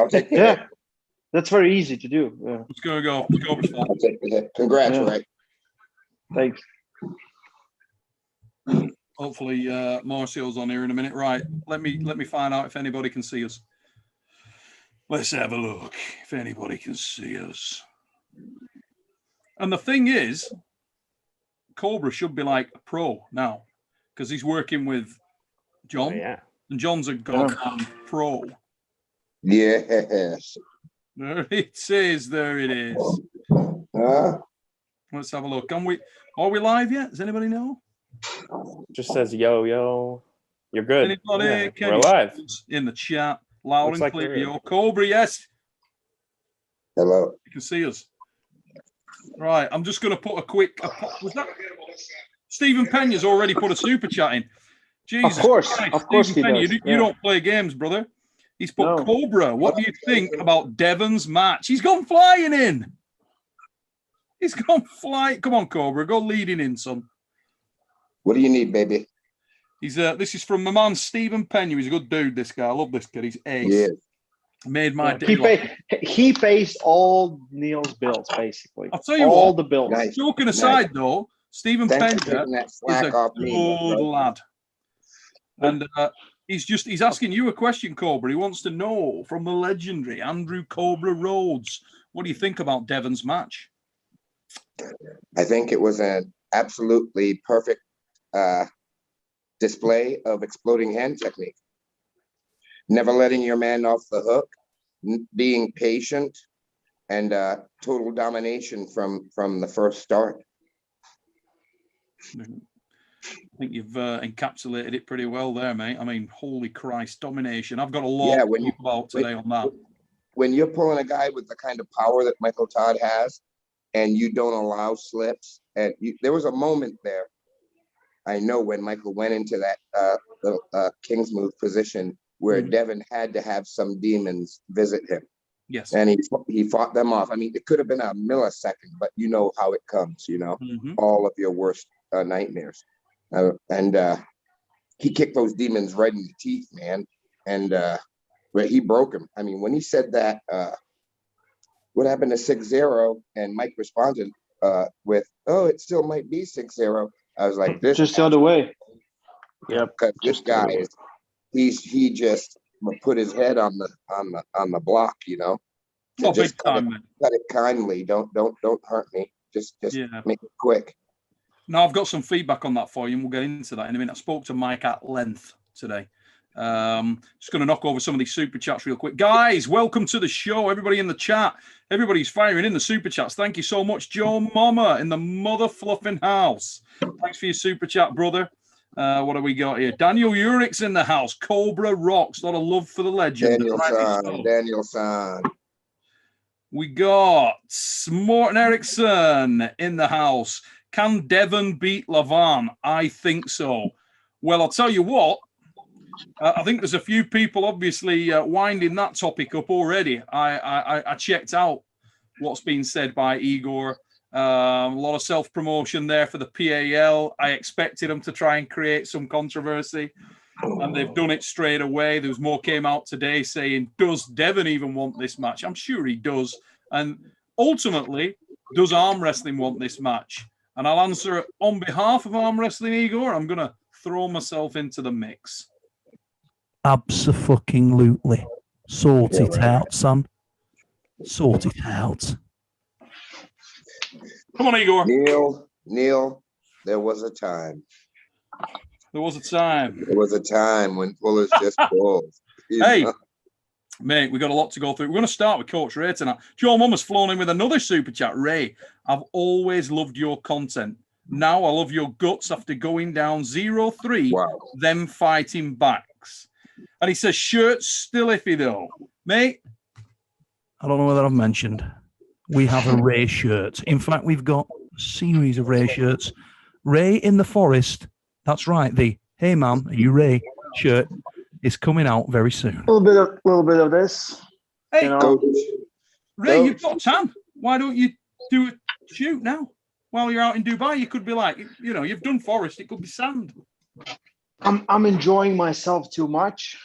I'll take the Yeah, that's very easy to do. Yeah. It's going to go. It's Cobra's fault. I'll take the hit. Congrats, Yeah. Ray. Thanks. Hopefully, Marcial's on here in a minute. Right. Let me find out if anybody can see us. Let's have a look if anybody can see us. And the thing is, Cobra should be like a pro now because he's working with John. Oh, yeah. And John's a goddamn pro. Yes. There it is. There it is. Let's have a look. Are we live yet? Does anybody know? Just says yo yo. You're good. Anybody? Yeah, Can we're you live. in the chat, loud Looks and like clear. we're in. Yo, Cobra, yes, Hello. you can see us. Right, I'm just going to put a quick. Was that Stephen Pena's already put a super chat in? Jesus Of course, Christ, of course Stephen he Pena, does, you don't play games, brother. He's put No. Cobra. What do you think about Devon's match? He's gone flying in. He's gone flying. Come on, Cobra, go leading in, son. What do you need, baby? He's this is from my man Stephen Pena. He's a good dude. This guy, I love this kid. He's ace. Yeah. Made my day. He pays all Neil's bills, basically. I'll tell you all what. the bills. Nice. Joking aside, though, Stephen Thanks for Pena taking that is slack a off me, good bro. lad. And he's asking you a question, Cobra. He wants to know from the legendary Andrew Cobra Rhodes, what do you think about Devon's match? I think it was an absolutely perfect display of exploding hand technique. Never letting your man off the hook, being patient, and total domination from the first start. I think you've encapsulated it pretty well there, mate. I mean, holy Christ, domination. I've got a lot to talk about today on that. When you're pulling a guy with the kind of power that Michael Todd has, and you don't allow slips, and there was a moment there, I know, when Michael went into that King's Move position where Devon had to have some demons visit him. Yes. And he fought them off. I mean, it could have been a millisecond, but you know how it comes, all of your worst nightmares. And he kicked those demons right in the teeth, man. And he broke him. I mean, when he said that, what happened to 6-0? And Mike responded with, oh, it still might be 6-0. I was like, this just the other way. Yeah, because this guy is he just put his head on the block, Oh, just big time, man. cut it kindly. Don't hurt me. Just make it quick. Now, I've got some feedback on that for you, and we'll get into that in a minute. I spoke to Mike at length today. Just going to knock over some of these super chats real quick. Guys, welcome to the show. Everybody in the chat. Everybody's firing in the super chats. Thank you so much. Joe Mama in the mother fluffing house. Thanks for your super chat, brother. What have we got here? Daniel Urick's in the house. Cobra rocks. A lot of love for the legend. Danielson. We got Morton Eriksson in the house. Can Devon beat Lavan? I think so. Well, I'll tell you what. I think there's a few people obviously winding that topic up already. I checked out what's been said by Igor. A lot of self-promotion there for the PAL. I expected them to try and create some controversy, and they've done it straight away. There was more came out today saying, does Devon even want this match? I'm sure he does. And ultimately, does arm wrestling want this match? And I'll answer it on behalf of arm wrestling, Igor. I'm going to throw myself into the mix. Abso-fucking-lutely. Sort it out, son. Sort it out. Come on, Igor. Neil, there was a time. There was a time. There was a time when pullers just pulled. Hey, mate, we got a lot to go through. We're going to start with Coach Ray tonight. Joe Mumma's flown in with another super chat. Ray, I've always loved your content. Now I love your guts after going down 0-3, them fighting backs. And he says, shirt's still iffy, though. Mate? I don't know whether I've mentioned. We have a Ray shirt. In fact, we've got a series of Ray shirts. Ray in the Forest. That's right. The Hey, man, are you Ray shirt is coming out very soon. A little bit of this. Hey, Coach, Ray, you've got tan. Why don't you do a shoot now? While you're out in Dubai, you could be like, you've done Forest. It could be sand. I'm enjoying myself too much.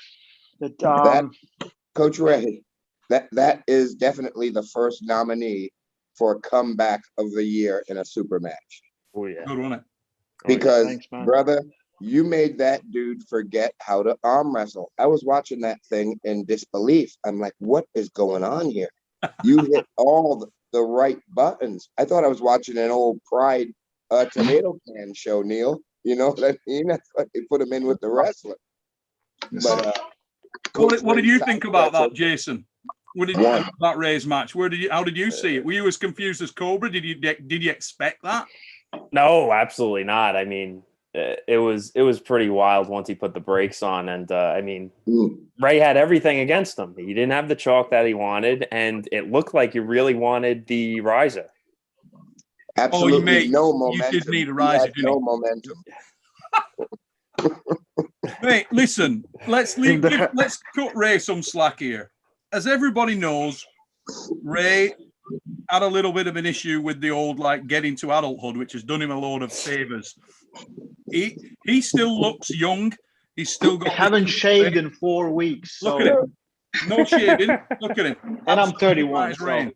Coach Ray, that is definitely the first nominee for comeback of the year in a super match. Oh yeah. Good, wasn't it? Because, Thanks, man. brother, you made that dude forget how to arm wrestle. I was watching that thing in disbelief. I'm like, what is going on here? You hit all the right buttons. I thought I was watching an old Pride tomato can show, Neil. You know what I mean? That's what they put him in with the wrestler. But what did you think about that, Jason? What did you think about Ray's match? How did you see it? Were you as confused as Cobra? Did you expect that? No, absolutely not. I mean, it was pretty wild once he put the brakes on, and I mean, Ray had everything against him. He didn't have the chalk that he wanted, and it looked like he really wanted the riser. Absolutely no momentum. You did need a riser, didn't no momentum. Hey, listen, let's cut Ray some slack here. As everybody knows, Ray had a little bit of an issue with the old getting to adulthood, which has done him a load of favors. He still looks young. He's still got. I haven't shaved in 4 weeks. Look at him. No shaving. Look at him. And I'm 31.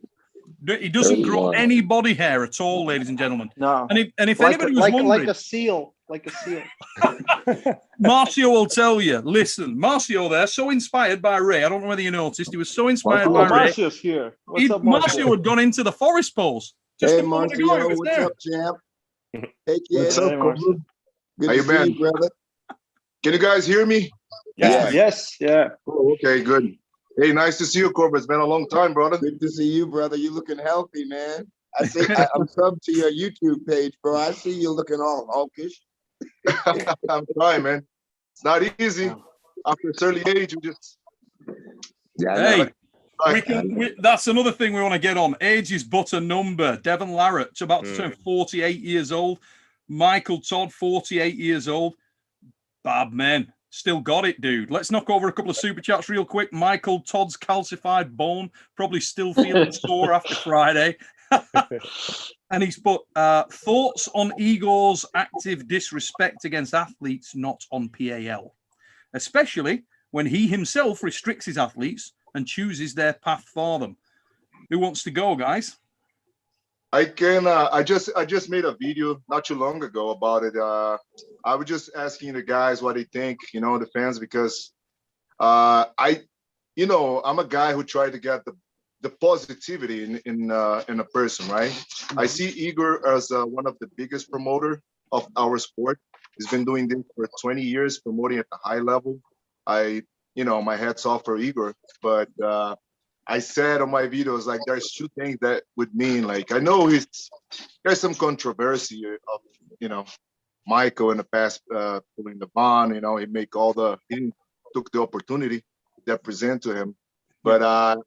He doesn't grow any body hair at all, ladies and gentlemen. No. And if anybody was wondering, like a seal. Marcio will tell you. Listen, Marcio there, so inspired by Ray. I don't know whether you noticed. He was so inspired by Ray. Marcio's here. What's up, Marcio? Marcio had gone into the forest poles. Just hey, a moment Marcio, ago, it was what's there. up, champ? Hey, kid. What's up, Cobra? Good How to you see been? you, brother. Can you guys hear me? Yes. Yeah. Oh, okay, good. Hey, nice to see you, Cobra. It's been a long time, brother. Good to see you, brother. You looking healthy, man. I'm subbed to your YouTube page, bro. I see you looking all hawkish. I'm trying, man. It's not easy. After a certain age, you just... Hey, that's another thing we want to get on. Age is but a number. Devon Larratt, about to turn 48 years old. Michael Todd, 48 years old. Bad man. Still got it, dude. Let's knock over a couple of super chats real quick. Michael Todd's calcified bone, probably still feeling sore after Friday. And he's put thoughts on Igor's active disrespect against athletes not on PAL, especially when he himself restricts his athletes and chooses their path for them. Who wants to go, guys? I can. I just made a video not too long ago about it. I was just asking the guys what they think, the fans, because I'm a guy who tried to get the positivity in a person, right? I see Igor as one of the biggest promoter of our sport. He's been doing this for 20 years, promoting at the high level. My hat's off for Igor, but I said on my videos, there's two things that would mean, I know there's some controversy of, Michael in the past pulling the bond, he took the opportunity that presented to him. But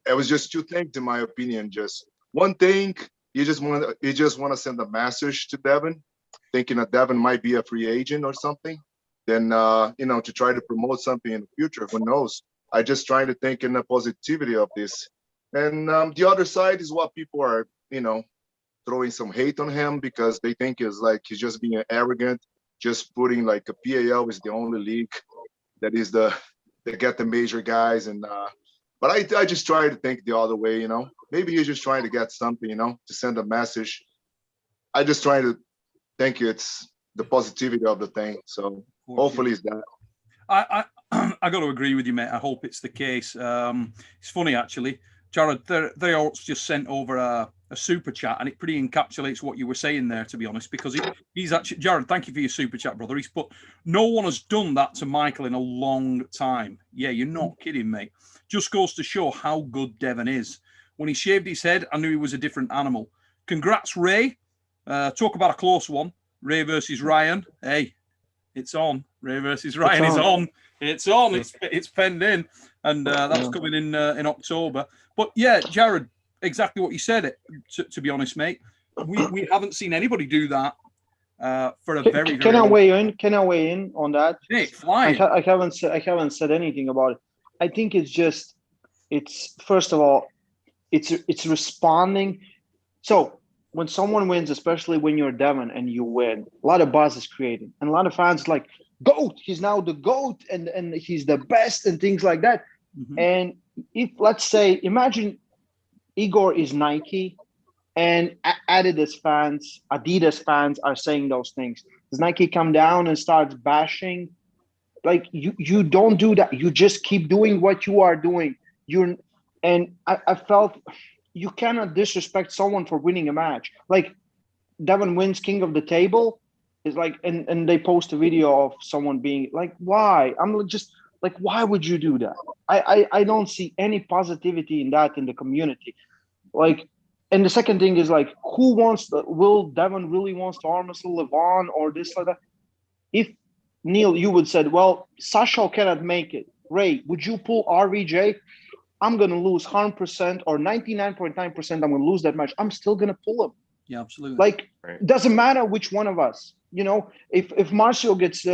it was just two things, in my opinion. Just one thing, you just want to send a message to Devon, thinking that Devon might be a free agent or something. Then to try to promote something in the future. Who knows? I just trying to think in the positivity of this. And the other side is what people are, throwing some hate on him because they think he's just being arrogant, just putting a PAL is the only league that is that get the major guys. And but I just try to think the other way, maybe he's just trying to get something, to send a message. I just try to think it's the positivity of the thing. So hopefully it's that. I got to agree with you, mate. I hope it's the case. It's funny, actually. Jared, they all just sent over a super chat, and it pretty encapsulates what you were saying there, to be honest, because he's actually, Jared, thank you for your super chat, brother. He's put, no one has done that to Michael in a long time. Yeah, you're not kidding, mate. Just goes to show how good Devon is. When he shaved his head, I knew he was a different animal. Congrats, Ray. Talk about a close one. Ray versus Ryan. Hey, it's on. Ray versus Ryan is on. It's on. It's penned in, and that's coming in October. But yeah, Jared, exactly what you said. To be honest, mate, we haven't seen anybody do that for a very. Can I weigh in? Can I weigh in on that? Hey, flying. I haven't said anything about it. I think it's first of all, it's responding. So when someone wins, especially when you're Devon and you win, a lot of buzz is created, and a lot of fans GOAT. He's now the GOAT, and he's the best, and things like that. Mm-hmm. And if let's say, imagine Igor is Nike and Adidas fans are saying those things. Does Nike come down and starts bashing? Like you don't do that. You just keep doing what you are doing. I felt you cannot disrespect someone for winning a match. Like Devon wins king of the table is like, and they post a video of someone being like, why? I'm just like, why would you do that? I don't see any positivity in that in the community. Like, and the second thing is like, will Devon really wants to arm wrestle Levon or this like that? If Neil, you would said, well, Sasha cannot make it. Ray, would you pull RVJ? I'm going to lose 100% or 99.9%. I'm going to lose that match. I'm still going to pull him. Yeah, absolutely. Like, doesn't matter which one of us. You know, if Marcio gets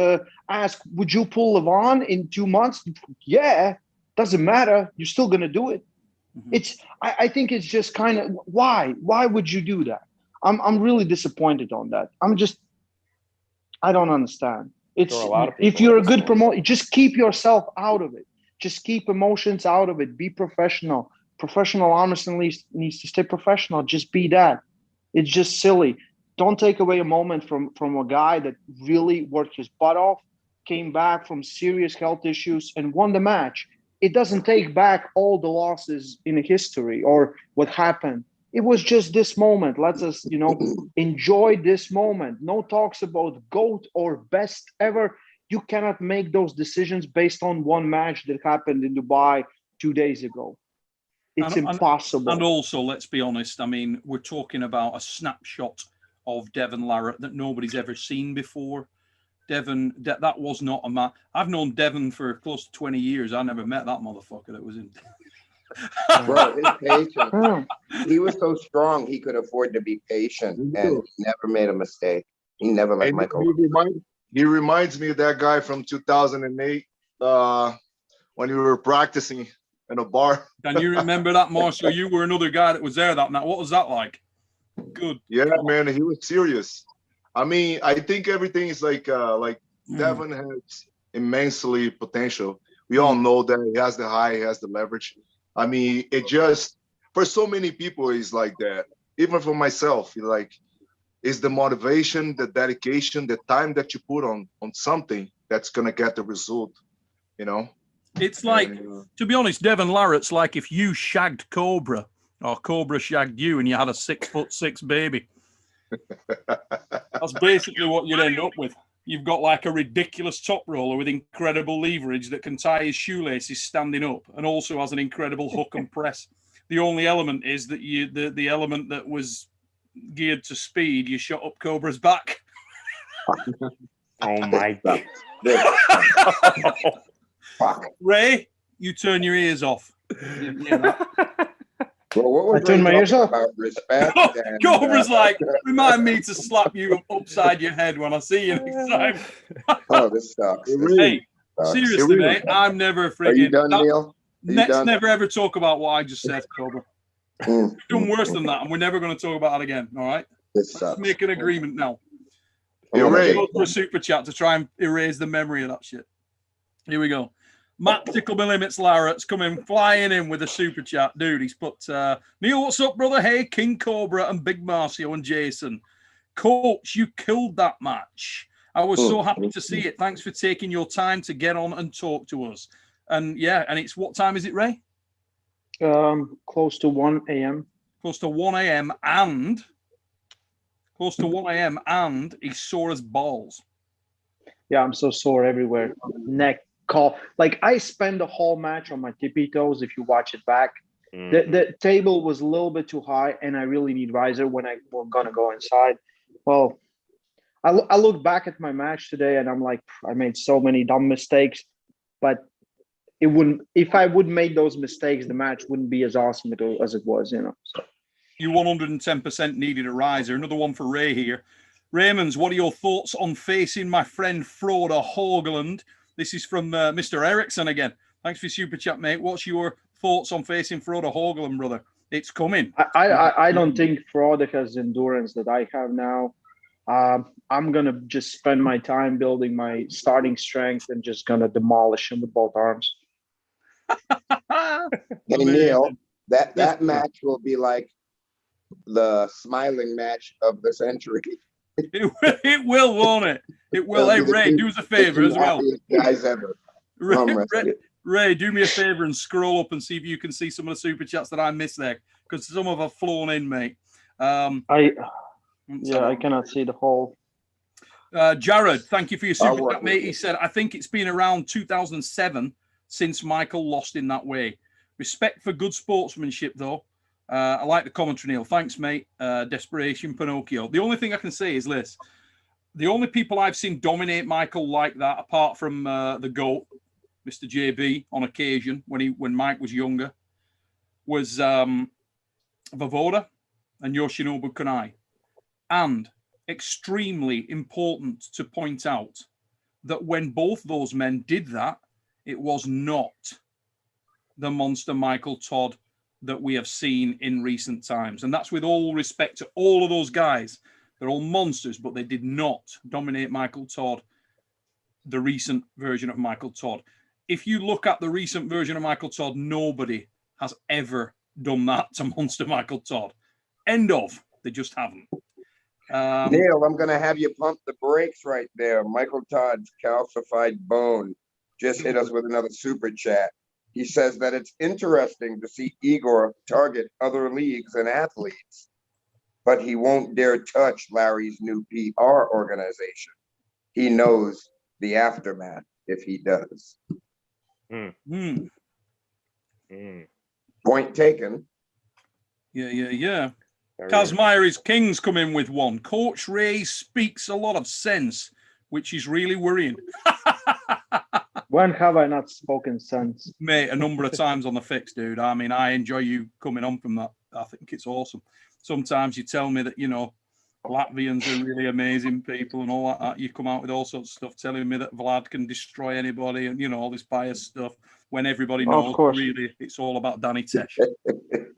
asked, would you pull Levon in 2 months? Yeah, doesn't matter. You're still going to do it. I think it's just kind of, why would you do that? I'm really disappointed on that. I don't understand. It's, if you're a good promoter, just keep yourself out of it. Just keep emotions out of it. Be professional. Professional arm wrestling needs to stay professional. Just be that. It's just silly. Don't take away a moment from a guy that really worked his butt off, came back from serious health issues and won the match. It doesn't take back all the losses in history or what happened. It was just this moment. Let's us, enjoy this moment. No talks about GOAT or best ever. You cannot make those decisions based on one match that happened in Dubai 2 days ago. It's impossible. And also, let's be honest, I mean, we're talking about a snapshot of Devon Larratt that nobody's ever seen before. Devon, that was not a man. I've known Devon for close to 20 years. I never met that motherfucker that was in. Bro, his patience. He was so strong, he could afford to be patient and never made a mistake. He never let Michael. He reminds me of that guy from 2008 when we were practicing in a bar. Can you remember that, Marshall? You were another guy that was there that night. What was that like? Good. Yeah, man, he was serious. I mean, I think everything is like Devon has immensely potential. We all know that he has the high, he has the leverage. I mean, it just, for so many people, is like that. Even for myself, it's the motivation, the dedication, the time that you put on something that's going to get the result, It's like, to be honest, Devon Larratt's like if you shagged Cobra or Cobra shagged you and you had a 6'6" baby. That's basically what you'd end up with. You've got like a ridiculous top roller with incredible leverage that can tie his shoelaces standing up and also has an incredible hook and press. The only element is that the element that was geared to speed, you shot up Cobra's back. Oh my God. Ray, you turn your ears off. Well, what was I turned my ears off about respect? Cobra's like, remind me to slap you upside your head when I see you next time. Oh, this sucks. Hey, seriously, mate, I'm never frigging. Are you done, Neil? Let's never ever talk about what I just said, Cobra. You've done worse than that, and we're never going to talk about it again. All right? Let's make an agreement now. You're right. Go for a super chat to try and erase the memory of that shit. Here we go. Matt Tickle Me Limits Larratt's coming flying in with a super chat. Dude, he's put, Neil, what's up, brother? Hey, King Cobra and Big Marcio and Jason. Coach, you killed that match. I was so happy to see it. Thanks for taking your time to get on and talk to us. And yeah, and it's, what time is it, Ray? Close to 1 a.m. Close to 1 a.m. and he's sore as balls. Yeah, I'm so sore everywhere. Neck, call. Like, I spent the whole match on my tippy toes. If you watch it back, the table was a little bit too high, and I really need riser when I'm gonna go inside. Well, I look back at my match today, and I'm like, I made so many dumb mistakes, but it wouldn't. If I would make those mistakes, the match wouldn't be as awesome as it was. So. You 110% needed a riser. Another one for Ray here. Raymonds, what are your thoughts on facing my friend Frode Haugland? This is from Mr. Erickson again. Thanks for your super chat, mate. What's your thoughts on facing Frode Haugland, brother? It's coming. I don't think Frode has endurance that I have now. I'm going to just spend my time building my starting strength and just going to demolish him with both arms. Hey, Neil, that match will be like the smiling match of the century. It will, won't it? It will. Hey, Ray, do us a favor as well. Guys ever. Ray, do me a favor and scroll up and see if you can see some of the super chats that I missed there, because some of them have flown in, mate. I cannot see the whole. Jared, thank you for your super chat, mate. He said, I think it's been around 2007 since Michael lost in that way. Respect for good sportsmanship, though. I like the commentary, Neil. Thanks, mate. Desperation, Pinocchio. The only thing I can say is this. The only people I've seen dominate Michael like that, apart from the GOAT, Mr. JB, on occasion, when Mike was younger, was Vavoda and Yoshinobu Kanai. And extremely important to point out that when both those men did that, it was not the monster Michael Todd that we have seen in recent times. And that's with all respect to all of those guys. They're all monsters, but they did not dominate Michael Todd, the recent version of Michael Todd. If you look at the recent version of Michael Todd, nobody has ever done that to monster Michael Todd. End of. They just haven't. Neil, I'm going to have you pump the brakes right there. Michael Todd's calcified bone just hit us with another super chat. He says that it's interesting to see Igor target other leagues and athletes, but he won't dare touch Larry's new PR organization. He knows the aftermath if he does. Point taken. Yeah. Kazmaire's Kings come in with one. Coach Ray speaks a lot of sense, which is really worrying. When have I not spoken sense? Mate, a number of times on the fix, dude. I mean, I enjoy you coming on from that. I think it's awesome. Sometimes you tell me that, Latvians are really amazing people and all that. You come out with all sorts of stuff telling me that Vlad can destroy anybody and, all this bias stuff when everybody knows really it's all about Danny Tesh.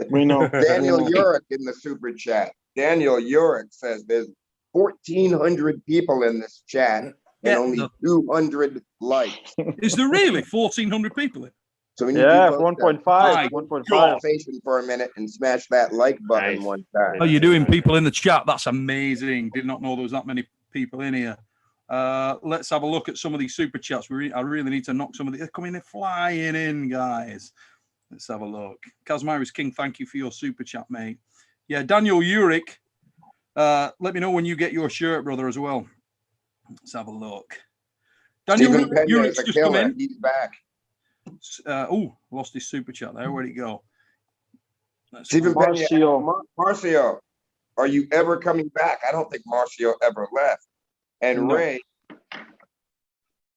We know. Daniel Urick in the super chat. Daniel Urick says there's 1,400 people in this chat and only 200 likes. Is there really 1,400 people in? So we need 1.5. 1.5 for a minute and smash that like button one time. Oh, you're doing people in the chat. That's amazing. Did not know there was that many people in here. Let's have a look at some of these super chats. I really need to knock some of these. They're coming in, flying in, guys. Let's have a look. Kazmaire's King, thank you for your super chat, mate. Yeah, Daniel Urick. Let me know when you get your shirt, brother, as well. Let's have a look. Daniel Urick's just come in. He's back. Lost his super chat there. Where'd he go? Stephen Marcio, are you ever coming back? I don't think Marcio ever left. And no. Ray,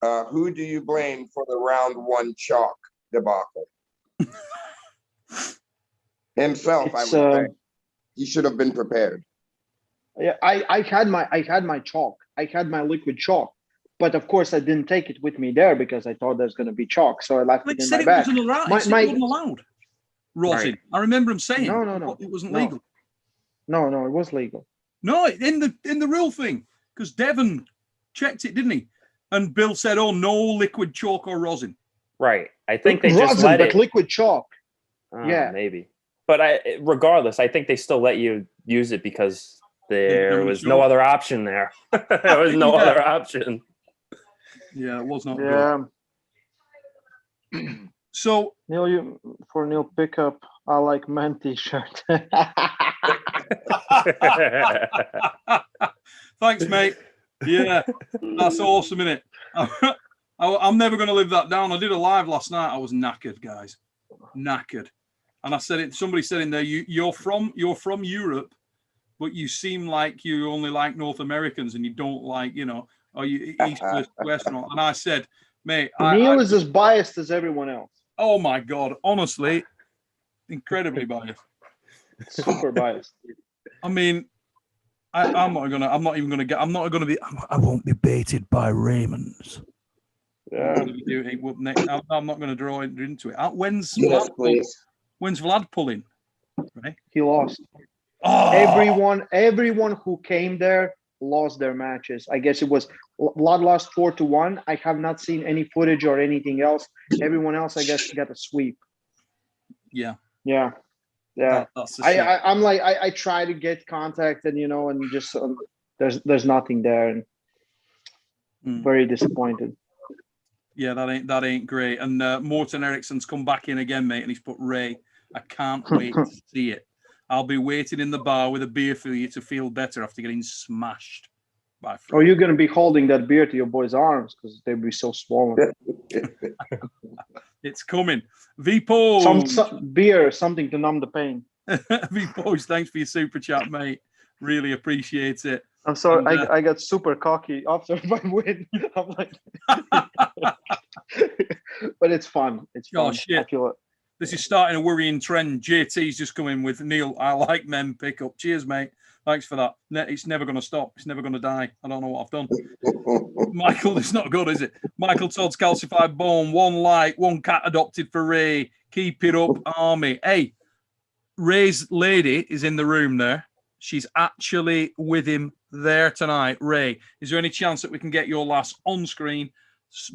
who do you blame for the round one chalk debacle? Himself, I would say. He should have been prepared. Yeah, I had my chalk. I had my liquid chalk. But of course, I didn't take it with me there because I thought there's going to be chalk. So I left it in my bag. It wasn't allowed. Rosin. Right. I remember him saying no. It wasn't legal. No, it was legal. No, in the real thing. Because Devon checked it, didn't he? And Bill said, "Oh, no liquid chalk or rosin." Right. I think they just let it. Liquid chalk. Yeah, maybe. But regardless, I think they still let you use it because there was no other option there. There was no other option. Yeah, it was not good. So Neil, for Neil pickup, I like men t-shirt. Thanks, mate. Yeah, that's awesome, isn't it? I'm never going to live that down. I did a live last night. I was knackered, guys, knackered. And I said it. Somebody said in there, you're from Europe, but you seem like you only like North Americans and you don't like, or you East, West. And I said, mate, Neil is as biased as everyone else. Oh my God, honestly, incredibly biased. Super biased. I mean, I won't be baited by Raymonds. Yeah. I'm not going to draw into it. When's Vlad pulling? Right? He lost. Oh! Everyone who came there lost their matches. I guess it was Bloodlust 4-1. I have not seen any footage or anything else. Everyone else, I guess, got a sweep. Yeah. That's I'm like, I try to get contact, and and just there's nothing there, and very disappointed. Yeah, that ain't great. And Morten Eriksson's come back in again, mate, and he's put, Ray, I can't wait to see it. I'll be waiting in the bar with a beer for you to feel better after getting smashed by Fred. Oh, you're going to be holding that beer to your boys' arms because they'll be so swollen. It's coming. V-Pose. Some beer, something to numb the pain. V-Pose, thanks for your super chat, mate. Really appreciate it. I'm sorry, and, I got super cocky after my win. I'm like, but it's fun. It's fun. Oh, shit. I feel it. This is starting a worrying trend. JT's just come in with Neil. I like men pickup. Cheers, mate. Thanks for that. It's never going to stop. It's never going to die. I don't know what I've done. Michael, it's not good, is it? Michael Todd's calcified bone. 1 like, 1 cat adopted for Ray. Keep it up, Army. Hey, Ray's lady is in the room there. She's actually with him there tonight. Ray, is there any chance that we can get your last on screen?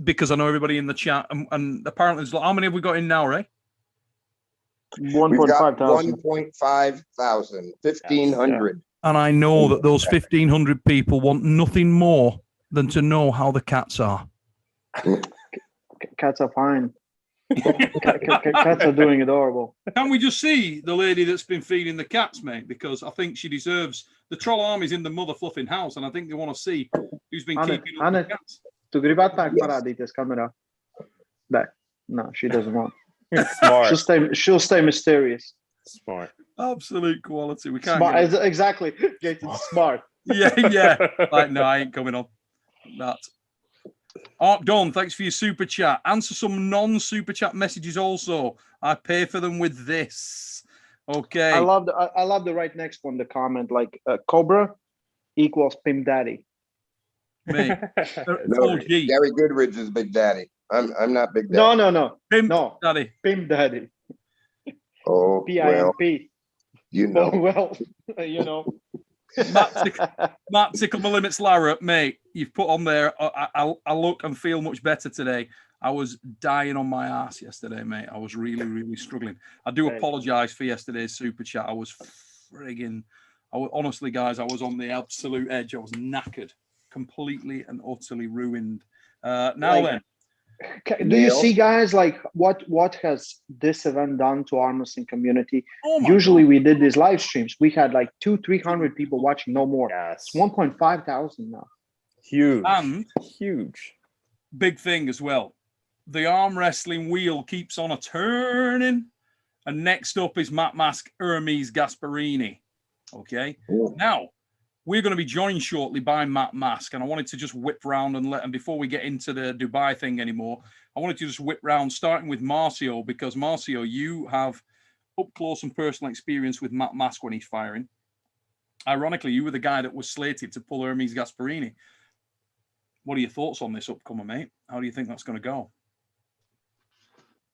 Because I know everybody in the chat, and apparently, how many have we got in now, Ray? 1.5 thousand. 1.5 thousand, 1,500. And I know that those 1,500 people want nothing more than to know how the cats are. Cats are fine. Cats are doing adorable. Can we just see the lady that's been feeding the cats, mate? Because I think she deserves. The troll army's in the mother fluffing house, and I think they want to see who's been keeping up the cats. Tu gribat paradites kamera. No, she doesn't want. Smart. She'll stay mysterious. Smart. Absolute quality. We can't. Smart. Exactly. Smart. Yeah. Like, no, I ain't coming on that. Ark Dawn, thanks for your super chat. Answer some non-super chat messages also. I pay for them with this. Okay. I love the right next one, the comment, like Cobra equals Pimp Daddy. Mate. No, Gary Goodridge is Big Daddy. I'm not Big Daddy. No. Pimp Daddy. Pimp Daddy. Oh, P-I-M-P. You know. Oh, well, you know. Matt Tickle My Limits Larratt, mate, you've put on there, I look and feel much better today. I was dying on my ass yesterday, mate. I was really, really struggling. I do apologize for yesterday's super chat. I was honestly, guys, I was on the absolute edge. I was knackered, completely and utterly ruined. Do you see, guys, like what has this event done to our Muslim community? Usually we did these live streams. We had like 200-300 people watching, no more. Yes. It's 1.5 thousand now. Huge. And huge. Big thing as well. The arm wrestling wheel keeps on a turning. And next up is Matt Mask Hermes Gasparini. Okay. Ooh. Now, we're going to be joined shortly by Matt Mask, and I wanted to just whip round and before we get into the Dubai thing anymore, I wanted to just whip round, starting with Marcio, because Marcio, you have up close and personal experience with Matt Mask when he's firing. Ironically, you were the guy that was slated to pull Hermes Gasparini. What are your thoughts on this upcoming, mate? How do you think that's going to go?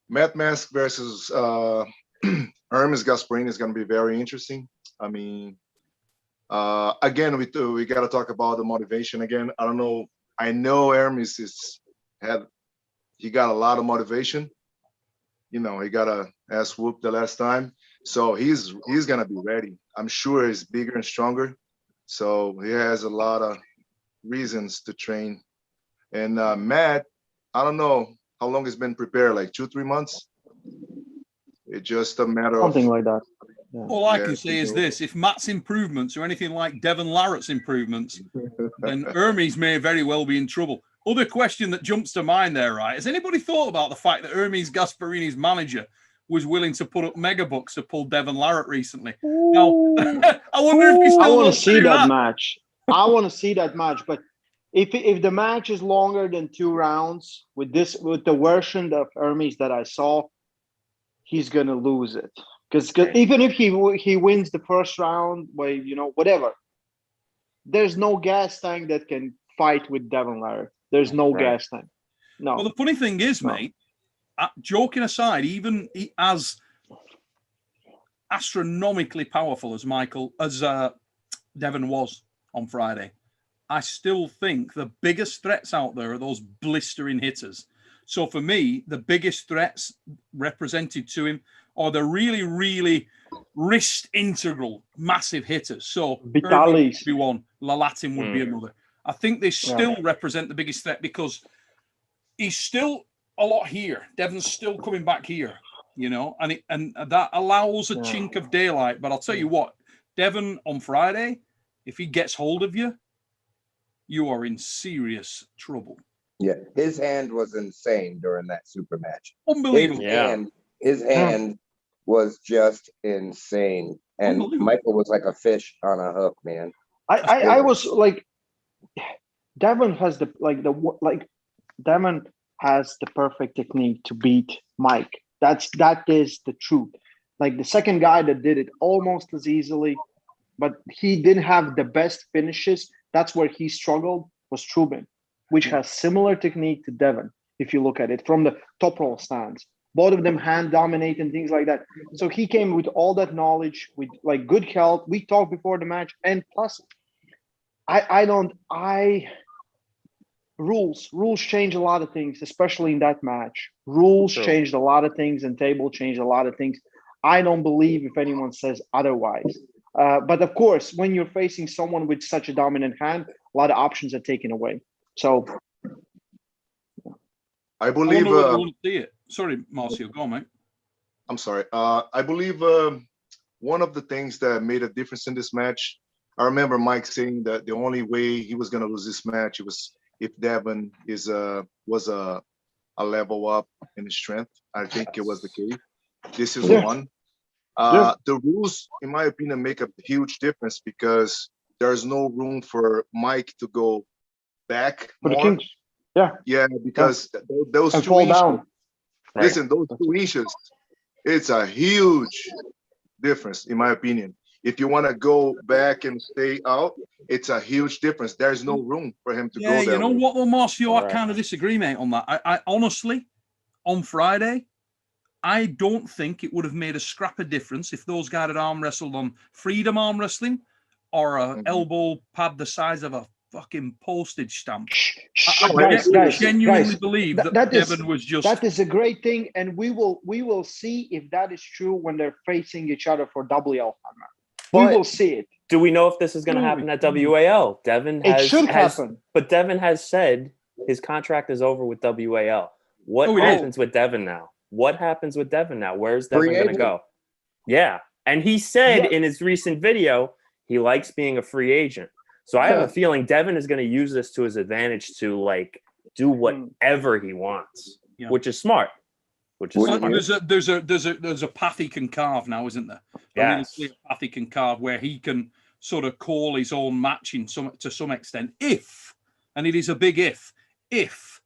Matt Mask versus Hermes Gasparini is going to be very interesting. I mean, again, we got to talk about the motivation again. I don't know. I know Hermes he got a lot of motivation. You know, he got a ass whoop the last time, so he's gonna be ready. I'm sure he's bigger and stronger, so he has a lot of reasons to train. And Matt, I don't know how long he's been prepared, like 2-3 months. It's just a matter something of like that. Yeah. All I can say is this: if Matt's improvements are anything like Devon Larratt's improvements, then Hermes may very well be in trouble. Other question that jumps to mind there, right? Has anybody thought about the fact that Hermes Gasparini's manager was willing to put up mega bucks to pull Devon Larratt recently? Now, I wonder if he still I want wants to see that that match. I want to see that match, but if the match is longer than 2 rounds with the version of Hermes that I saw, he's gonna lose it. Because even if he wins the first round, whatever, there's no gas tank that can fight with Devon Larratt. There's no gas tank. No. Well, the funny thing is, mate, joking aside, even as astronomically powerful as Devon was on Friday, I still think the biggest threats out there are those blistering hitters. So for me, the biggest threats represented to him are the really, really wrist integral, massive hitters. So Vitalis would be one, Lalatin would be another. I think they still represent the biggest threat because he's still a lot here. Devon's still coming back here, you know, and that allows a chink of daylight. But I'll tell you what, Devon on Friday, if he gets hold of you, you are in serious trouble. Yeah, his hand was insane during that super match. Unbelievable. His hand was just insane. And Michael was like a fish on a hook, man. I was like, Devon has Devon has the perfect technique to beat Mike. That is the truth. Like the second guy that did it almost as easily, but he didn't have the best finishes. That's where he struggled, was Trubin, which has similar technique to Devon, if you look at it from the top roll stance. Both of them hand dominate and things like that. So he came with all that knowledge, with like good health. We talked before the match, and plus, rules change a lot of things, especially in that match. Rules changed a lot of things, and table changed a lot of things. I don't believe if anyone says otherwise. But of course, when you're facing someone with such a dominant hand, a lot of options are taken away. So I believe sorry, Marcio, go on, mate. I'm sorry. I believe one of the things that made a difference in this match, I remember Mike saying that the only way he was going to lose this match was if Devon was a level up in strength. I think it was the case. This is one. The rules, in my opinion, make a huge difference because there's no room for Mike to go back more. Because those 2 inches. Listen, those 2 inches, it's a huge difference, in my opinion. If you want to go back and stay out, it's a huge difference. There's no room for him to go there. You know what, though, Marcio, I kind of disagree, mate, on that. I honestly, on Friday, I don't think it would have made a scrap of difference if those guys had arm wrestled on freedom arm wrestling or a elbow pad the size of a fucking postage stamp. I genuinely believe that Devon was just. That is a great thing, and we will see if that is true when they're facing each other for WL. We will see it. Do we know if this is going to happen at WAL? It should happen. But Devon has said his contract is over with WAL. What happens with Devon now? What happens with Devon now? Where's Devon going to go? Yeah. And he said in his recent video, he likes being a free agent. So I have a feeling Devon is going to use this to his advantage to like do whatever he wants, which is smart. There's a path he can carve now, isn't there? Yes. A path he can carve where he can sort of call his own match to some extent. If, and it is a big if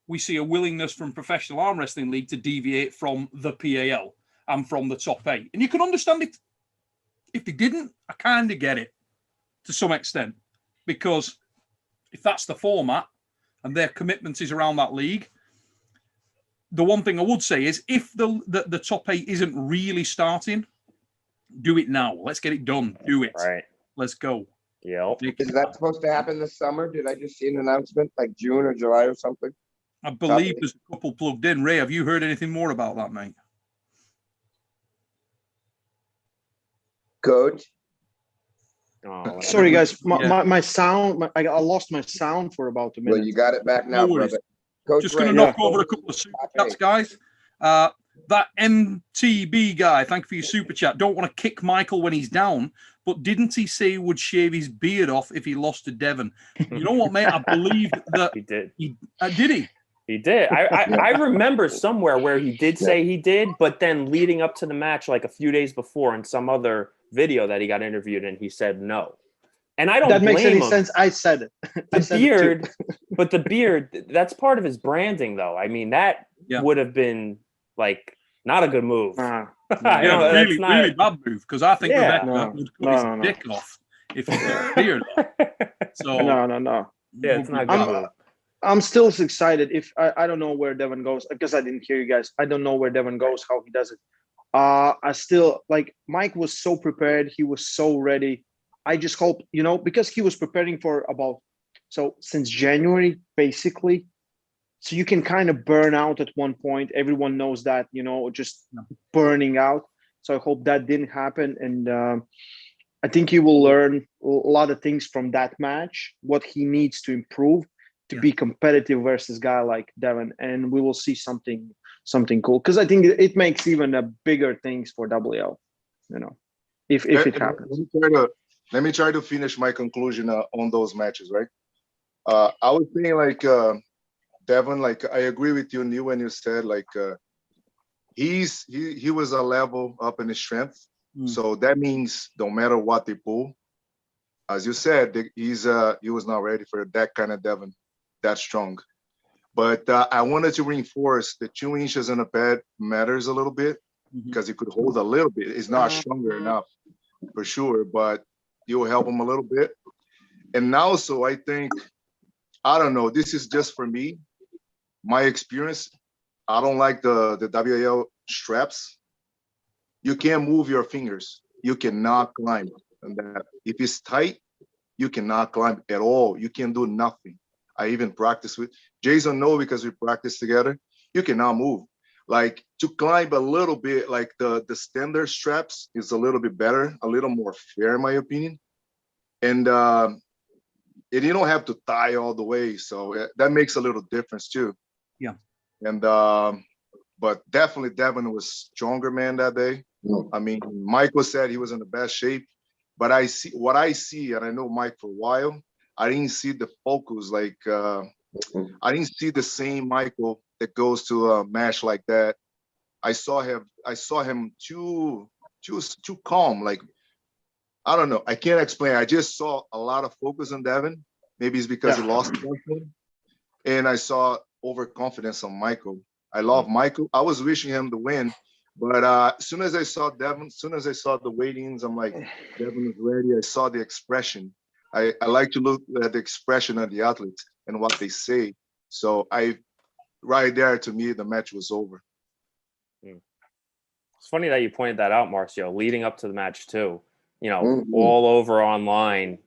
we see a willingness from Professional Arm Wrestling League to deviate from the PAL and from the top 8. And you can understand it. If they didn't, I kind of get it to some extent. Because if that's the format and their commitment is around that league, the one thing I would say is if the top 8 isn't really starting, do it now. Let's get it done. Do it. Right. Let's go. Yeah. Is that supposed to happen this summer? Did I just see an announcement like June or July or something? I believe there's a couple plugged in. Ray, have you heard anything more about that, mate? Coach? Sorry, guys. My sound, I lost my sound for about a minute. Well, you got it back now, brother. Coach, just going to knock over a couple of super chats, guys. That MTB guy, thank you for your super chat. Don't want to kick Michael when he's down, but didn't he say he would shave his beard off if he lost to Devon? You know what, mate? I believe that he did. Did he? He did. I remember somewhere where he did say he did, but then leading up to the match, like a few days before, in some other video that he got interviewed in, he said no. And I don't blame him. That makes any sense. I said it. The beard, but the beard, that's part of his branding, though. I mean, that would have been like not a good move. Really bad move, because I think that would cut his dick off if he got beard off. So no. Yeah, it's not a good move. I'm still excited. If I don't know where Devon goes, because I didn't hear you guys. I don't know where Devon goes, how he does it. I still like Mike was so prepared. He was so ready. I just hope, because he was preparing for since January, basically. So you can kind of burn out at one point. Everyone knows that, just burning out. So I hope that didn't happen. And I think he will learn a lot of things from that match, what he needs to improve to be competitive versus a guy like Devon. And we will see something cool. Because I think it makes even a bigger things for WL, if it happens. Let me try to finish my conclusion on those matches, right? I was saying like, Devon, like I agree with you, Neil, when you said like he was a level up in his strength. So that means no matter what they pull, as you said, he was not ready for that kind of Devon, that strong. But I wanted to reinforce the 2 inches in the pad matters a little bit because he could hold a little bit. It's not stronger enough for sure, but it will help him a little bit. And also, I think, I don't know, this is just for me. My experience, I don't like the WL straps. You can't move your fingers. You cannot climb. And that if it's tight, you cannot climb at all. You can do nothing. I even practice with Jason. No, because we practice together. You cannot move. Like to climb a little bit, like the standard straps is a little bit better, a little more fair, in my opinion. And you don't have to tie all the way, so that makes a little difference too. Yeah. And but definitely Devon was stronger, man, that day. I mean, Michael said he was in the best shape, but I see, and I know Mike for a while. I didn't see the focus like I didn't see the same Michael that goes to a match like that. I saw him too calm. Like I don't know. I can't explain. I just saw a lot of focus on Devon. Maybe it's because he lost the first one, and I saw overconfidence on Michael. I love Michael. I was wishing him to win, but as soon as I saw Devon, as soon as I saw the weightings, I'm like, Devon is ready. I saw the expression. I like to look at the expression of the athletes and what they say. So right there, to me, the match was over. It's funny that you pointed that out, Marcio, leading up to the match too. All over online,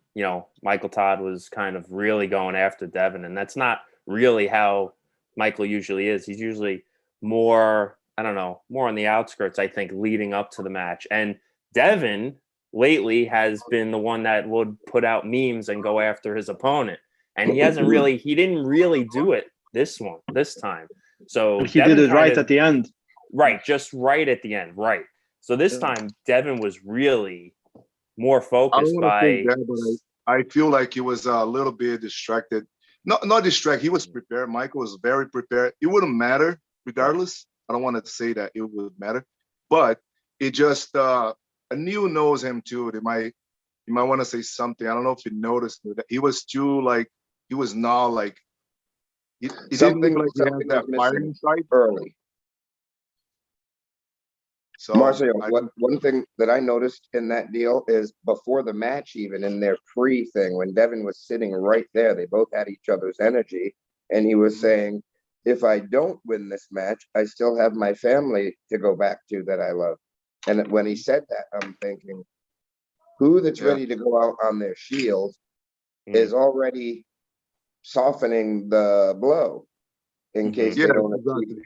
Michael Todd was kind of really going after Devon, and that's not really how Michael usually is. He's usually more on the outskirts, I think, leading up to the match. And Devon lately has been the one that would put out memes and go after his opponent. And he didn't really do it this time. So he did it right at the end. Right, just right at the end, right. So this time, Devon was really more focused I feel like he was a little bit distracted. Not distracted. He was prepared. Michael was very prepared. It wouldn't matter regardless. I don't want to say that it would matter, but it just Neil knows him too. You might want to say something. I don't know if you noticed that he was too like he was not like he didn't look like he had that fire inside early. So Marcio, one thing that I noticed in that deal is before the match, even in their pre thing, when Devon was sitting right there, they both had each other's energy, and he was saying, if I don't win this match, I still have my family to go back to that I love. And when he said that, I'm thinking, who that's ready to go out on their shield is already softening the blow in case they don't achieve.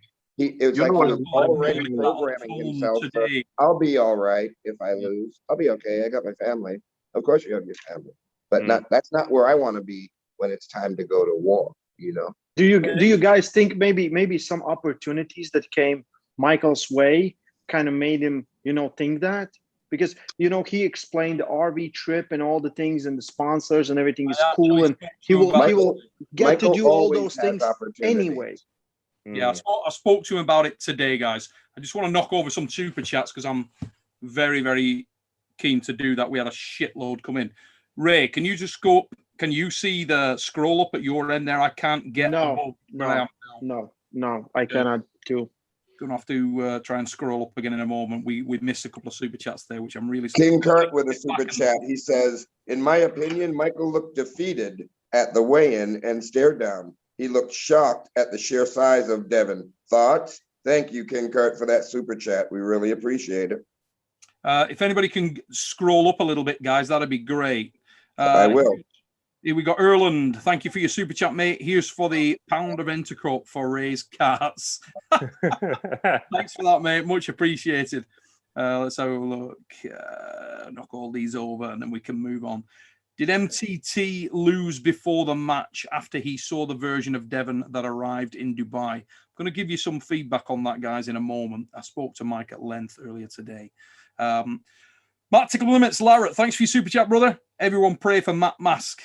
It's like he was already programming himself for, I'll be all right if I lose. I'll be okay. I got my family. Of course you have your family. But that's not where I want to be when it's time to go to war, Do you guys think maybe some opportunities that came Michael's way kind of made him, think that? Because, he explained the RV trip and all the things and the sponsors and everything is cool. And he will get to do all those things anyway. Yeah, I spoke to him about it today, guys. I just want to knock over some super chats because I'm very, very keen to do that. We had a shitload come in. Ray, can you just go? Can you see the scroll up at your end there? I can't get No, I cannot do. Gonna have to try and scroll up again in a moment. We missed a couple of super chats there, which I'm really. King Kurt with a super chat. He says, "In my opinion, Michael looked defeated at the weigh-in and stare down. He looked shocked at the sheer size of Devon. Thoughts?" Thank you, King Kurt, for that super chat. We really appreciate it. If anybody can scroll up a little bit, guys, that'd be great. I will. Here we got Erland. Thank you for your super chat, mate. Here's for the pound of Entercrope for Ray's cats. Thanks for that, mate. Much appreciated. Let's have a look. Knock all these over, and then we can move on. Did MTT lose before the match after he saw the version of Devon that arrived in Dubai? I'm going to give you some feedback on that, guys, in a moment. I spoke to Mike at length earlier today. Matt Tickle Limits, Larratt, thanks for your super chat, brother. Everyone pray for Matt Mask.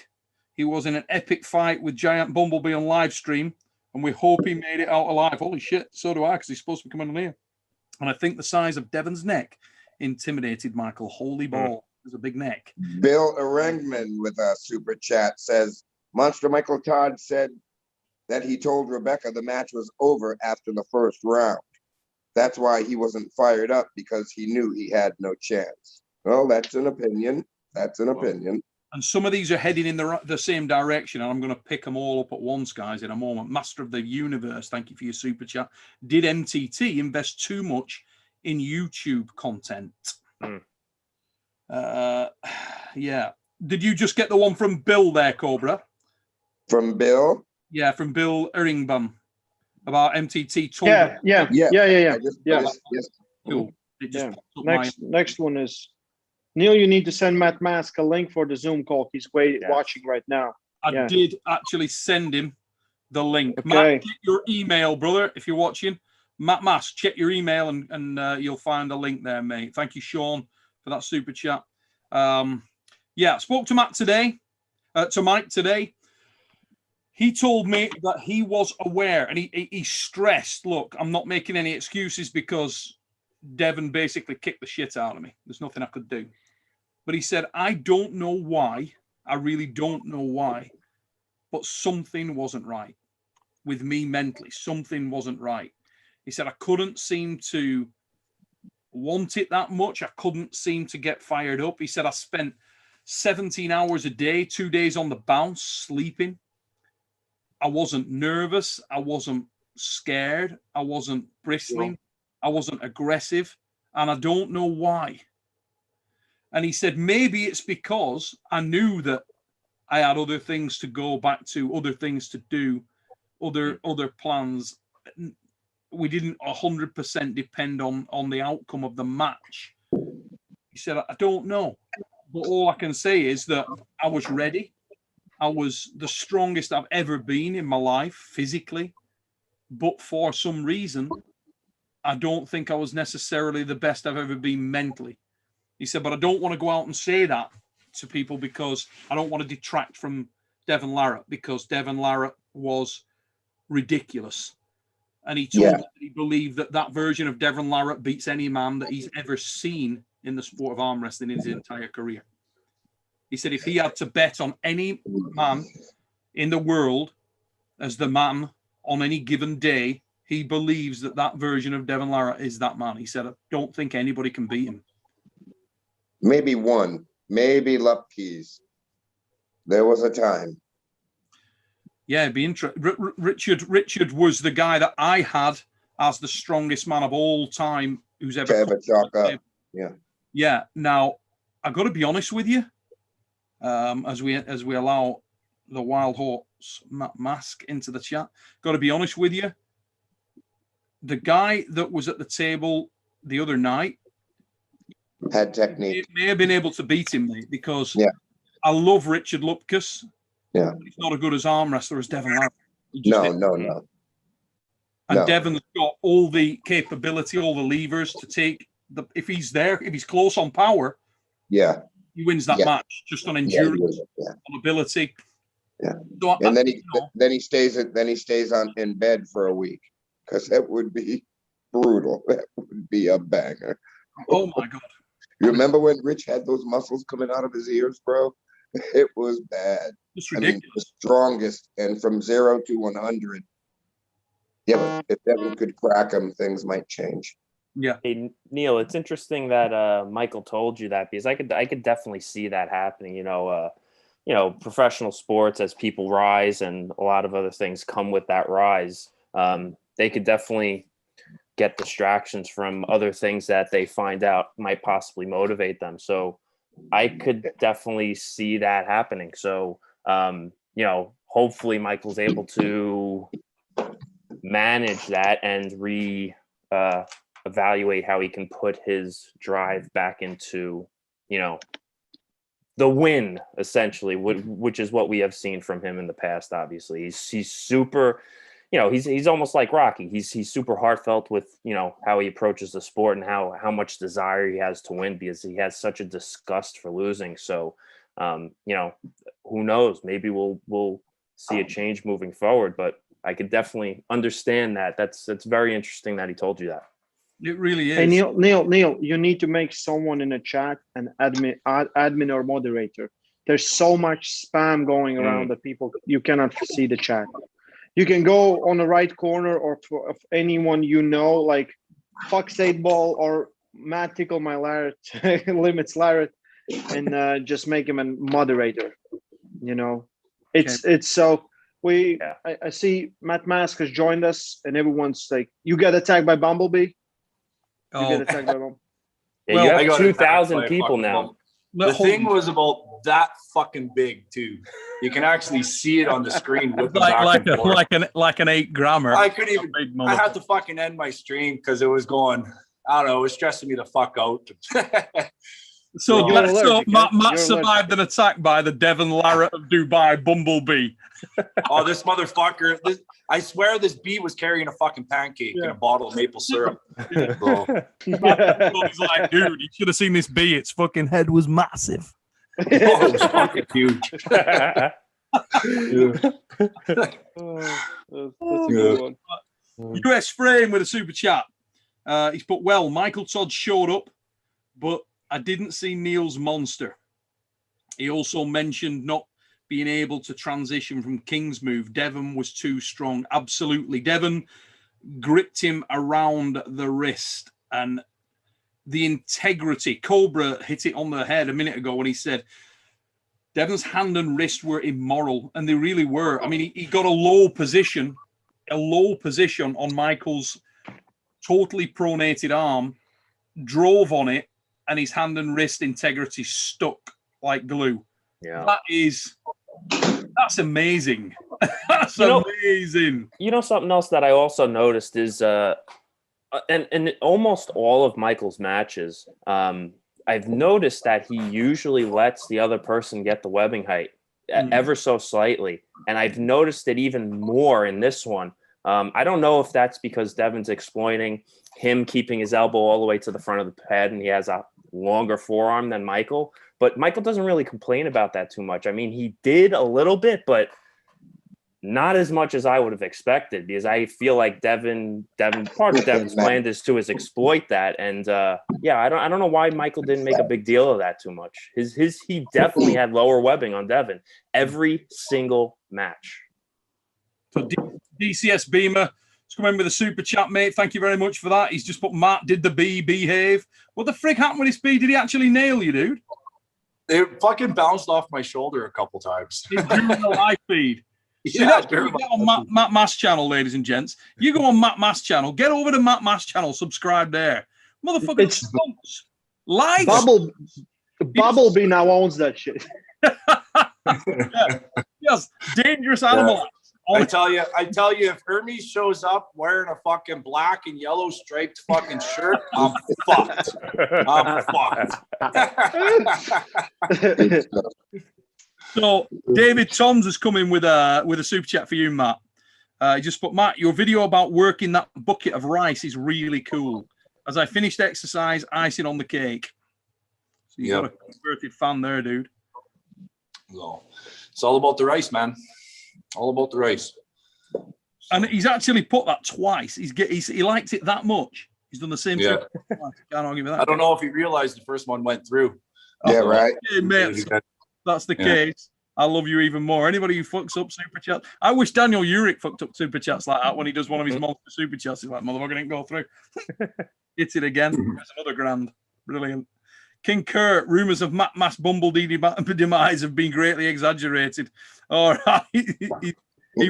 He was in an epic fight with Giant Bumblebee on live stream, and we hope he made it out alive. Holy shit, so do I, because he's supposed to be coming on here. And I think the size of Devon's neck intimidated Michael. Holy ball, there's a big neck. Bill Arengman with a super chat says, Monster Michael Todd said that he told Rebecca the match was over after the first round. That's why he wasn't fired up, because he knew he had no chance. Well, that's an opinion. That's an opinion. And some of these are heading in the same direction, and I'm going to pick them all up at once, guys, in a moment. Master of the Universe, thank you for your super chat. Did MTT invest too much in YouTube content? Yeah. Did you just get the one from Bill there, Cobra? From Bill? Yeah, from Bill Erringbum about MTT. Yeah. Yes. Cool. Next one is Neil. You need to send Matt Mask a link for the Zoom call. He's watching right now. I did actually send him the link. Okay. Matt, check your email, brother, if you're watching. Matt Mask, check your email and you'll find a link there, mate. Thank you, Sean, for that super chat. Spoke to Mike today. He told me that he was aware, and he stressed, look, I'm not making any excuses because Devon basically kicked the shit out of me. There's nothing I could do. But he said, I don't know why. I really don't know why. But something wasn't right with me mentally. Something wasn't right. He said, I couldn't seem to want it that much. I couldn't seem to get fired up. He said, I spent 17 hours a day, 2 days on the bounce, sleeping. I wasn't nervous. I wasn't scared. I wasn't bristling. I wasn't aggressive. And I don't know why. And he said, maybe it's because I knew that I had other things to go back to, other things to do, other plans. We didn't 100% depend on the outcome of the match. He said, I don't know. But all I can say is that I was ready. I was the strongest I've ever been in my life physically. But for some reason, I don't think I was necessarily the best I've ever been mentally. He said, but I don't want to go out and say that to people because I don't want to detract from Devon Larratt, because Devon Larratt was ridiculous. And he told me that he believed that version of Devon Larratt beats any man that he's ever seen in the sport of arm wrestling in his entire career. He said if he had to bet on any man in the world as the man on any given day, he believes that version of Devon Larratt is that man. He said, I don't think anybody can beat him. Maybe one, maybe Lupkeys. There was a time. Yeah, it'd be interesting. Richard was the guy that I had as the strongest man of all time who's ever chalk up. Yeah. Yeah. Now, I got to be honest with you, as we allow the Wild Horse Mask into the chat. Got to be honest with you. The guy that was at the table the other night had technique. May have been able to beat him, mate, because I love Richard Lupkus. Yeah, he's not as good as arm wrestler as Devon Larratt. No. And Devon's got all the capability, all the levers to take if he's there, if he's close on power. Yeah, he wins that match just on endurance, on ability. Yeah, so and then he stays in bed for a week because that would be brutal. That would be a banger. Oh my God! You remember when Rich had those muscles coming out of his ears, bro? It was bad. It's ridiculous. I mean, the strongest, and from 0 to 100. Yeah, but if Devon could crack him, things might change. Yeah. Hey, Neil, it's interesting that Michael told you that, because I could definitely see that happening. You know, professional sports, as people rise and a lot of other things come with that rise. They could definitely get distractions from other things that they find out might possibly motivate them. So I could definitely see that happening. So, hopefully Michael's able to manage that and evaluate how he can put his drive back into, the win, essentially, which is what we have seen from him in the past. Obviously, he's super, he's almost like Rocky. He's super heartfelt with, how he approaches the sport and how much desire he has to win, because he has such a disgust for losing. So, who knows? Maybe we'll see a change moving forward. But I could definitely understand that. That's very interesting that he told you that. It really is. Hey, Neil, you need to make someone in a chat an admin or moderator. There's so much spam going around that you cannot see the chat. You can go on the right corner or of anyone like Fox 8 Ball or Matt Tickle My Larratt, Limits Larratt, and just make him a moderator. It's so I see Matt Mask has joined us, and everyone's like, you got attacked by Bumblebee. Oh. You have 2,000 people now. The thing was about that fucking big too. You can actually see it on the screen with like an 8 grammer. I couldn't even. I had to fucking end my stream because it was going. I don't know. It was stressing me the fuck out. So Matt survived an attack by the Devon Larratt of Dubai Bumblebee. Oh, this motherfucker! I swear this bee was carrying a fucking pancake in a bottle of maple syrup. Bro. He's like, dude, you should have seen this bee. Its fucking head was massive. Oh, it was fucking huge. That's a good one. US Frame with a super chat. He's put, well, Michael Todd showed up, but I didn't see Neil's monster. He also mentioned not being able to transition from King's move. Devon was too strong. Absolutely. Devon gripped him around the wrist, and the integrity. Cobra hit it on the head a minute ago when he said Devon's hand and wrist were immoral, and they really were. I mean, he got a low position on Michael's totally pronated arm, drove on it, and his hand and wrist integrity stuck like glue. Yeah, that's amazing. That's amazing. Something else that I also noticed is, and almost all of Michael's matches, I've noticed that he usually lets the other person get the webbing height ever so slightly, and I've noticed it even more in this one. I don't know if that's because Devon's exploiting him keeping his elbow all the way to the front of the pad, and he has a longer forearm than Michael. But Michael doesn't really complain about that too much. I mean, he did a little bit, but not as much as I would have expected, because I feel like Devon part of Devon's plan is to exploit that. And I don't know why Michael didn't make a big deal of that too much. He definitely had lower webbing on Devon every single match. So DCS Beamer has come in with a super chat, mate. Thank you very much for that. He's just put, Matt, did the bee behave? What the frick happened with his bee? Did he actually nail you, dude? It fucking bounced off my shoulder a couple times. During the live feed. See, that's what you get on Matt Mass channel, ladies and gents. You go on Matt Mass channel, get over to Matt Mass channel, subscribe there. Motherfucker, lies. Bumblebee now owns that shit. Yes, dangerous animal. I tell you, if Hermes shows up wearing a fucking black and yellow striped fucking shirt, I'm fucked. So David Toms has come in with a super chat for you, Matt. He just put, Matt, your video about working that bucket of rice is really cool. As I finished exercise, icing on the cake. So you got a converted fan there, dude. No, it's all about the rice, man. All about the rice. And he's actually put that twice. He likes it that much. He's done the same thing. Can't argue with that. I don't know if he realized the first one went through. Yeah, right. Okay, mate, that's the case. I love you even more. Anybody who fucks up super chats. I wish Daniel Uric fucked up super chats like that when he does one of his monster super chats. He's like, motherfucker didn't go through. Hits it again. That's another grand. Brilliant. King Kurt, rumors of Matt Mass Bumblebee demise have been greatly exaggerated. All right. He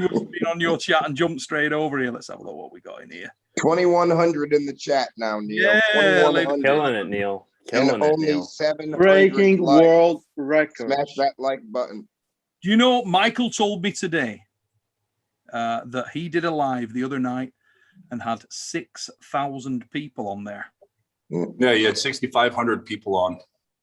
must have been on your chat and jumped straight over here. Let's have a look what we got in here. 2,100 in the chat now, Neil. Yeah, 2,100. Killing it, Neil. And Killing it, only Neil. 700 Breaking likes. world record. Smash that like button. Do you know, Michael told me today that he did a live the other night and had 6,000 people on there. Yeah, you had 6,500 people on.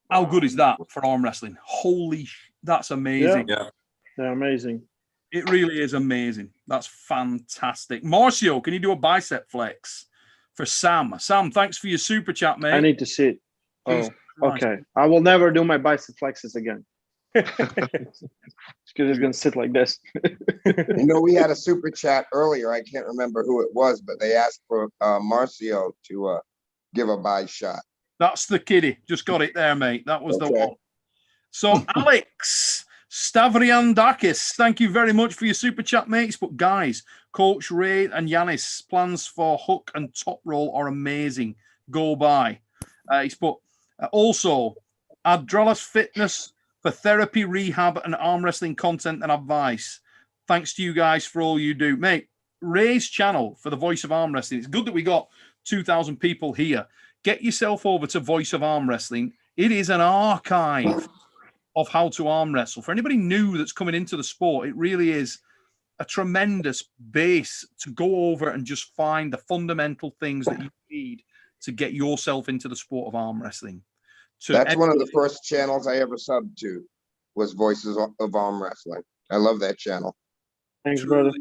How good is that for arm wrestling? Holy, that's amazing. Yeah. They're amazing. It really is amazing. That's fantastic. Marcio, can you do a bicep flex for Sam? Sam, thanks for your super chat, mate. I need to see it. Jesus Oh, Christ. okay. I will never do my bicep flexes again. Because it's going to sit like this. You know, we had a super chat earlier. I can't remember who it was, but they asked for Marcio to give a buy shot. That's the kiddie. Just got it there, mate. That was the Okay. one. So, Alex Stavriandakis, thank you very much for your super chat, mates. But guys, Coach Ray and Yanis, plans for hook and top roll are amazing. Go by. He's put also Adralas Fitness for therapy, rehab, and arm wrestling content and advice. Thanks to you guys for all you do, mate. Ray's channel for the Voice of Arm Wrestling. It's good that we got 2,000 people here. Get yourself over to Voice of Arm Wrestling. It is an archive of how to arm wrestle. For anybody new that's coming into the sport, it really is a tremendous base to go over and just find the fundamental things that you need to get yourself into the sport of arm wrestling. That's one of the first channels I ever subbed to, was Voices of Arm Wrestling. I love that channel. Thanks, brother.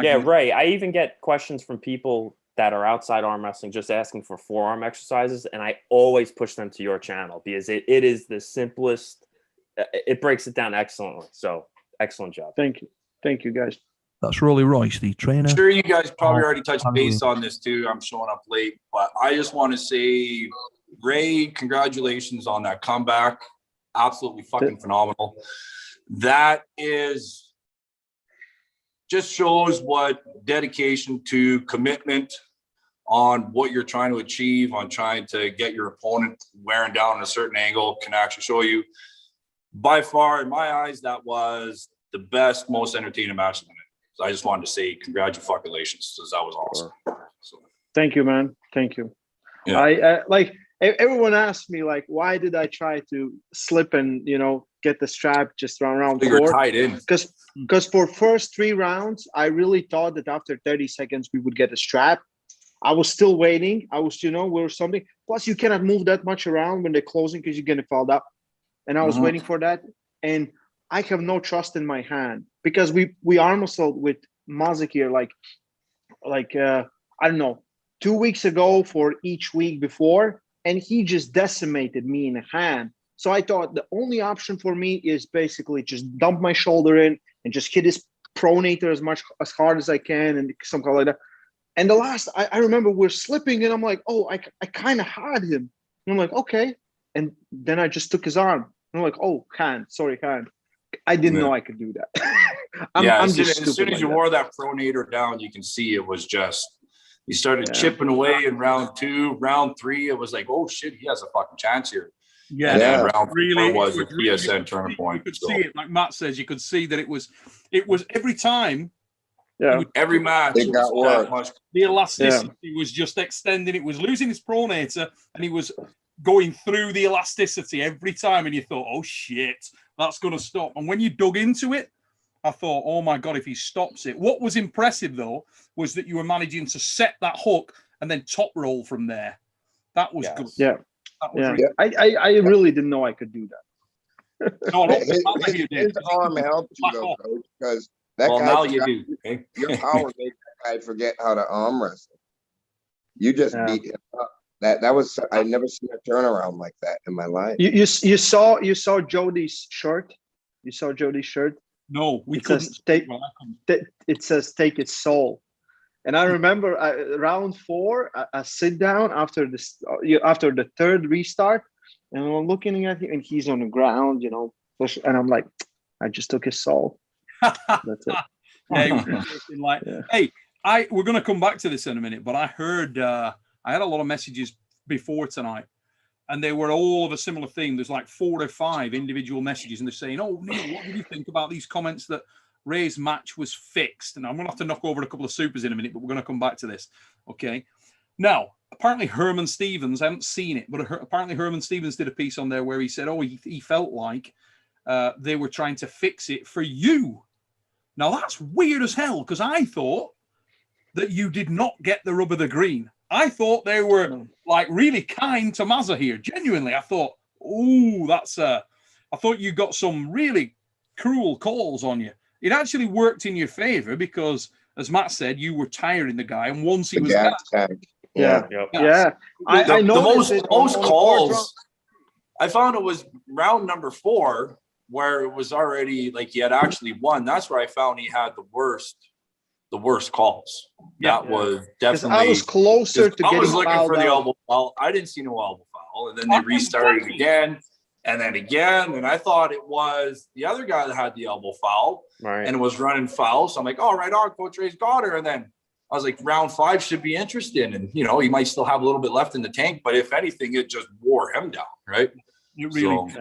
Yeah, Ray, I even get questions from people that are outside arm wrestling just asking for forearm exercises, and I always push them to your channel because it is the simplest. It breaks it down excellently. So, excellent job. Thank you. Thank you, guys. That's Rolly Royce, the trainer. I'm sure you guys probably already touched base on this too. I'm showing up late, but I just want to say, Ray, congratulations on that comeback. Absolutely fucking phenomenal. That is just shows what dedication to commitment on what you're trying to achieve, on trying to get your opponent wearing down in a certain angle can actually show you. By far, in my eyes, that was the best, most entertaining match of the night. So I just wanted to say congratulations, because that was awesome. So, Thank you, man. Thank you. Yeah. I like everyone asked me like, why did I try to slip and get the strap just around round so you're 4? tied in. Because for first 3 rounds, I really thought that after 30 seconds we would get a strap. I was still waiting. I was, we something. Plus, you cannot move that much around when they're closing because you're getting fouled up. And I was waiting for that. And I have no trust in my hand because we arm wrestled with Mazik here like I don't know, 2 weeks ago for each week before, and he just decimated me in the hand. So I thought the only option for me is basically just dump my shoulder in and just hit his pronator as hard as I can and something like that. And the last, I remember we're slipping and I'm like, oh, I kind of had him. And I'm like, okay. And then I just took his arm. And I'm like, oh, hand. I didn't know I could do that. As soon as you wore that pronator down, you can see it was just, he started chipping away in round 2, round 3. It was like, oh shit, he has a fucking chance here. Yeah, and then round 4 was the really, PSN turning point. You could see it, like Matt says, you could see that it was every time. Yeah, every match It got worse. much. The elasticity was just extending. It was losing his pronator, and he was going through the elasticity every time. And you thought, oh shit, that's going to stop. And when you dug into it, I thought, oh my God, if he stops it. What was impressive, though, was that you were managing to set that hook and then top roll from there. That was good. Yeah. That was really I really didn't know I could do that. No, his arm helped you, though, Coach, because that guy, now you do. Okay? Your power made that guy forget how to arm wrestle. You just beat him up. That was, I never seen a turnaround like that in my life. You saw Jody's shirt? You saw Jody's shirt? No, it says take its soul. And I remember round 4, I sit down after the 3rd restart, and I'm looking at him, and he's on the ground, and I'm like, I just took his soul. That's it. Hey, we're going to come back to this in a minute, but I heard I had a lot of messages before tonight, and they were all of a similar thing. There's like 4 or 5 individual messages, and they're saying, "Oh, Neil, what do you think about these comments that Ray's match was fixed?" And I'm going to have to knock over a couple of supers in a minute, but we're going to come back to this. Okay. Now, apparently Herman Stevens, I haven't seen it, but apparently Herman Stevens did a piece on there where he said, he felt like they were trying to fix it for you. Now, that's weird as hell, because I thought that you did not get the rub of the green. I thought they were, like, really kind to Mazza here. Genuinely, I thought, I thought you got some really cruel calls on you. It actually worked in your favor because, as Matt said, you were tiring the guy, and once he was Yeah. I know the most calls. I found it was round number 4 where it was already like he had actually won. That's where I found he had the worst calls. That was definitely. I was closer to getting. I was looking for the out. elbow foul. I didn't see no elbow foul, and then they restarted again, and then again, and I thought it was the other guy that had the elbow foul, and was running foul. So I'm like, all right, Coach Ray's got her, and then I was like, round 5 should be interesting, and he might still have a little bit left in the tank, but if anything, it just wore him down, right? It really,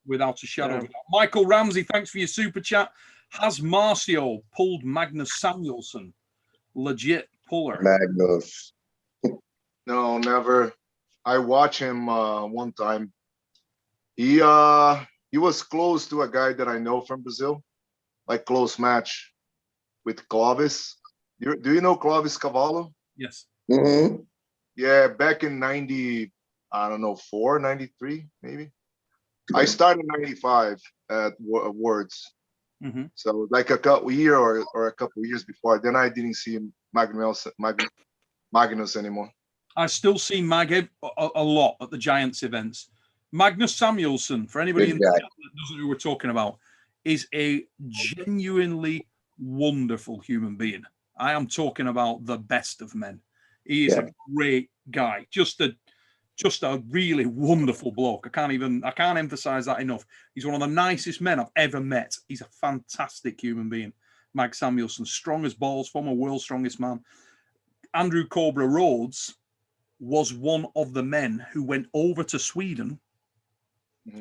without a shadow of a doubt. Michael Ramsey, thanks for your super chat. Has Marcio pulled Magnus Samuelsson? Legit puller. Magnus. No, never. I watched him one time. He was close to a guy that I know from Brazil, like close match with Clovis. Do you know Clovis Cavallo? Yes. Mm-hmm. Yeah, back in 94, 93, maybe. I started 95 at Words. Mm-hmm. So like a couple year or a couple years before. Then I didn't see Magnus anymore. I still see Mag a lot at the Giants events. Magnus Samuelsson, for anybody in the chat that doesn't know who we're talking about, is a genuinely wonderful human being. I am talking about the best of men. He is a great guy. Just a really wonderful bloke. I can't emphasize that enough. He's one of the nicest men I've ever met. He's a fantastic human being. Mag Samuelsson, strong as balls, former world's strongest man. Andrew Cobra Rhodes was one of the men who went over to Sweden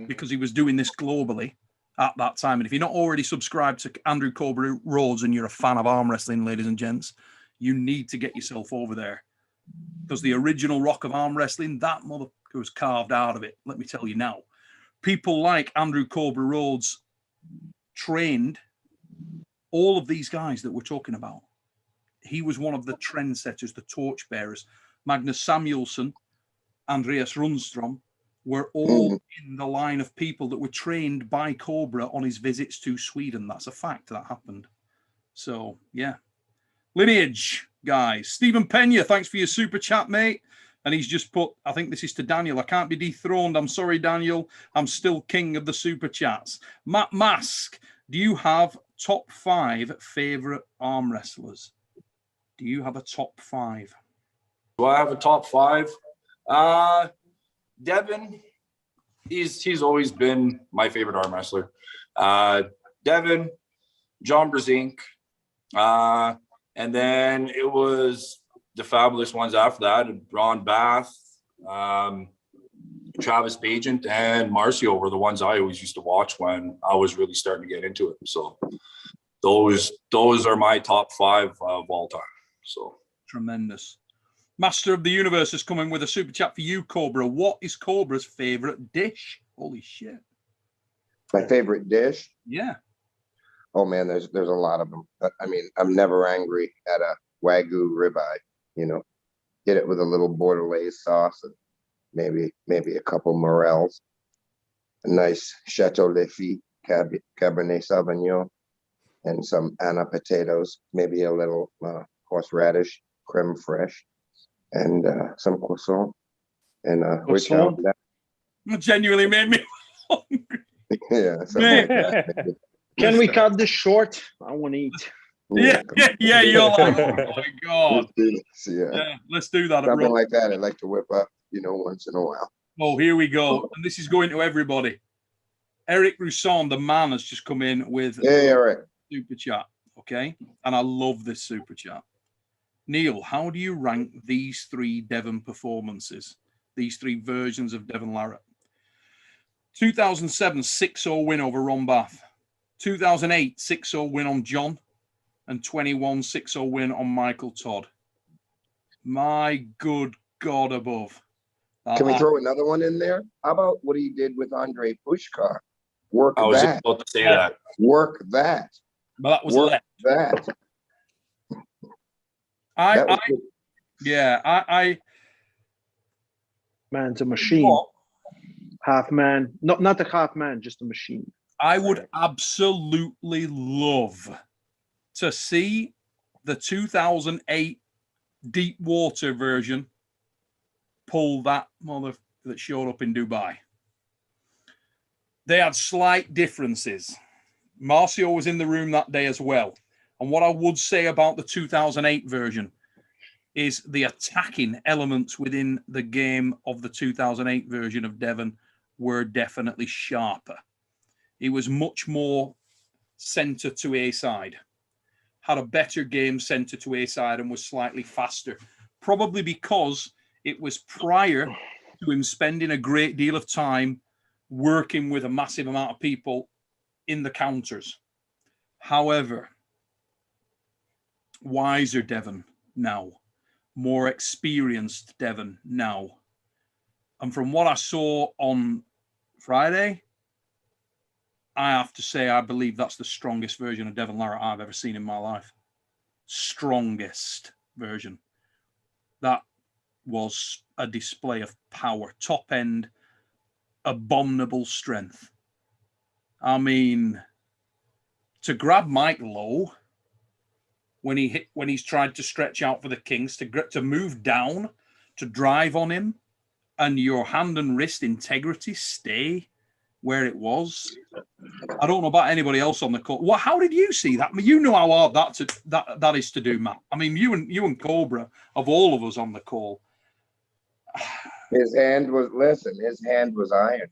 because he was doing this globally at that time. And if you're not already subscribed to Andrew Cobra Rhodes and you're a fan of arm wrestling, ladies and gents, you need to get yourself over there. Because the original rock of arm wrestling, that mother was carved out of it. Let me tell you now. People like Andrew Cobra Rhodes trained all of these guys that we're talking about. He was one of the trendsetters, the torchbearers. Magnus Samuelsson, Andreas Rundstrom were all in the line of people that were trained by Cobra on his visits to Sweden. That's a fact that happened. So, yeah. Lineage, guys. Stephen Pena, thanks for your super chat, mate. And he's just put, I think this is to Daniel. I can't be dethroned. I'm sorry, Daniel. I'm still king of the super chats. Matt Mask, do you have top 5 favorite arm wrestlers? Do you have a top 5? Do I have a top 5? Devon, he's always been my favorite arm wrestler. Devon, John Brzezinski, and then it was the fabulous ones after that: Ron Bath, Travis Bagent, and Marcio were the ones I always used to watch when I was really starting to get into it. So those are my top 5 of all time. So tremendous. Master of the Universe is coming with a super chat for you, Cobra. What is Cobra's favorite dish? Holy shit! My favorite dish? Yeah. Oh man, there's a lot of them. I mean, I'm never angry at a Wagyu ribeye. Get it with a little Bordelaise sauce and maybe a couple morels, a nice Chateau Lafite Cabernet Sauvignon, and some Anna potatoes, maybe a little horseradish, creme fraiche, and some croissant. And croissant? It genuinely made me hungry. Yeah. Like can we cut this short? I want to eat. Yeah. You're like, oh my god. Let's do that. Something like that. I'd like to whip up, once in a while. Oh, here we go, and this is going to everybody. Eric Rousson, the man, has just come in with Eric. Super chat. Okay, and I love this super chat. Neil, how do you rank these 3 Devon performances? These 3 versions of Devon Larratt. 2007 6-0 win over Ron Bath. 2008 6-0 win on John, and 21 6-0 win on Michael Todd. My good God above. Can we throw another one in there? How about what he did with Andre Pushkar? Work I was that. just about to say that. Work that. But that was Work left. that. Man's a machine. Half man. Not a half man, just a machine. I would absolutely love to see the 2008 deep water version pull that mother that showed up in Dubai. They had slight differences. Marcio was in the room that day as well. And what I would say about the 2008 version is the attacking elements within the game of the 2008 version of Devon were definitely sharper. He was much more center to A side, had a better game center to A side, and was slightly faster. Probably because it was prior to him spending a great deal of time working with a massive amount of people in the counters. However, wiser Devon now, more experienced Devon now. And from what I saw on Friday, I have to say I believe that's the strongest version of Devon Larratt I've ever seen in my life. Strongest version. That was a display of power, top end, abominable strength. I mean, to grab Mike low when he's tried to stretch out for the Kings, to move down, to drive on him, and your hand and wrist integrity stay where it was. I don't know about anybody else on the call. Well, how did you see that? I mean, you know how hard that is to do, Matt. I mean, you and Cobra, of all of us on the call. His hand was iron.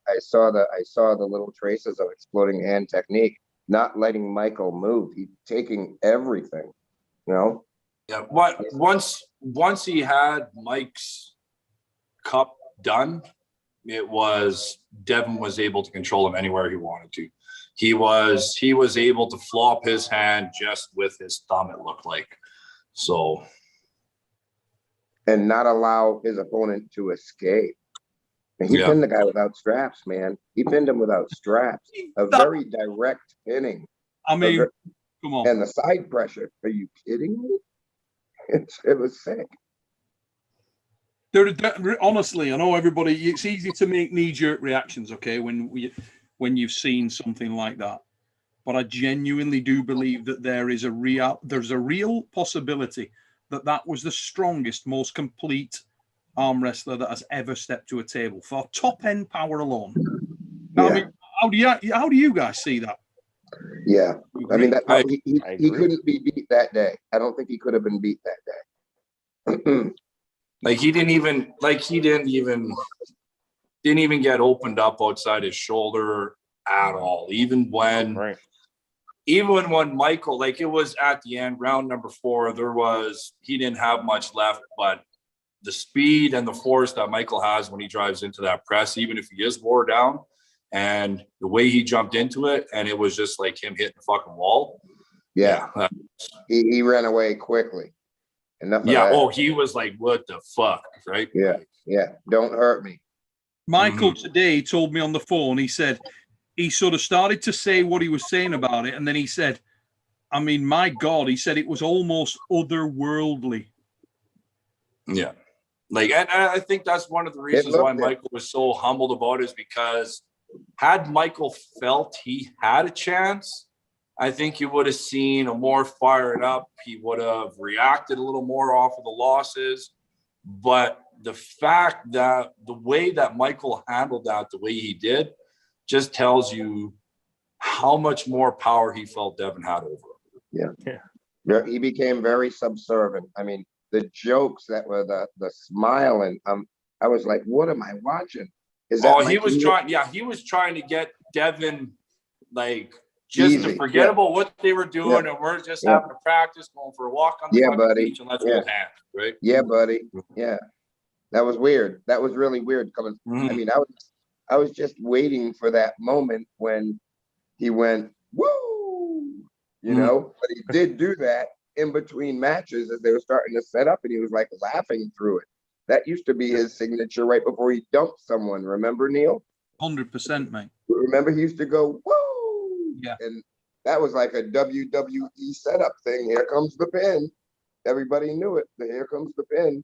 I saw the little traces of exploding hand technique, not letting Michael move. He's taking everything, you know? Yeah, but once he had Mike's cup done, it was Devon was able to control him anywhere he wanted to. He was able to flop his hand just with his thumb, it looked like. So, and not allow his opponent to escape. And he pinned the guy without straps, man. He pinned him without straps. A very direct pinning. I mean, come on. And the side pressure. Are you kidding me? It was sick. Honestly, I know everybody, it's easy to make knee-jerk reactions, okay, when you've seen something like that. But I genuinely do believe that there's a real possibility that was the strongest, most complete arm wrestler that has ever stepped to a table for top end power alone. Yeah. I mean, how do you guys see that? Yeah, I mean he couldn't be beat that day. I don't think he could have been beat that day. Like he didn't even get opened up outside his shoulder at all. Even when Michael, like it was at the end, round number 4, he didn't have much left, but the speed and the force that Michael has when he drives into that press, even if he is wore down, and the way he jumped into it, and it was just like him hitting the fucking wall. Yeah. He ran away quickly. Enough of that. Oh, he was like, what the fuck, right? Yeah, yeah. Don't hurt me. Michael today told me on the phone, he said, he sort of started to say what he was saying about it, and then he said, I mean, my God, he said it was almost otherworldly. Yeah. Like, and I think that's one of the reasons why Michael was so humbled about it, is because had Michael felt he had a chance, I think you would have seen a more fired up. He would have reacted a little more off of the losses. But the fact that the way that Michael handled that, the way he did, just tells you how much more power he felt Devon had over him. Yeah. He became very subservient. I mean, the jokes that were the smile, and I was like, what am I watching? He was trying to get Devon like just easy, to forget about what they were doing, and we're just having a practice, going for a walk on the beach, and let's hold hands, right? Yeah, buddy. Yeah. That was weird. That was really weird coming. I mean, I was just waiting for that moment when he went, woo, you know, but he did do that. in between matches as they were starting to set up, and he was like laughing through it. That used to be his signature right before he dumped someone. Remember, Neil? 100%, mate. Remember, he used to go, woo! Yeah. And that was like a WWE setup thing. Here comes the pin. Everybody knew it. Here comes the pin.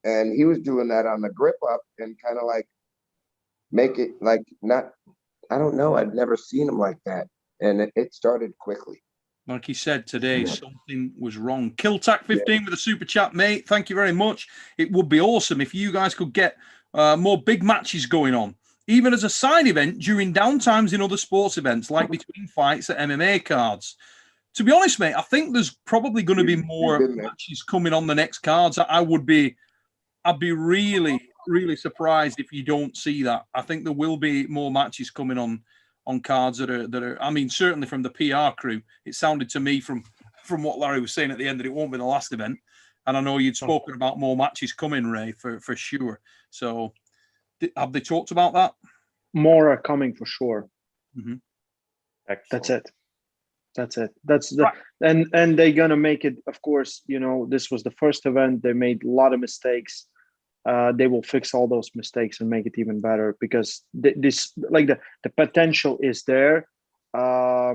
And he was doing that on the grip up and kind of like make it like not, I don't know. I'd never seen him like that. And it started quickly. Like he said today, something was wrong. Killtack15 with a super chat, mate. Thank you very much. It would be awesome if you guys could get more big matches going on, even as a side event during downtimes in other sports events, like between fights at MMA cards. To be honest, mate, I think there's probably going to be more matches coming on the next cards. I'd be really, really surprised if you don't see that. I think there will be more matches coming on cards that are. I mean, certainly from the PR crew, it sounded to me from what Larry was saying at the end that it won't be the last event. And I know you'd spoken about more matches coming, Ray, for sure. So have they talked about that? More are coming for sure. Mm-hmm. That's it. That's the right. And they're gonna make it. Of course, you know, this was the first event. They made a lot of mistakes. They will fix all those mistakes and make it even better because this, like the potential is there. I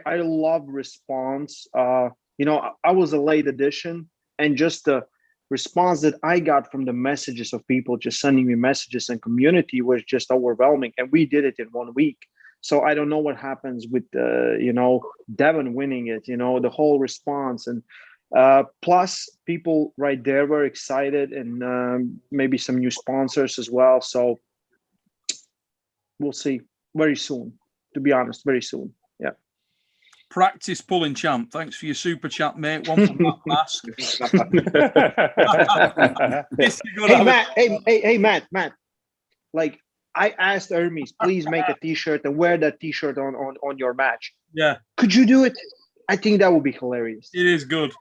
love response. You know, I was a late addition, and just the response that I got from the messages of people just sending me messages and community was just overwhelming. And we did it in 1 week. So I don't know what happens with, you know, Devon winning it, you know, the whole response. And plus people right there were excited and maybe some new sponsors as well. So we'll see very soon, to be honest, very soon. Yeah. Practice pulling champ. Thanks for your super chat, mate. One from Matt Mask. Hey, Matt. Like, I asked Hermes, please make a T-shirt and wear that T-shirt on your match. Yeah. Could you do it? I think that would be hilarious. It is good.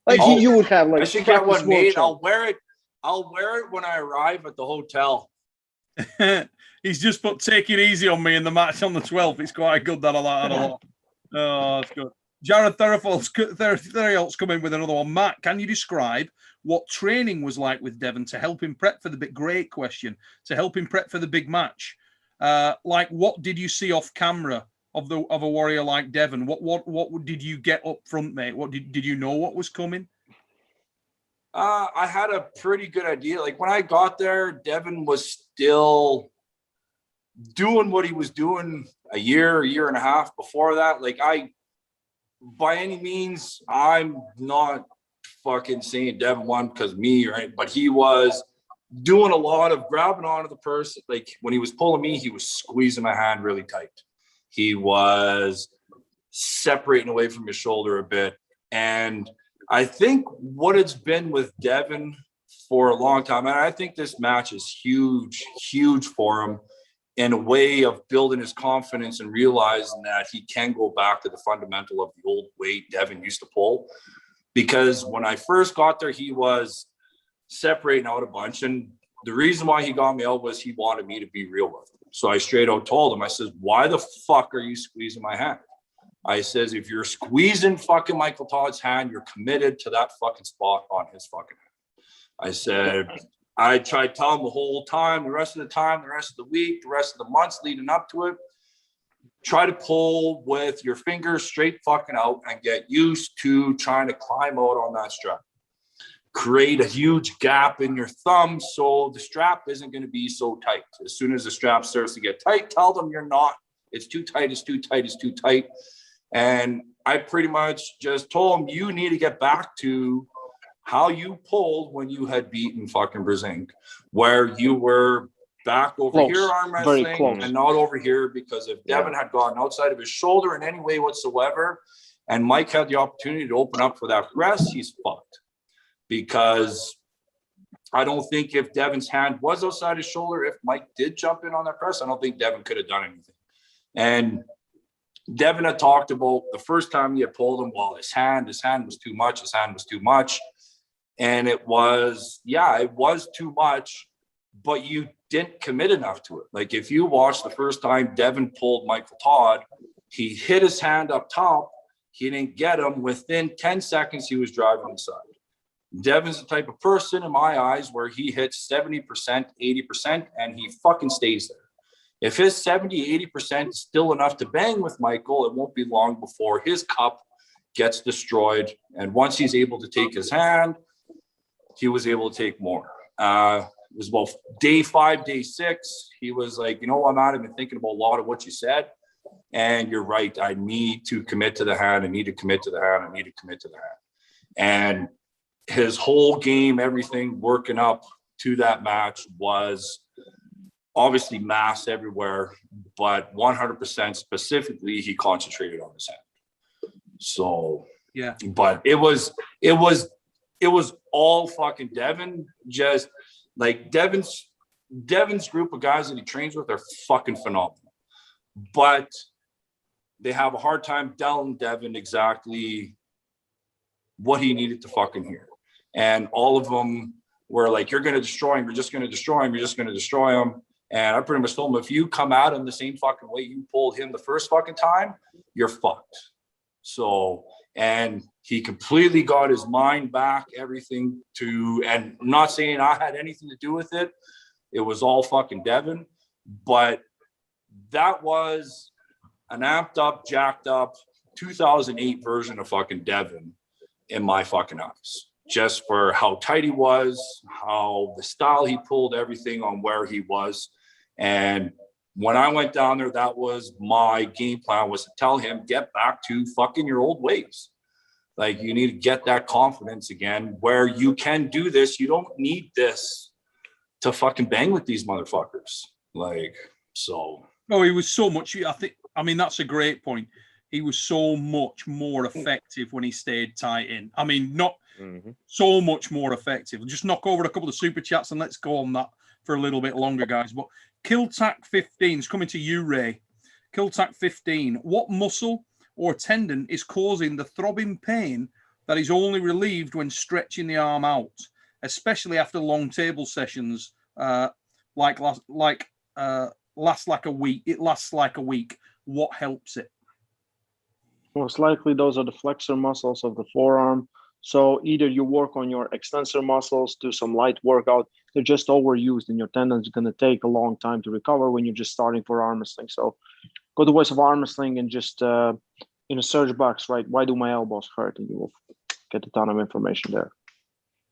Like you would have like. I should get one made. I'll wear it when I arrive at the hotel. He's just put "take it easy on me" in the match on the 12th. It's quite good that I like that a lot. Oh, that's good. Jared Theriolt's come in with another one. Matt, can you describe what training was like with Devon to help him prep for the big? Great question. To help him prep for the big match, like what did you see off camera of a warrior like Devon? What did you get up front, mate? What did you know what was coming? I had a pretty good idea. Like when I got there, Devon was still doing what he was doing a year and a half before that. Like by any means, I'm not fucking saying Devon won because me, right? But he was doing a lot of grabbing onto the person. Like when he was pulling me, he was squeezing my hand really tight. He was separating away from his shoulder a bit. And I think what it's been with Devon for a long time, and I think this match is huge for him in a way of building his confidence and realizing that he can go back to the fundamental of the old way Devon used to pull. Because when I first got there, he was separating out a bunch. And the reason why he got me out was he wanted me to be real with him. So I straight out told him, I says, why the fuck are you squeezing my hand? I says, if you're squeezing fucking Michael Todd's hand, you're committed to that fucking spot on his fucking hand. I said, I tried telling him the whole time, the rest of the week, the rest of the months leading up to it, try to pull with your fingers straight fucking out and get used to trying to climb out on that strap. Create a huge gap in your thumb so the strap isn't going to be so tight. As soon as the strap starts to get tight, tell them you're not. It's too tight, it's too tight, it's too tight. And I pretty much just told him, you need to get back to how you pulled when you had beaten fucking Brzezinski, where you were back over here arm wrestling and not over here, because if Devon had gone outside of his shoulder in any way whatsoever, and Mike had the opportunity to open up for that press, he's fucked. Because I don't think if Devon's hand was outside his shoulder, if Mike did jump in on that press, I don't think Devon could have done anything. And Devon had talked about the first time he had pulled him, well, his hand was too much. And it was too much, but you didn't commit enough to it. Like if you watch the first time Devon pulled Michael Todd, he hit his hand up top He didn't get him. Within 10 seconds, he was driving inside. Devon's the type of person in my eyes where he hits 70%, 80%, and he fucking stays there. If his 70, 80% is still enough to bang with Michael, it won't be long before his cup gets destroyed. And once he's able to take his hand, he was able to take more. It was about day 5, day 6. He was like, you know what, Matt, I've been thinking about a lot of what you said. And you're right. I need to commit to the hand. I need to commit to the hand. I need to commit to the hand. And his whole game, everything working up to that match was obviously mass everywhere, but 100% specifically, he concentrated on his hand. So, yeah, but it was all fucking Devon. Just like Devon's group of guys that he trains with are fucking phenomenal, but they have a hard time telling Devon exactly what he needed to fucking hear. And all of them were like, you're going to destroy him. You're just going to destroy him. You're just going to destroy him. And I pretty much told him, if you come at him the same fucking way you pulled him the first fucking time, you're fucked. So, and he completely got his mind back, everything to, and I'm not saying I had anything to do with it. It was all fucking Devon. But that was an amped up, jacked up 2008 version of fucking Devon in my fucking eyes. Just for how tight he was, how the style he pulled, everything on where he was. And when I went down there, that was my game plan, was to tell him, get back to fucking your old ways. Like, you need to get that confidence again where you can do this. You don't need this to fucking bang with these motherfuckers. Like, so. Oh, he was so much, I mean, that's a great point. He was so much more effective when he stayed tight in. I mean, not so much more effective. We'll just knock over a couple of super chats and let's go on that for a little bit longer, guys. But Kiltac15 is coming to you, Ray. Kiltac15, what muscle or tendon is causing the throbbing pain that is only relieved when stretching the arm out, especially after long table sessions, last like a week? It lasts like a week. What helps it? Most likely those are the flexor muscles of the forearm. So either you work on your extensor muscles, do some light workout. They're just overused and your tendons are going to take a long time to recover when you're just starting for arm wrestling. So go to Voice of Arm Wrestling and just in a search box, right? Why do my elbows hurt? And you will get a ton of information there.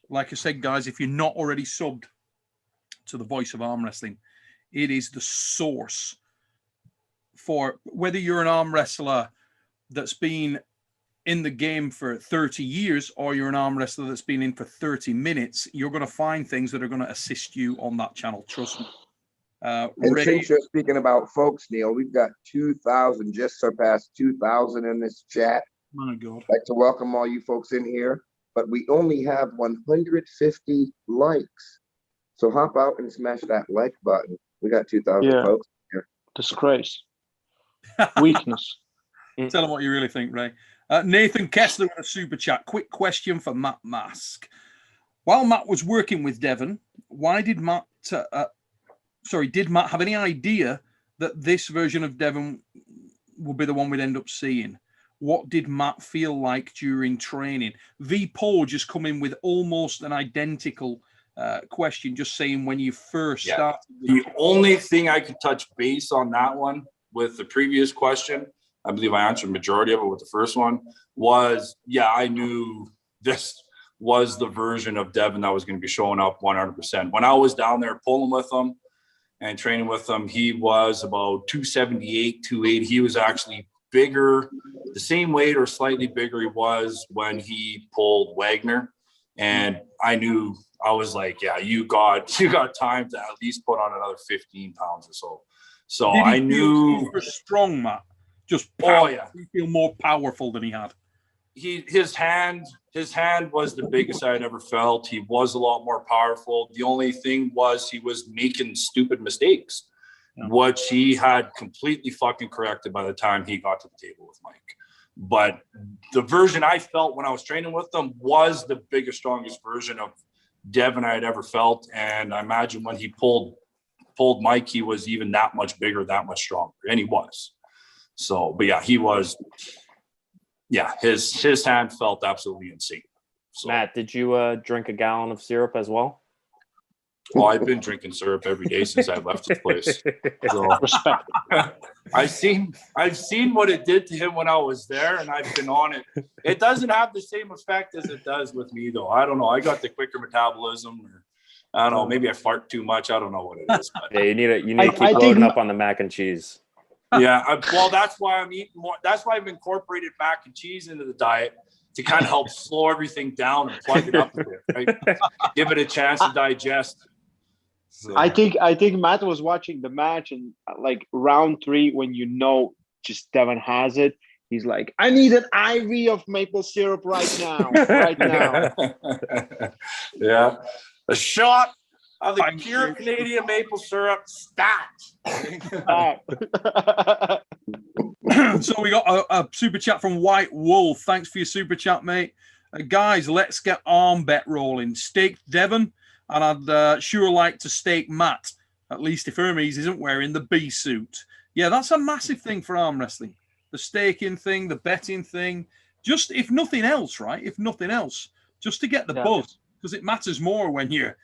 Like I said, guys, if you're not already subbed to the Voice of Arm Wrestling, it is the source for whether you're an arm wrestler that's been in the game for 30 years or you're an arm wrestler that's been in for 30 minutes, you're going to find things that are going to assist you on that channel. Trust me. And since you're speaking about folks, Neil, we've got 2,000, just surpassed 2,000 in this chat. My God. I'd like to welcome all you folks in here, but we only have 150 likes. So hop out and smash that like button. We got 2,000 folks here. Disgrace. Weakness. Tell them what you really think, Ray. Nathan Kessler with a super chat. Quick question for Matt Mask. While Matt was working with Devon, why did Matt have any idea that this version of Devon would be the one we'd end up seeing? What did Matt feel like during training? V. Poe just come in with almost an identical question, just saying when you first started. The only thing I could touch base on that one with the previous question, I believe I answered the majority of it with the first one, was, I knew this was the version of Devon that was going to be showing up 100%. When I was down there pulling with him and training with him, he was about 278, 280. He was actually bigger, the same weight or slightly bigger he was when he pulled Wagner. And I knew, I was like, you got time to at least put on another 15 pounds or so. So I knew he was strong, Matt. Just he feel more powerful than he had. His hand was the biggest I had ever felt. He was a lot more powerful. The only thing was he was making stupid mistakes, which he had completely fucking corrected by the time he got to the table with Mike. But the version I felt when I was training with them was the biggest, strongest version of Devon I had ever felt. And I imagine when he pulled Mike, he was even that much bigger, that much stronger, and he was. So, but he was yeah, his hand felt absolutely insane. So, Matt, did you drink a gallon of syrup as well? well, I've been drinking syrup every day since I left this place. So Respect. I've seen what it did to him when I was there, and I've been on it. It doesn't have the same effect as it does with me, though. I don't know. I got the quicker metabolism, or I don't know. Maybe I fart too much. I don't know what it is. But Yeah, you need to keep loading up on the mac and cheese. yeah, well, that's why I'm eating more. That's why I've incorporated mac and cheese into the diet to kind of help slow everything down and plug it up a bit, right? Give it a chance to digest. So. I think Matt was watching the match, and like round 3, when just Devon has it, he's like, I need an IV of maple syrup right now. Yeah, a shot of the pure Canadian maple syrup. Stat. So we got a super chat from White Wolf. Thanks for your super chat, mate. Guys, let's get arm bet rolling. Stake Devon, and I'd sure like to stake Matt, at least if Hermes isn't wearing the B suit. Yeah, that's a massive thing for arm wrestling. The staking thing, the betting thing. Just if nothing else, right? If nothing else, just to get the buzz, because it matters more when you're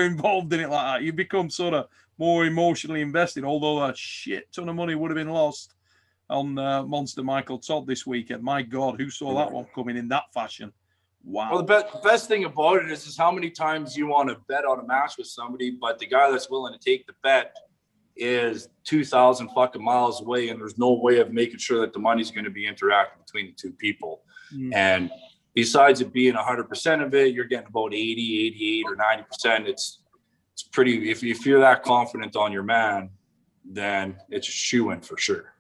involved in it like that. You become sort of more emotionally invested, although a shit ton of money would have been lost on Monster Michael Todd this weekend. My God, who saw that one coming in that fashion? Wow. Well, the best thing about it is how many times you want to bet on a match with somebody, but the guy that's willing to take the bet is 2,000 fucking miles away, and there's no way of making sure that the money's going to be interacting between the two people. And besides it being 100% of it, you're getting about 80, 88 or 90%. It's pretty, if you're that confident on your man, then it's a shoo-in for sure.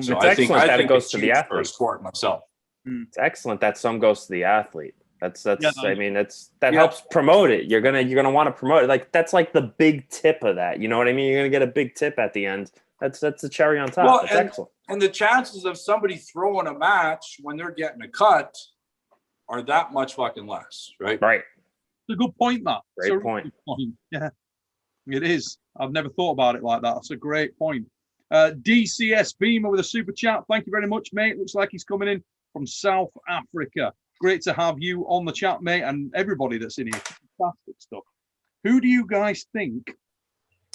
So I think it goes to the athlete. Sport myself. It's excellent that some goes to the athlete. I mean, that helps promote it. You're gonna want to promote it. Like that's like the big tip of that. You know what I mean? You're gonna get a big tip at the end. That's the cherry on top. Well, that's excellent. And the chances of somebody throwing a match when they're getting a cut are that much fucking less, right? Right. It's a good point, Matt. Great point. Yeah, it is. I've never thought about it like that. That's a great point. DCS Beamer with a super chat. Thank you very much, mate. Looks like he's coming in from South Africa. Great to have you on the chat, mate, and everybody that's in here. Fantastic stuff. Who do you guys think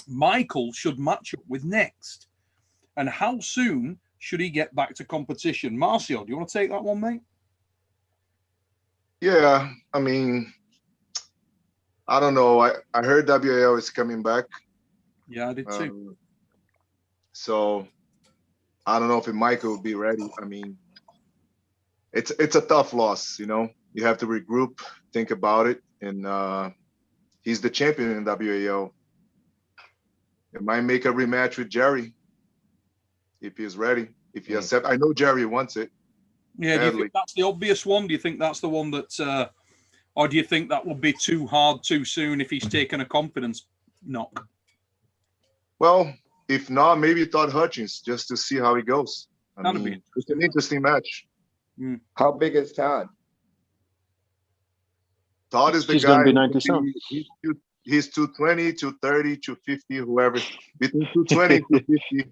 Michael should match up with next? And how soon should he get back to competition? Marcio, do you want to take that one, mate? Yeah, I mean, I don't know. I heard WAO is coming back. Yeah, I did too. So I don't know if Michael will be ready. I mean, it's a tough loss, you know. You have to regroup, think about it, and he's the champion in WAO. It might make a rematch with Jerry if he's ready. If he accepts, I know Jerry wants it. Yeah, do you think that's the obvious one? Do you think that's the one that, or do you think that would be too hard too soon if he's taken a confidence knock? Well, if not, maybe Todd Hutchins just to see how he goes. I mean, it's an interesting match. How big is Todd? Todd is the He's guy. Gonna be 97. He's 220, 230, 250, whoever. Between 220 to 250.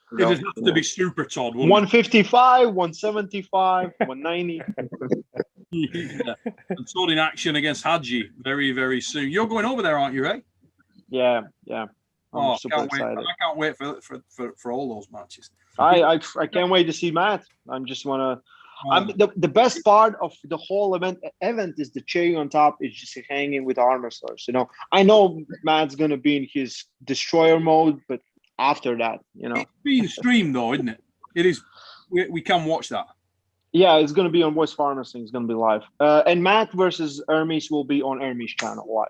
It doesn't have to be super Todd. 155, 175, 190. Yeah. And Todd in action against Hadji very, very soon. You're going over there, aren't you, Ray? Yeah. Oh, I'm super excited. I can't wait for all those matches. I can't wait to see Matt. I'm just wanna. The best part of the whole event is the cherry on top is just hanging with arm wrestlers. You know, I know Matt's gonna be in his destroyer mode, but after that, you know, it's being streamed though, isn't it? It is. We can watch that. Yeah, it's gonna be on Voice of Arm Wrestling. It's gonna be live. And Matt versus Hermes will be on Hermes channel live.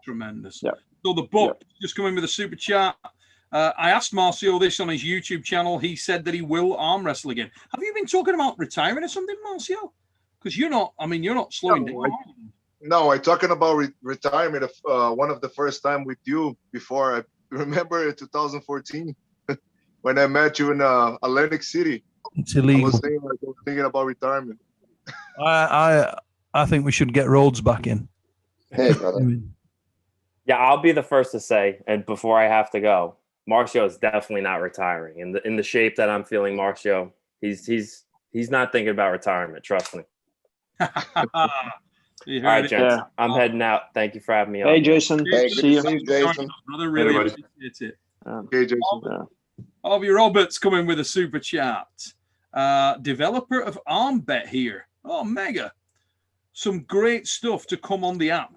Tremendous. Yeah. So the book just coming with a super chat. I asked Marcio this on his YouTube channel. He said that he will arm wrestle again. Have you been talking about retiring or something, Marcio? Because you're not slowing down. No, I'm talking about retirement. One of the first time with you before. I remember in 2014 when I met you in Atlantic City. It's illegal. I was thinking about retirement. I think we should get Rhodes back in. Hey, brother. Yeah, I'll be the first to say, and before I have to go, Marcio is definitely not retiring. In the shape that I'm feeling, Marcio, he's He's not thinking about retirement. Trust me. You All heard right, it. gents. Yeah. I'm heading out. Thank you for having me on. Hey, Jason. Hey, good See to see you. you, Jason. Brother, really Hey, buddy. appreciate it. Okay, Jason. Harvey Roberts coming with a super chat. Developer of ArmBet here. Oh, mega. Some great stuff to come on the app.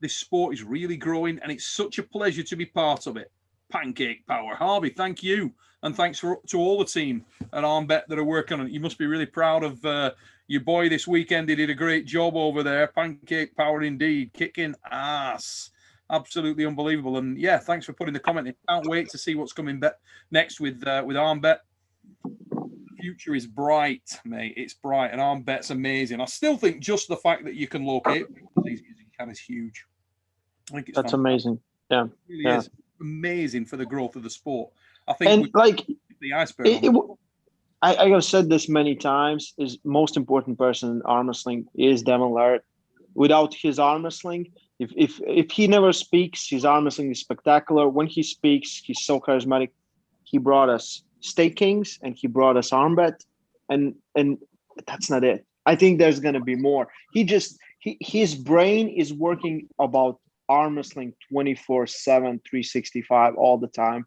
This sport is really growing, and it's such a pleasure to be part of it. Pancake power. Harvey, thank you. And thanks to all the team at ArmBet that are working on it. You must be really proud of your boy this weekend. He did a great job over there. Pancake power indeed. Kicking ass. Absolutely unbelievable. And yeah, thanks for putting the comment in. Can't wait to see what's coming next with ArmBet. The future is bright, mate. It's bright, and ArmBet's amazing. I still think just the fact that you can locate these as you can is huge. I think it's That's fantastic. amazing. Yeah, It really is amazing for the growth of the sport. I think and like the iceberg. I have said this many times. Is most important person in arm wrestling is Devon Larratt. Without his arm wrestling, if he never speaks, his arm wrestling is spectacular. When he speaks, he's so charismatic. He brought us Stake Kings and he brought us ArmBet, and that's not it. I think there's gonna be more. His brain is working about arm wrestling 24/7, 365 all the time.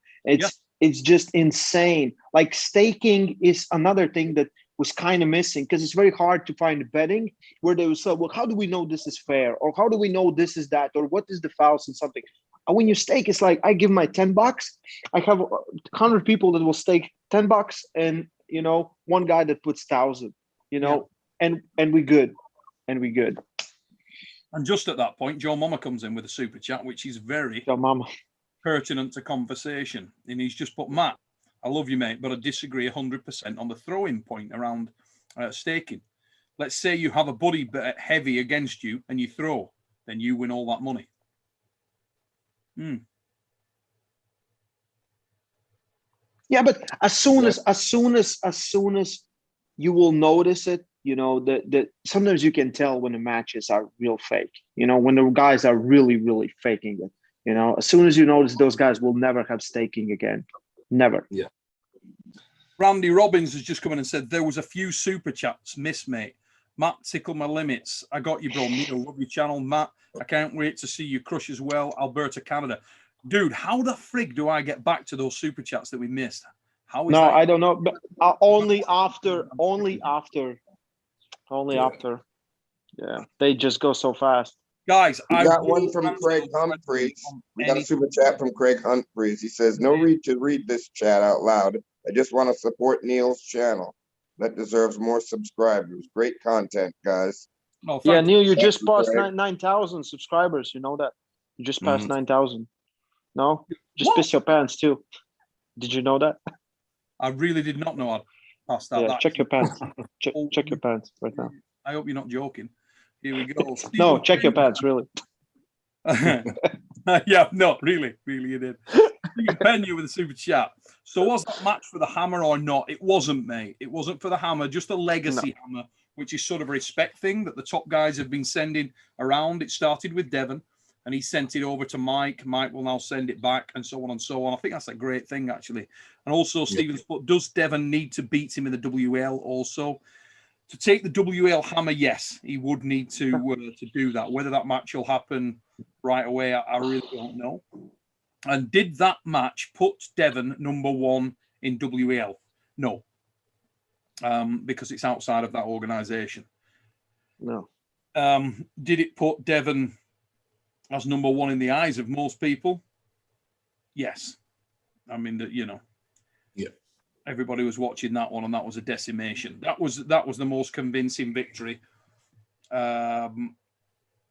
It's just insane. Like staking is another thing that was kind of missing, because it's very hard to find betting where they will say, well, how do we know this is fair? Or how do we know this is that? Or what is the fouls and something? And when you stake, it's like, I give my $10. I have 100 people that will stake $10 and, one guy that puts 1,000, and we good. And we good. And just at that point, Joe Mama comes in with a super chat, which is very Joe Mama pertinent to conversation. And he's just put, Matt, I love you, mate, but I disagree 100% on the throwing point around staking. Let's say you have a buddy bet heavy against you and you throw, then you win all that money. Yeah, but as soon as you will notice it, that sometimes you can tell when the matches are real fake. When the guys are really, really faking it. As soon as you notice, those guys will never have staking again. Never. Yeah. Randy Robbins has just come in and said there was a few super chats missed, mate. Matt, tickle my limits. I got you, bro. Neil, love your channel. Matt, I can't wait to see you crush as well. Alberta, Canada. Dude, how the frig do I get back to those super chats that we missed? How is that? I don't know. But only after. Yeah, they just go so fast. Guys, We got one from Craig Humphreys. We got a super chat from Craig Humphreys. He says, no need to read this chat out loud. I just want to support Neil's channel. That deserves more subscribers. Great content, guys. Oh, yeah, Neil, you just you, passed Craig. 9,000 subscribers. You know that? You just passed 9,000. No? Just piss your pants, too. Did you know that? I really did not know I'd passed that. Yeah, check your pants. Check your pants right now. I hope you're not joking. Here we go. No, check your pants, really. Yeah, no, really you did. Stephen Pena with a super chat. So was that match for the hammer or not? It wasn't, mate. It wasn't for the hammer, just a legacy hammer, which is sort of a respect thing that the top guys have been sending around. It started with Devon, and he sent it over to Mike. Mike will now send it back, and so on and so on. I think that's a great thing, actually. And also, Stephen's put, does Devon need to beat him in the WL also? To take the WL hammer, yes, he would need to do that. Whether that match will happen right away, I really don't know. And did that match put Devon #1 in WL? No, because it's outside of that organization. No. Did it put Devon as #1 in the eyes of most people? Yes. I mean, everybody was watching that one, and that was a decimation. That was the most convincing victory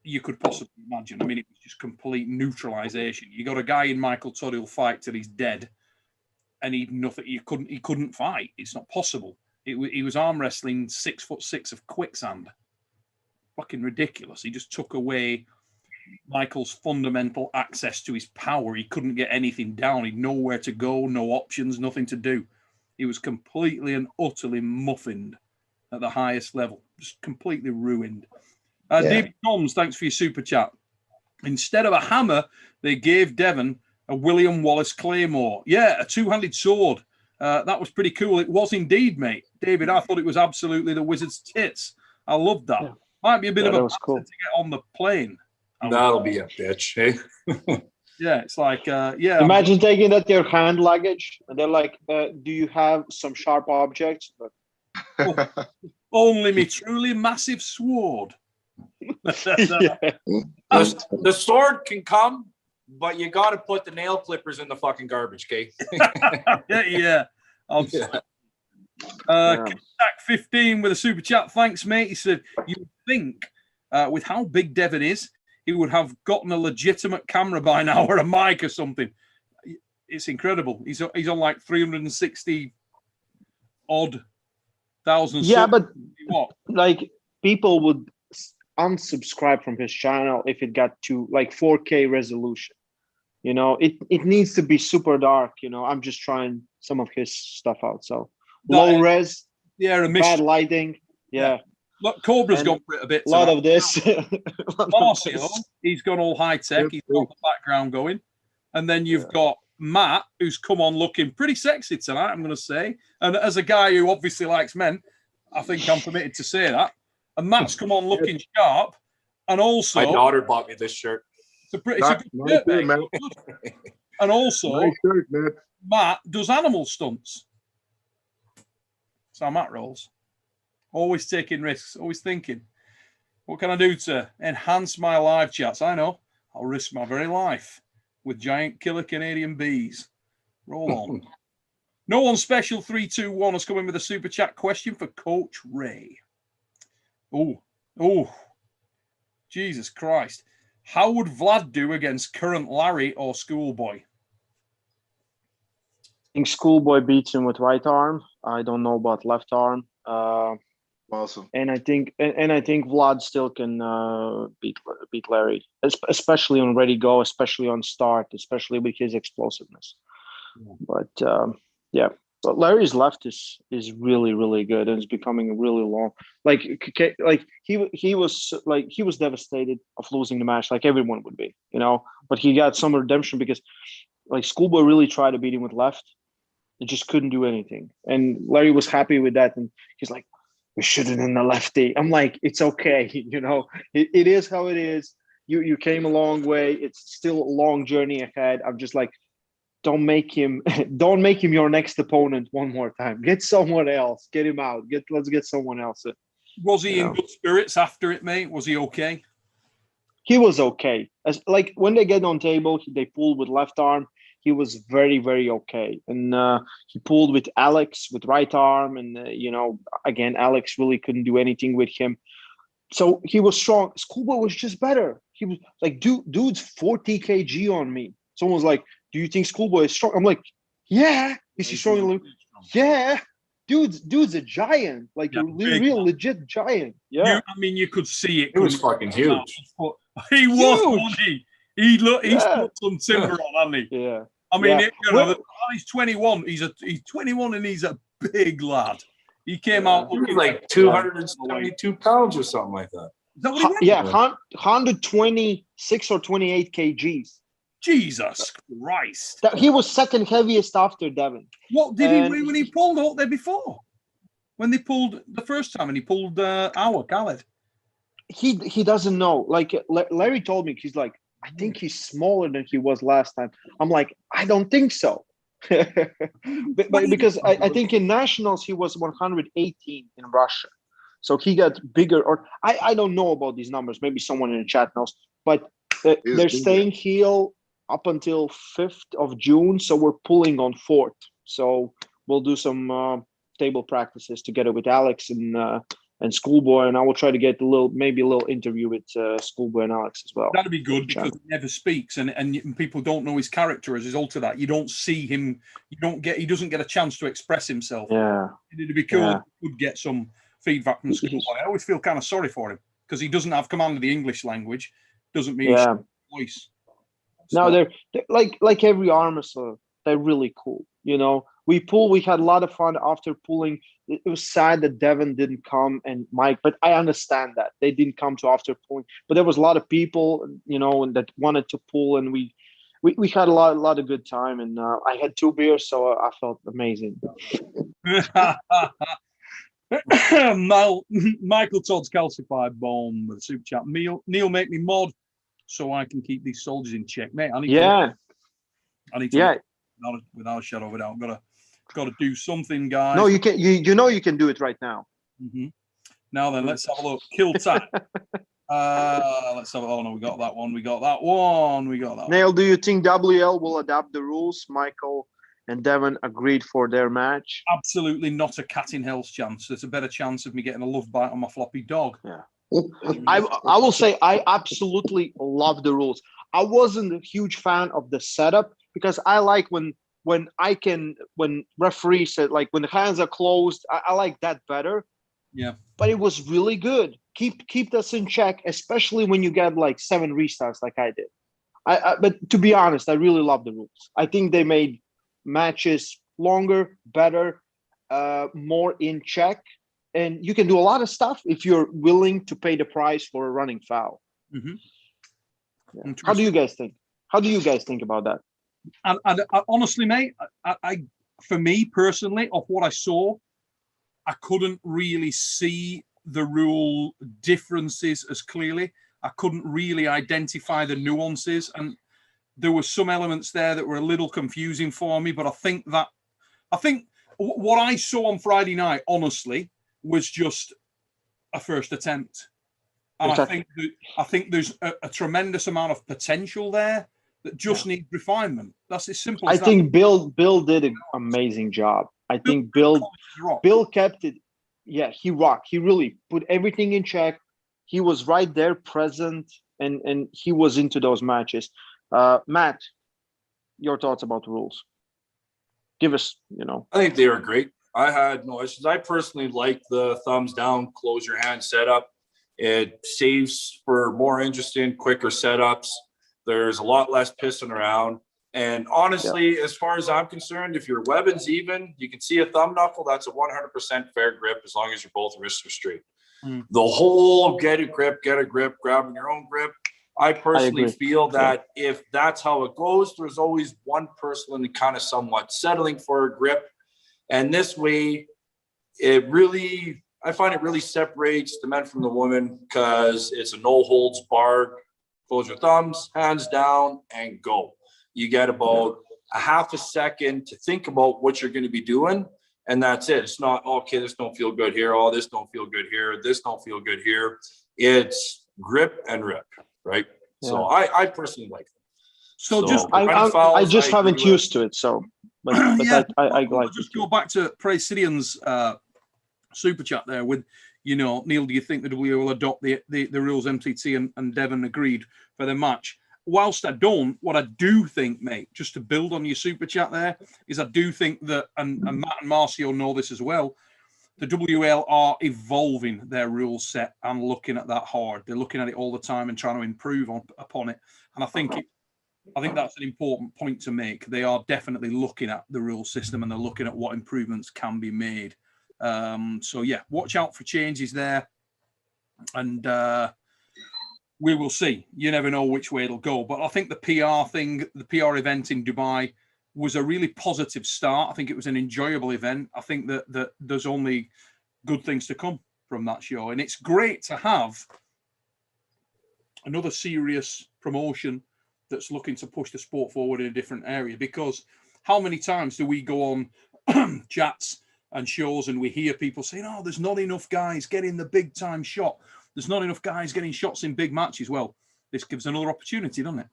you could possibly imagine. I mean, it was just complete neutralization. You got a guy in Michael Todd who'll fight till he's dead, and he couldn't fight. It's not possible. He was arm wrestling 6'6" of quicksand. Fucking ridiculous. He just took away Michael's fundamental access to his power. He couldn't get anything down. He'd nowhere to go, no options, nothing to do. He was completely and utterly muffined at the highest level, just completely ruined. David Toms, thanks for your super chat. Instead of a hammer, they gave Devon a William Wallace Claymore. Yeah, a two-handed sword. That was pretty cool. It was indeed, mate. David, I thought it was absolutely the Wizard's tits. I loved that. Yeah. Might be a bit of a cool. to get on the plane. That'll be a bitch, hey? Yeah, it's like, yeah. Imagine taking that your hand luggage, and they're like, "Do you have some sharp objects?" But only me truly massive sword. yeah. The sword can come, but you got to put the nail clippers in the fucking garbage, okay? Yeah. Kickback 15 with a super chat. Thanks, mate. He said, you would think with how big Devon is, he would have gotten a legitimate camera by now or a mic or something. It's incredible. He's on like 360 odd thousand. Yeah, but what? Like people would unsubscribe from his channel if it got to like 4K resolution. You know, it needs to be super dark. You know, I'm just trying some of his stuff out. So low res, bad lighting. Yeah. Look, Cobra's gone for it a bit. A lot of this. Marcio, he's gone all high tech. He's got the background going. And then you've got Matt, who's come on looking pretty sexy tonight, I'm going to say. And as a guy who obviously likes men, I think I'm permitted to say that. And Matt's come on looking sharp. And also, my daughter bought me this shirt. It's a good shirt, mate. And also, nice shirt, Matt does animal stunts. That's how Matt rolls. Always taking risks, always thinking, what can I do to enhance my live chats? I know, I'll risk my very life with giant killer Canadian bees. Roll on. No One Special 321 has come in with a super chat question for Coach Ray. Oh, Jesus Christ. How would Vlad do against current Larry or Schoolboy? I think Schoolboy beats him with right arm. I don't know about left arm. Awesome. And I think Vlad still can beat Larry, especially on ready go, especially on start, especially with his explosiveness. But but Larry's left is really, really good, and it's becoming really long. Like he was devastated of losing the match, like everyone would be, you know. But he got some redemption because like Schoolboy really tried to beat him with left, and just couldn't do anything. And Larry was happy with that, and he's like, we should have done the lefty. I'm like, it's okay, you know, it is how it is. You came a long way. It's still a long journey ahead. I'm just like, don't make him your next opponent one more time. Get someone else. Get him out. Let's get someone else. Was he in good spirits after it, mate? Was he okay? He was okay. As like when they get on table, they pulled with left arm. He was very, very okay. And he pulled with Alex with right arm. And, you know, again, Alex really couldn't do anything with him. So he was strong. Schoolboy was just better. He was like, dude's 40 kg on me. Someone was like, do you think Schoolboy is strong? I'm like, yeah. Is he strong? Yeah. Dude's a giant. Like a real legit giant. Yeah. You could see it. It was fucking huge. He was, wasn't he? He's put some timber on, hasn't he? Yeah. I mean, he's 21. He's 21 and he's a big lad. He came out looking like 272 pounds or something like that. Is that what he 126 or 28 kgs. Jesus Christ. He was second heaviest after Devon. What did he weigh when he pulled out there before? When they pulled the first time and he pulled our Khaled? He doesn't know. Like Larry told me, he's like, I think he's smaller than he was last time. I'm like, I don't think so. but because I think in nationals he was 118 in Russia. So he got bigger, or I don't know about these numbers. Maybe someone in the chat knows. But they're staying heel up until 5th of June. So we're pulling on 4th. So we'll do some table practices together with Alex and Schoolboy, and I will try to get a little interview with Schoolboy and Alex as well. That'd be good because he never speaks, and people don't know his character as a result of that. You don't see him. He doesn't get a chance to express himself. Yeah, it'd be cool if we could get some feedback from Schoolboy. I always feel kind of sorry for him because he doesn't have command of the English language. Doesn't mean he's voice. No, they're like every arm wrestler. They're really cool. You know, we had a lot of fun after pulling. It was sad that Devon didn't come and Mike, but I understand that they didn't come to after pulling. But there was a lot of people, you know, that wanted to pull, and we had a lot of good time, and I had 2 beers, so I felt amazing. Michael Todd's calcified bone with a super chat. Neil, make me mod so I can keep these soldiers in check, mate. I need to without a shadow of a doubt. Got to do something, guys. No, you can. You know you can do it right now. Mm-hmm. Now then, let's have a look. Kill tag. Let's have. Oh no, we got that one. Neil, do you think WL will adapt the rules? Michael and Devon agreed for their match. Absolutely not a cat in hell's chance. There's a better chance of me getting a love bite on my floppy dog. Yeah. I will say I absolutely love the rules. I wasn't a huge fan of the setup because I like when referee said, like, when the hands are closed, I like that better. Yeah. But it was really good. Keep us in check, especially when you get like 7 restarts like I did. But to be honest, I really love the rules. I think they made matches longer, better, more in check, and you can do a lot of stuff if you're willing to pay the price for a running foul. Mm-hmm. Yeah. How do you guys think? How do you guys think about that? And honestly, mate, I for me personally, of what I saw, I couldn't really see the rule differences as clearly. I couldn't really identify the nuances, and there were some elements there that were a little confusing for me. But I think what I saw on Friday night, honestly, was just a first attempt, and exactly. I think there's a tremendous amount of potential there that just needs refinement. That's as simple as that. I think Bill did an amazing job. I think Bill kept it. Yeah, he rocked. He really put everything in check. He was right there, present, and he was into those matches. Matt, your thoughts about the rules? Give us, I think they were great. I had no issues. I personally like the thumbs down, close your hand setup. It saves for more interesting, quicker setups. There's a lot less pissing around. And honestly, as far as I'm concerned, if your weapon's even, you can see a thumb knuckle, that's a 100% fair grip as long as your both wrists are straight. The whole get a grip, grabbing your own grip. I personally feel that if that's how it goes, there's always one person kind of somewhat settling for a grip. And this way, I find it really separates the men from the women because it's a no holds barred, close your thumbs, hands down, and go. You get about a half a second to think about what you're going to be doing. And that's it. It's not, okay, this don't feel good here. Oh, this don't feel good here. This don't feel good here. It's grip and rip, right? Yeah. So I personally like them. So I just haven't used to it. So, but yeah, I like just go back to Praesidian's super chat there with, Neil, do you think the W will adopt the rules MTT and Devon agreed for the match? Whilst I don't, what I do think, mate, just to build on your super chat there, is I do think that, and Matt and Marcio know this as well, the WL are evolving their rule set and looking at that hard. They're looking at it all the time and trying to improve upon it. And I think that's an important point to make. They are definitely looking at the rule system and they're looking at what improvements can be made. So yeah, watch out for changes there. And we will see. You never know which way it'll go. But I think the PR thing, the PR event in Dubai was a really positive start. I think it was an enjoyable event. I think that there's only good things to come from that show. And it's great to have another serious promotion that's looking to push the sport forward in a different area. Because how many times do we go on chats and shows and we hear people saying, oh, there's not enough guys getting the big time shot. There's not enough guys getting shots in big matches. Well, this gives another opportunity, doesn't it?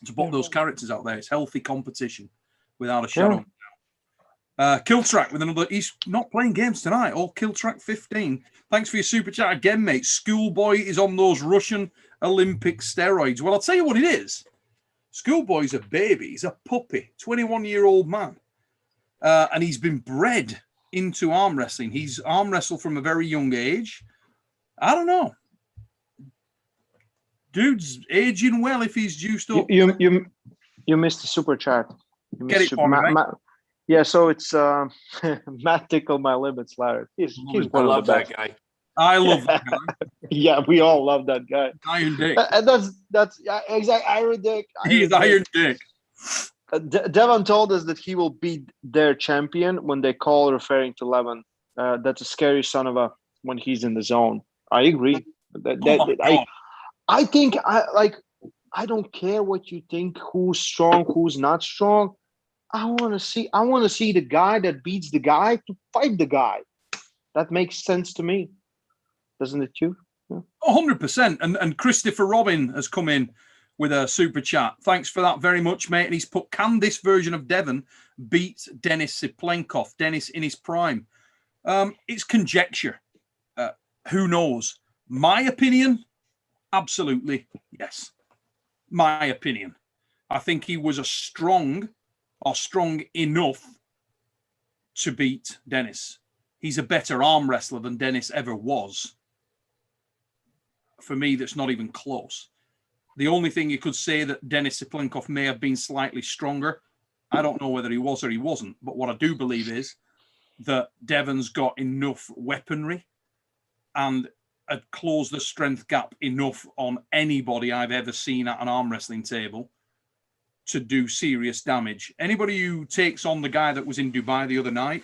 To put those characters out there. It's healthy competition without a shadow. Killtrack with another. He's not playing games tonight. All Killtrack 15. Thanks for your super chat again, mate. Schoolboy is on those Russian Olympic steroids. Well, I'll tell you what it is. Schoolboy's a baby. He's a puppy. 21-year-old man. And he's been bred into arm wrestling. He's arm wrestled from a very young age. I don't know. Dude's aging well if he's juiced up. You missed the super chat. Get it for me, yeah, so it's Matt Tickle My Limits, Larratt. He's I love that guy. I love that guy. Yeah, we all love that guy. Iron Dick. And that's exactly Iron Dick. He's Iron Dick. Devon told us that he will beat their champion when they call referring to Levin. That's a scary son of a when he's in the zone. I agree. I think I don't care what you think, who's strong, who's not strong. I want to see the guy that beats the guy to fight the guy. That makes sense to me. Doesn't it you? Yeah. 100%. And Christopher Robin has come in with a super chat. Thanks for that very much, mate. And he's put, can this version of Devon beat Denis Siplenkov? Denis in his prime. It's conjecture. Who knows? My opinion, absolutely yes. My opinion. I think he was strong enough to beat Denis. He's a better arm wrestler than Denis ever was. For me, that's not even close. The only thing you could say that Denis Siplenkov may have been slightly stronger. I don't know whether he was or he wasn't. But what I do believe is that Devon's got enough weaponry and had closed the strength gap enough on anybody I've ever seen at an arm wrestling table to do serious damage. Anybody who takes on the guy that was in Dubai the other night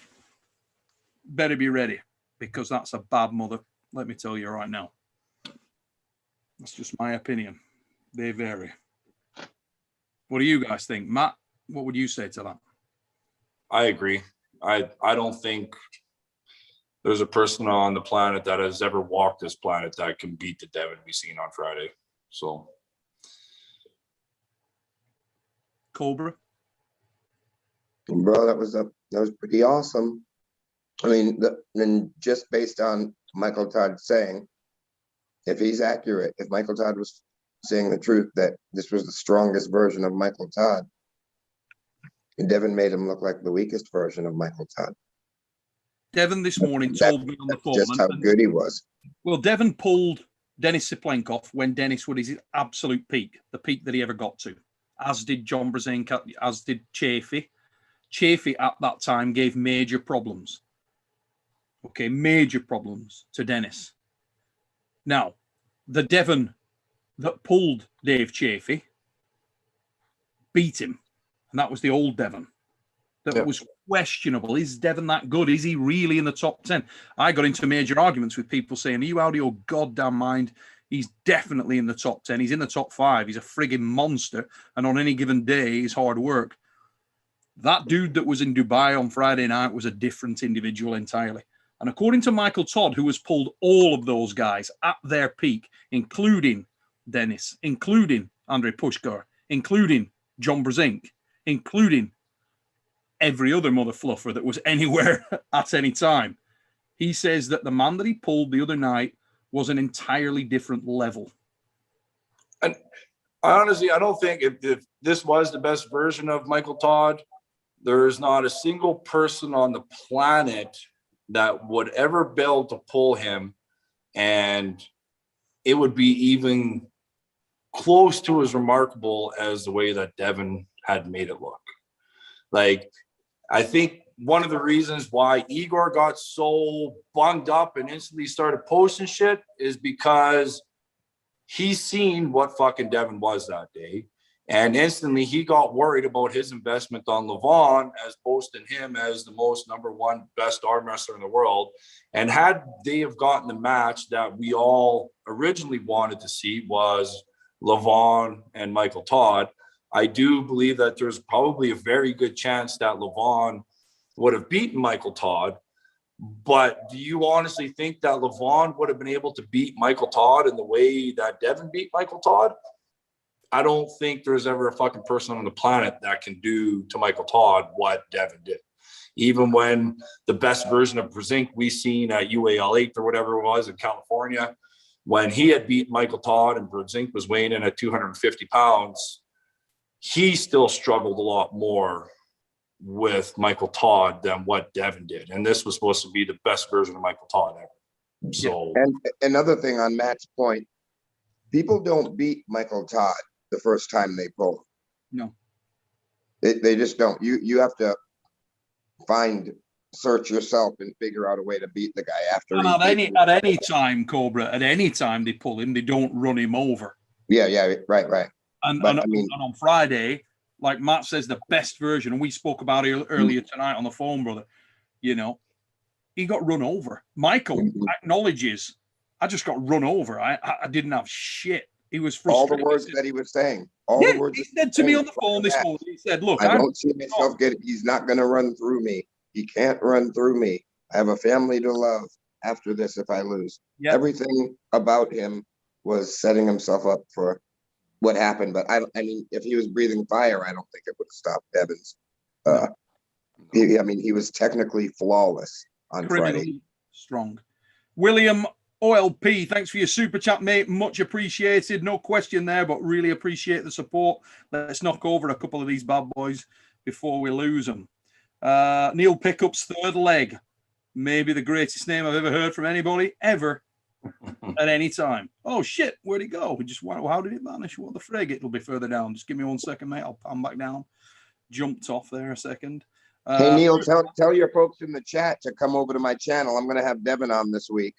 better be ready, because that's a bad mother. Let me tell you right now. That's just my opinion. They vary. What do you guys think? Matt, what would you say to that? I agree. I don't think there's a person on the planet that has ever walked this planet that can beat the Devon we seen on Friday. So, Cobra? Bro, that was pretty awesome. I mean, and just based on Michael Todd saying, if he's accurate, if Michael Todd was saying the truth that this was the strongest version of Michael Todd, and Devon made him look like the weakest version of Michael Todd. Devon this morning told me on the phone just how good he was. Well, Devon pulled Denis Siplenkov when Denis was his absolute peak, the peak that he ever got to, as did John Brzezinski, as did Chafee. Chafee at that time gave major problems. Okay, major problems to Denis. Now, the Devon that pulled Dave Chafee beat him, and that was the old Devon. That was questionable. Is Devon that good? Is he really in the top 10? I got into major arguments with people saying, are you out of your goddamn mind? He's definitely in the top 10. He's in the top 5. He's a frigging monster. And on any given day, he's hard work. That dude that was in Dubai on Friday night was a different individual entirely. And according to Michael Todd, who has pulled all of those guys at their peak, including Denis, including Andrei Pushkar, including John Brzezinski, including every other mother fluffer that was anywhere at any time. He says that the man that he pulled the other night was an entirely different level. And honestly, I don't think if this was the best version of Michael Todd, there is not a single person on the planet that would ever be able to pull him, and it would be even close to as remarkable as the way that Devon had made it look. Like, I think one of the reasons why Igor got so bunged up and instantly started posting shit is because he's seen what fucking Devon was that day. And instantly he got worried about his investment on Levon as posting him as the most #1 best arm wrestler in the world. And had they have gotten the match that we all originally wanted to see was Levon and Michael Todd, I do believe that there's probably a very good chance that Levon would have beaten Michael Todd. But do you honestly think that Levon would have been able to beat Michael Todd in the way that Devon beat Michael Todd? I don't think there's ever a fucking person on the planet that can do to Michael Todd what Devon did. Even when the best version of Brzezinski we seen at UAL 8 or whatever it was in California, when he had beat Michael Todd and Brzezinski was weighing in at 250 pounds, he still struggled a lot more with Michael Todd than what Devon did. And this was supposed to be the best version of Michael Todd ever. So, and another thing on Matt's point, people don't beat Michael Todd the first time they pull him. No. They just don't. You have to find search yourself and figure out a way to beat the guy after. And at any time, Cobra, at any time they pull him, they don't run him over. Yeah, right. And on Friday, like Matt says, the best version, and we spoke about it earlier tonight on the phone, brother, you know, he got run over. Michael acknowledges, I just got run over. I didn't have shit. He was frustrated. All the words that he was saying. The words he said to me on the phone this morning. He said, look, I don't see myself he's not going to run through me. He can't run through me. I have a family to love after this if I lose. Yep. Everything about him was setting himself up for what happened. But I mean, if he was breathing fire, I don't think it would have stopped Devon's. He was technically flawless on Friday. Strong. William OLP, thanks for your super chat, mate. Much appreciated. No question there, but really appreciate the support. Let's knock over a couple of these bad boys before we lose them. Neil Pickup's third leg. Maybe the greatest name I've ever heard from anybody ever at any time. Oh, shit. Where'd it go? How did it vanish? What the frig? It'll be further down. Just give me 1 second, mate. I'll pan back down. Jumped off there a second. Hey, Neil, tell your folks in the chat to come over to my channel. I'm going to have Devon on this week.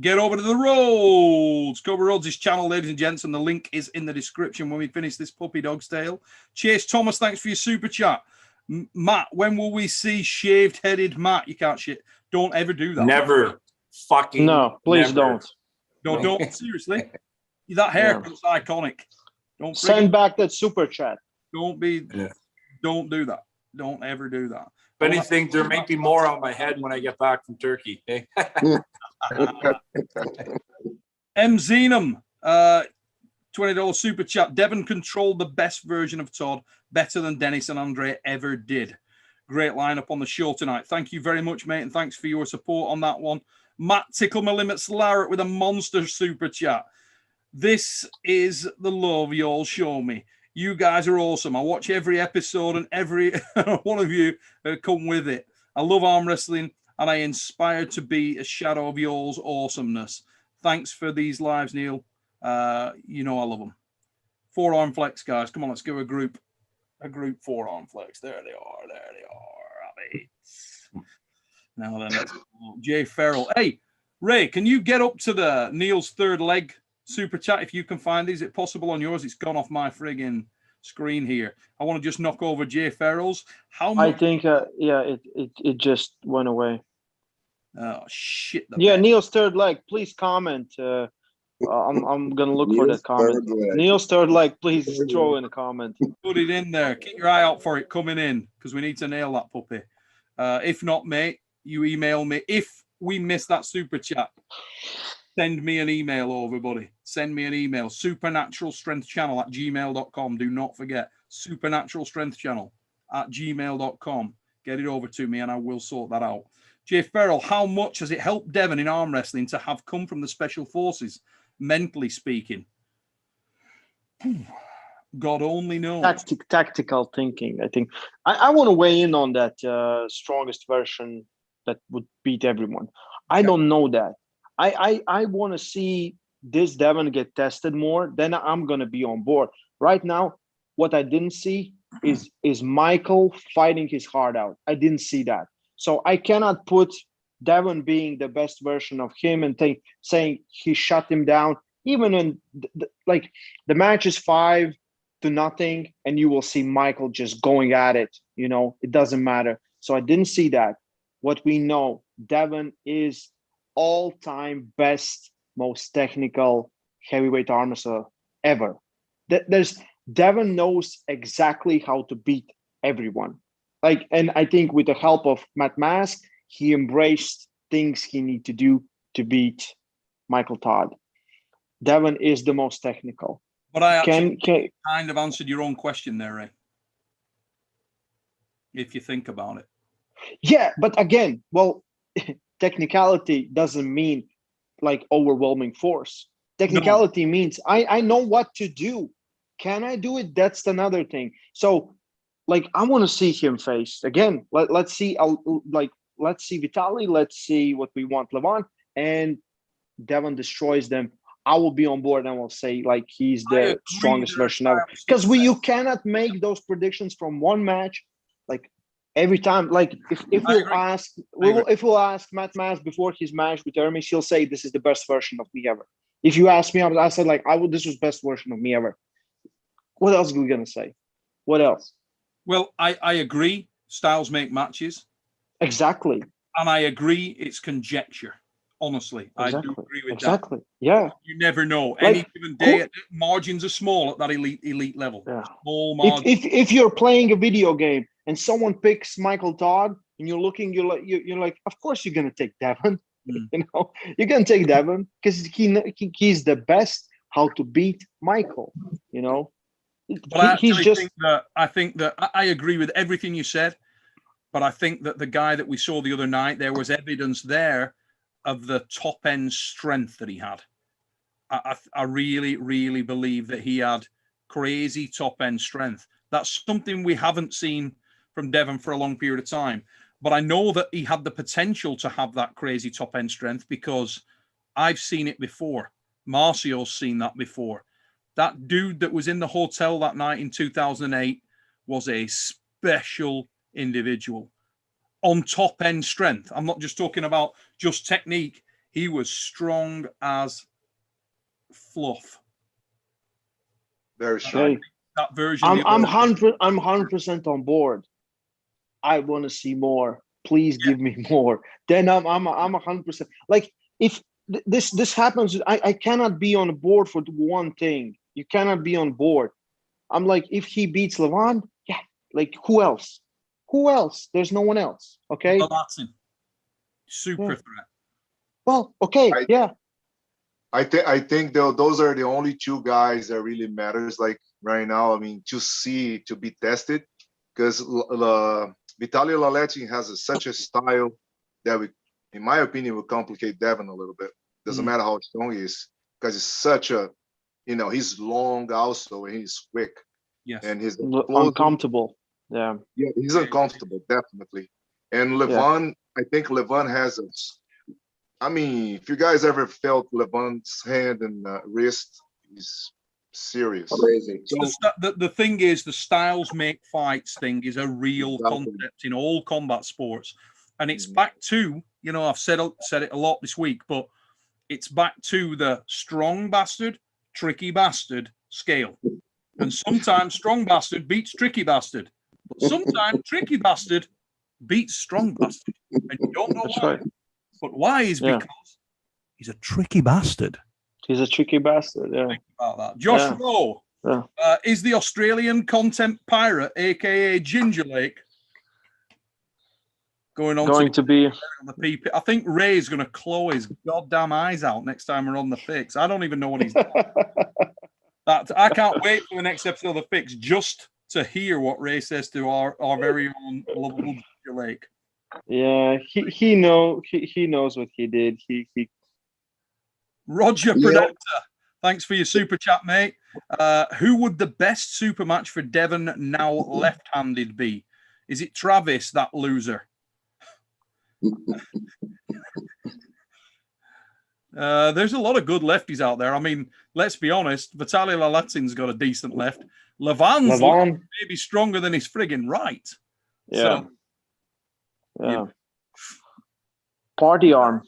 Get over to the Roads. Cobra Rhodes' channel, ladies and gents, and the link is in the description when we finish this puppy dog's tale. Chase Thomas, thanks for your super chat. Matt, when will we see shaved-headed Matt? You can't shit. Don't ever do that. Never. Fucking no, please never. Don't. Seriously. That haircut's iconic. Don't send back that super chat. Don't do that. Don't ever do that. If anything, there may be more on my head when I get back from Turkey. M. Zenum, $20 super chat. Devon controlled the best version of Todd, better than Dennis and Andre ever did. Great lineup on the show tonight. Thank you very much, mate, and thanks for your support on that one. Matt Tickle My Limits Larratt with a monster super chat. This is the love you all show me. You guys are awesome. I watch every episode and every one of you come with it. I love arm wrestling and I inspired to be a shadow of yours awesomeness. Thanks for these lives, Neil. You know I love them. Forearm flex, guys. Come on, let's go a group forearm flex. There they are. Now then, let's Jay Farrell. Hey, Ray, can you get up to the Neil's third leg super chat if you can find these? Is it possible on yours? It's gone off my friggin' screen here. I want to just knock over Jay Farrell's. How much? I think, it just went away. Oh shit! Neil's third leg. Please comment. I'm gonna look for that comment. Neil's third leg. Please throw in a comment. Put it in there. Keep your eye out for it coming in because we need to nail that puppy. If not, mate, you email me. If we miss that super chat, send me an email over, buddy. Send me an email. supernaturalstrengthchannel@gmail.com. Do not forget supernaturalstrengthchannel@gmail.com. Get it over to me and I will sort that out. Jay Farrell, how much has it helped Devon in arm wrestling to have come from the special forces, mentally speaking? God only knows. Tactical thinking, I think. I want to weigh in on that strongest version that would beat everyone. I don't know that. I want to see this Devon get tested more. Then I'm going to be on board. Right now, what I didn't see is Michael fighting his heart out. I didn't see that. So I cannot put Devon being the best version of him and saying he shut him down. Even in the match is 5-0, and you will see Michael just going at it. You know, it doesn't matter. So I didn't see that. What we know, Devon is all-time best, most technical heavyweight arm wrestler ever. Devon knows exactly how to beat everyone. And I think with the help of Matt Mask, he embraced things he need to do to beat Michael Todd. Devon is the most technical. But I actually kind of answered your own question there, Ray. If you think about it. Yeah, but again, technicality doesn't mean overwhelming force. Technicality means I know what to do. Can I do it? That's another thing. So I want to see him face again. Let's see. Let's see Vitaly. Let's see what we want. Levon and Devon destroys them. I will be on board and will say he's the strongest version ever. Because you cannot make those predictions from one match. Every time, like if agree. if we'll ask Matt Mass before his match with Hermes, he'll say this is the best version of me ever. If you ask me, I said like this was best version of me ever. What else are we gonna say? What else? Well, I agree. Styles make matches. Exactly. And I agree it's conjecture. Honestly, Exactly. I do agree with exactly. that. Yeah. You never know. Like, Any given day, margins are small at that elite level. Yeah. Small margins. If you're playing a video game and someone picks Michael Todd and you're like, of course you're gonna take Devon. You know, you're gonna take Devon because he's the best how to beat Michael. You know, but I think that I agree with everything you said. But I think that the guy that we saw the other night, there was evidence there of the top end strength that he had. I really, really believe that he had crazy top end strength. That's something we haven't seen from Devon for a long period of time. But I know that he had the potential to have that crazy top end strength because I've seen it before. Marcio's seen that before. That dude that was in the hotel that night in 2008 was a special individual on top end strength. I'm not just talking about just technique. He was strong as fluff. Very strong. That version. I'm 100% on board. I want to see more. Please give me more. Then I'm 100%. Like if this happens, I cannot be on board for one thing. You cannot be on board. I'm like, if he beats Levon, yeah. Like who else? Who else? There's no one else. Okay. Super threat. Well, okay. I think those are the only two guys that really matters. Like right now, I mean, to be tested, because Vitaly Larratt has such a style that in my opinion, will complicate Devon a little bit. Doesn't matter how strong he is, because he's such a, he's long also and he's quick. Yes. And he's uncomfortable. Yeah, he's uncomfortable, definitely. And Levon, I think Levon has I mean, if you guys ever felt Levon's hand and wrist, he's serious. Crazy. So the thing is, the styles make fights thing is a real concept in all combat sports. And it's back to, I've said it a lot this week, but it's back to the strong bastard, tricky bastard scale. And sometimes strong bastard beats tricky bastard. But sometimes tricky bastard beats strong bastard. And you don't know why. Right. But why is because he's a tricky bastard. He's a tricky bastard, yeah. Think about that. Josh Rowe is the Australian content pirate, a.k.a. Ginger Lake, going to be on the PP. I think Ray's going to claw his goddamn eyes out next time we're on the Fix. I don't even know what he's doing. I can't wait for the next episode of the Fix just to hear what Ray says to our very own lovable Ginger Lake. Yeah, he knows what he did. He Roger Predator, thanks for your super chat, mate. Who would the best super match for Devon now left-handed be? Is it Travis, that loser? There's a lot of good lefties out there. I mean, let's be honest, Vitaly Larrattin's got a decent left. Levon's maybe stronger than his friggin' right. Yeah. So, party arm.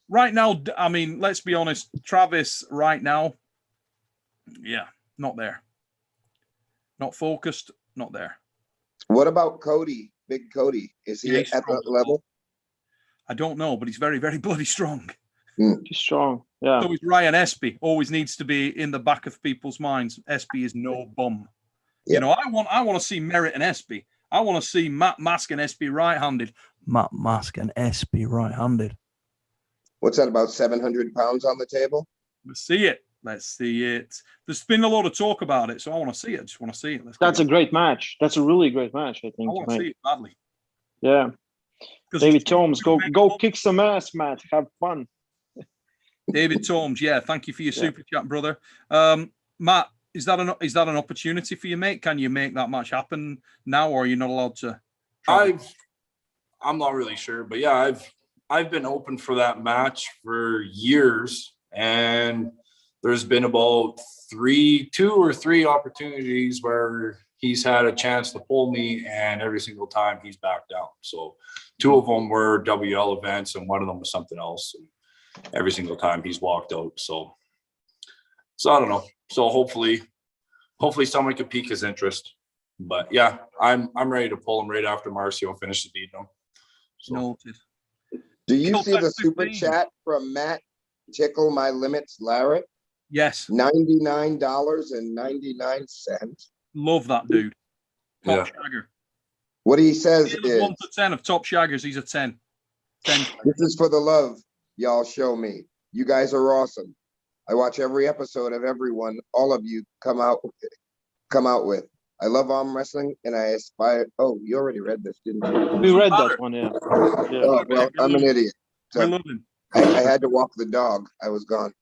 Right now, I mean, let's be honest, Travis right now, not there. Not focused, not there. What about Cody? Big Cody. Is he at that level? I don't know, but he's very, very bloody strong. He's strong, yeah. So is Ryan Espy. Always needs to be in the back of people's minds. Espy is no bum. Yep. I want to see Merritt and Espy. I want to see Matt Mask and Espy right-handed. Matt Mask and Espy right-handed. What's that, about 700 pounds on the table? Let's see it. There's been a lot of talk about it, so I want to see it. I just want to see it. That's a great match. That's a really great match, I think. I want to see it badly. Yeah. David Tomes, go kick some ass, Matt. Have fun. David Tomes, thank you for your super chat, brother. Matt, is that an opportunity for you, mate? Can you make that match happen now, or are you not allowed to? I'm not really sure, but I've been open for that match for years, and there's been about 2 or 3 opportunities where he's had a chance to pull me, and every single time he's backed down. So 2 of them were WL events, and one of them was something else. And every single time he's walked out. So I don't know. So hopefully someone could pique his interest. But yeah, I'm ready to pull him right after Marcio finishes beating him. So. Noted. Do you see the super chat from Matt Tickle My Limits Larratt? Yes. $99.99. Love that dude. Top shagger. What he says is 1 to 10 of top shaggers. He's a 10. 10. This is for the love y'all show me. You guys are awesome. I watch every episode of everyone all of you come out with. I love arm wrestling, and I aspire. Oh, you already read this, didn't you? We read that one, yeah. Oh, well, I'm an idiot. So I had to walk the dog. I was gone.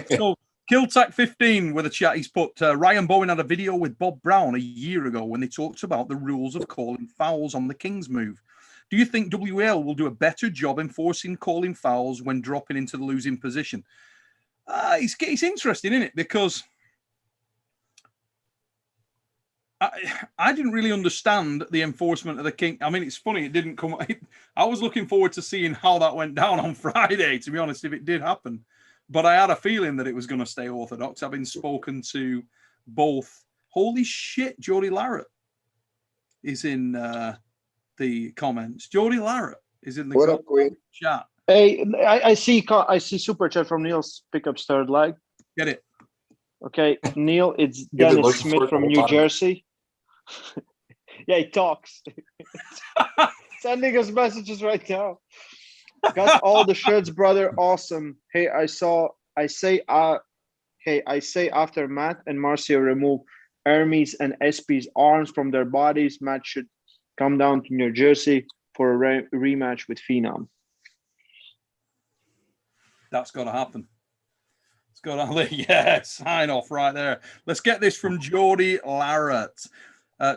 So, Killtack 15 with a chat. He's put Ryan Bowen had a video with Bob Brown a year ago when they talked about the rules of calling fouls on the King's move. Do you think WL will do a better job enforcing calling fouls when dropping into the losing position? It's interesting, isn't it? Because I didn't really understand the enforcement of the King. I mean, it's funny, it didn't come. I was looking forward to seeing how that went down on Friday, to be honest, if it did happen. But I had a feeling that it was going to stay orthodox, having spoken to both. Holy shit, Jody Larratt is in the comments. Jody Larratt is in the chat. Hey, I see super chat from Neil's pickups third leg. Get it. Okay, Neil, it's Dennis Smith from New Jersey. Yeah, he talks. Sending us messages right now. Got all the shirts, brother. Awesome. Hey, I say after Matt and Marcio remove Hermes and SP's arms from their bodies, Matt should come down to New Jersey for a rematch with Phenom. That's got to happen. It's got to, yeah, sign off right there. Let's get this from Jody Larratt.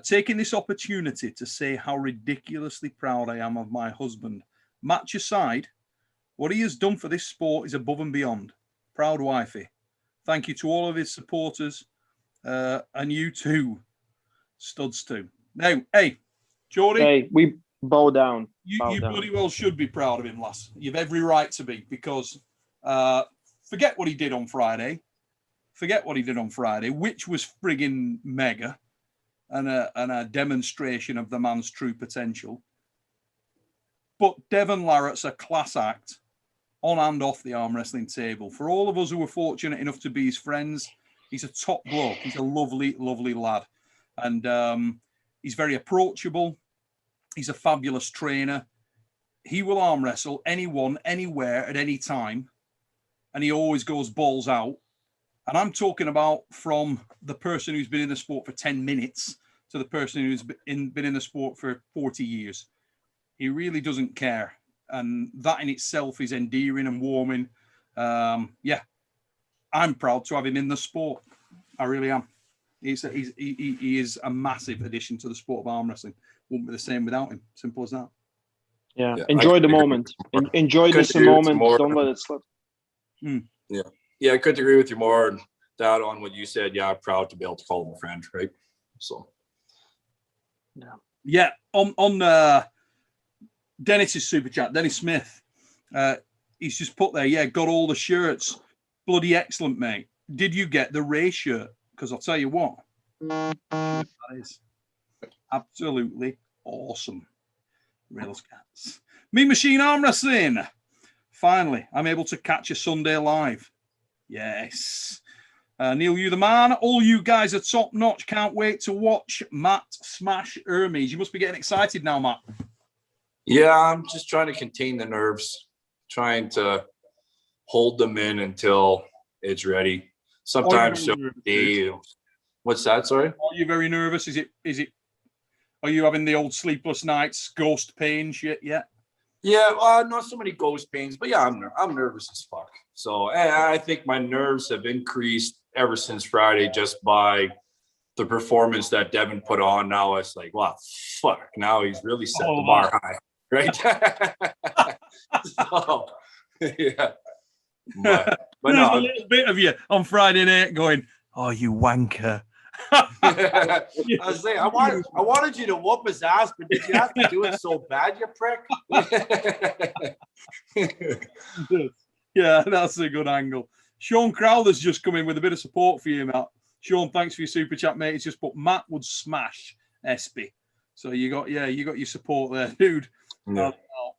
Taking this opportunity to say how ridiculously proud I am of my husband. Match aside, what he has done for this sport is above and beyond. Proud wifey. Thank you to all of his supporters and you too, studs too. Now, hey, Jordy. Hey, we bow down. You bloody well should be proud of him, lass. You've every right to be, because forget what he did on Friday. Which was friggin' mega and a demonstration of the man's true potential. But Devon Larratt's a class act on and off the arm wrestling table. For all of us who were fortunate enough to be his friends, he's a top bloke. He's a lovely, lovely lad. And he's very approachable. He's a fabulous trainer. He will arm wrestle anyone, anywhere, at any time. And he always goes balls out. And I'm talking about from the person who's been in the sport for 10 minutes to the person who's been in the sport for 40 years. He really doesn't care. And that in itself is endearing and warming. Yeah, I'm proud to have him in the sport. I really am. He is a massive addition to the sport of arm wrestling. Wouldn't be the same without him. Simple as that. Yeah. Enjoy the moment. Enjoy this moment. Don't let it slip. Yeah, I couldn't agree with you more. That on what you said. Yeah, I'm proud to be able to call him a friend, right? So yeah. On Dennis's super chat, Dennis Smith. He's just put there, yeah, got all the shirts. Bloody excellent, mate. Did you get the Ray shirt? Because I'll tell you what, that is absolutely awesome. Rails cats. Mean Machine Arm Wrestling. Finally, I'm able to catch a Sunday live. Yes. Neil, you the man. All you guys are top notch. Can't wait to watch Matt smash Hermes. You must be getting excited now, Matt. yeah, I'm just trying to contain the nerves, trying to hold them in until it's ready. Sometimes what's that? Sorry. Are you very nervous? Is it? Are you having the old sleepless nights, ghost pain shit yet? Yeah, not so many ghost pains, but yeah, I'm nervous as fuck. So I think my nerves have increased ever since Friday just by the performance that Devon put on. Now it's like, wow, fuck. Now he's really set the bar high, right? So, yeah. But There's no, a little bit of you on Friday night going, oh, you wanker. I was saying, I wanted you to whoop his ass, but did you have to do it so bad, you prick? Yeah, that's a good angle. Sean Crowder's just come in with a bit of support for you, Matt. Sean, thanks for your super chat, mate. It's just put Matt would smash Espy. So you got your support there, dude. Yeah.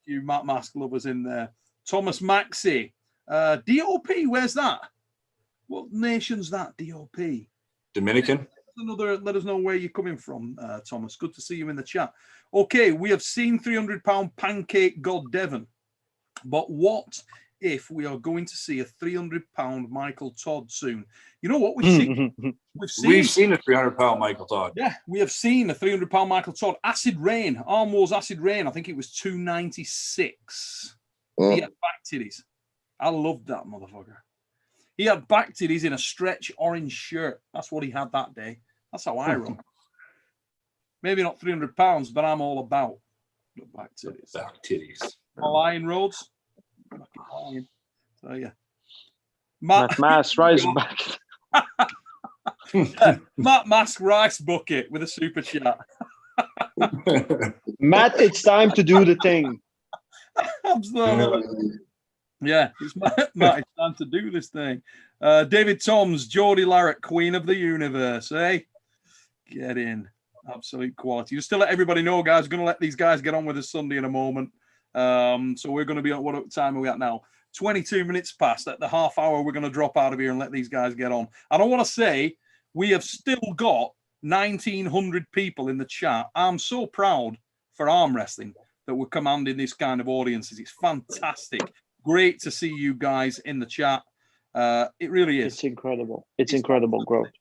You Matt Mask lovers in there. Thomas Maxey. DOP, where's that? What nation's that, DOP? Dominican. Let us know where you're coming from, Thomas. Good to see you in the chat. Okay, we have seen 300-pound pancake god Devon. But what if we are going to see a 300-pound Michael Todd soon? You know what we've seen? We've seen a 300-pound Michael Todd. Yeah, we have seen a 300-pound Michael Todd. Acid Rain, Arm Wars Acid Rain. I think it was 296. He had back titties. I loved that motherfucker. He had back titties in a stretch orange shirt. That's what he had that day. That's how I run. Maybe not 300 pounds, but I'm all about the back titties. Back titties. Lion Roads. Lion. So yeah. Matt Mask Rice back. Matt Mask Rice bucket with a super chat. Matt, it's time to do the thing. Absolutely. Yeah, it's Matt, it's time to do this thing. David Toms, Geordie Larratt, Queen of the Universe, eh? Get in. Absolute quality. You still let everybody know, guys. We're going to let these guys get on with us Sunday in a moment. So we're going to be at what time are we at now? 22 minutes past. At the half hour, we're going to drop out of here and let these guys get on. And I want to say, we have still got 1,900 people in the chat. I'm so proud for arm wrestling that we're commanding this kind of audiences. It's fantastic. Great to see you guys in the chat. It really is. It's incredible. It's incredible growth.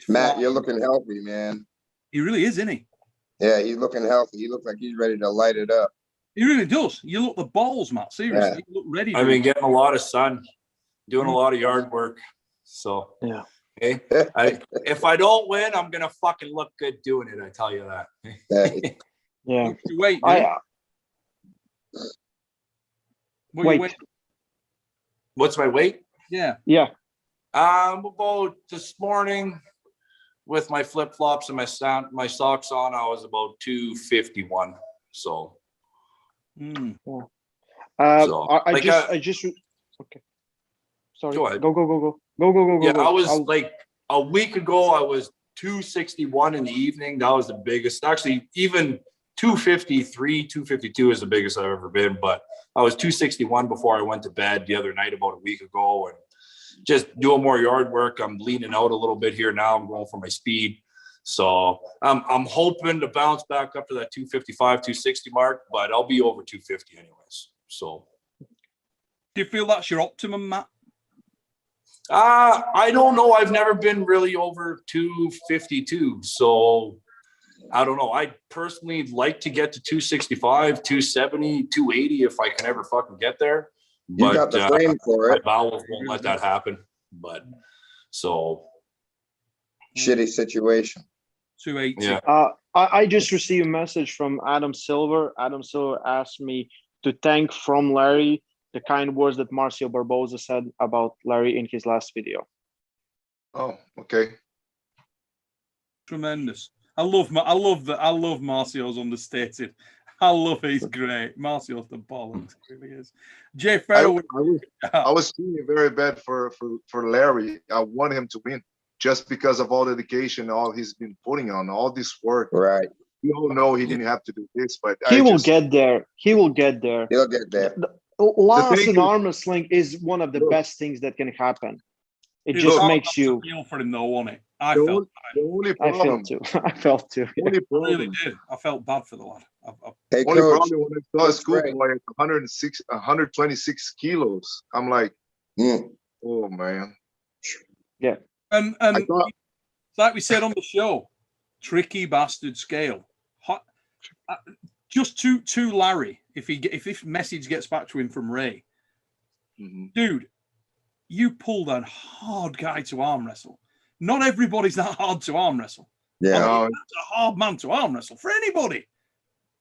Matt, you're looking healthy, man. He really is, isn't he? Yeah, he's looking healthy. He looks like he's ready to light it up. He really does. You look the balls, Matt. Seriously, Yeah. You look ready. I've been getting a lot of sun, doing a lot of yard work. So yeah. Okay. If I don't win, I'm gonna fucking look good doing it. I tell you that. Yeah. Wait. Wait. What's my weight? Yeah. About this morning with my flip flops and my socks on, I was about 251. So. I just. Okay. Sorry. Go ahead. Go. Yeah, I was like a week ago. I was 261 in the evening. That was the biggest. Actually, even 253, 252 is the biggest I've ever been. But I was 261 before I went to bed the other night about a week ago, and just doing more yard work. I'm leaning out a little bit here now. I'm going for my speed. So I'm hoping to bounce back up to that 255, 260 mark, but I'll be over 250 anyways. So. Do you feel that's your optimum, Matt? I don't know. I've never been really over 252. So I don't know. I personally like to get to 265, 270, 280 if I can ever fucking get there. You got the frame for it. My bowels won't let that happen. But so. Shitty situation. 280. Yeah. I just received a message from Adam Silver. Adam Silver asked me to thank from Larry the kind words that Marcio Barboza said about Larry in his last video. Oh, okay. Tremendous. I love Marcio's understated. I love he's great. Marcio's the bollocks. Really is. Jay Farrell. I was feeling very bad for Larry. I want him to win just because of all the dedication, all he's been putting on, all this work. Right. We all know he didn't have to do this, but he will get there. He will get there. He'll get there. Loss in arm wrestling is one of the best things that can happen. It just makes you feel for him though, wasn't it? I felt too. I really did. I felt bad for the lad. Hey, only Coach, problem when I saw Schoolboy at 126 kilos, I'm like, oh man. Yeah. And like we said on the show, tricky bastard scale. Just to Larry, if this message gets back to him from Ray, dude, you pulled a hard guy to arm wrestle. Not everybody's that hard to arm wrestle. Yeah, that's a hard man to arm wrestle for anybody.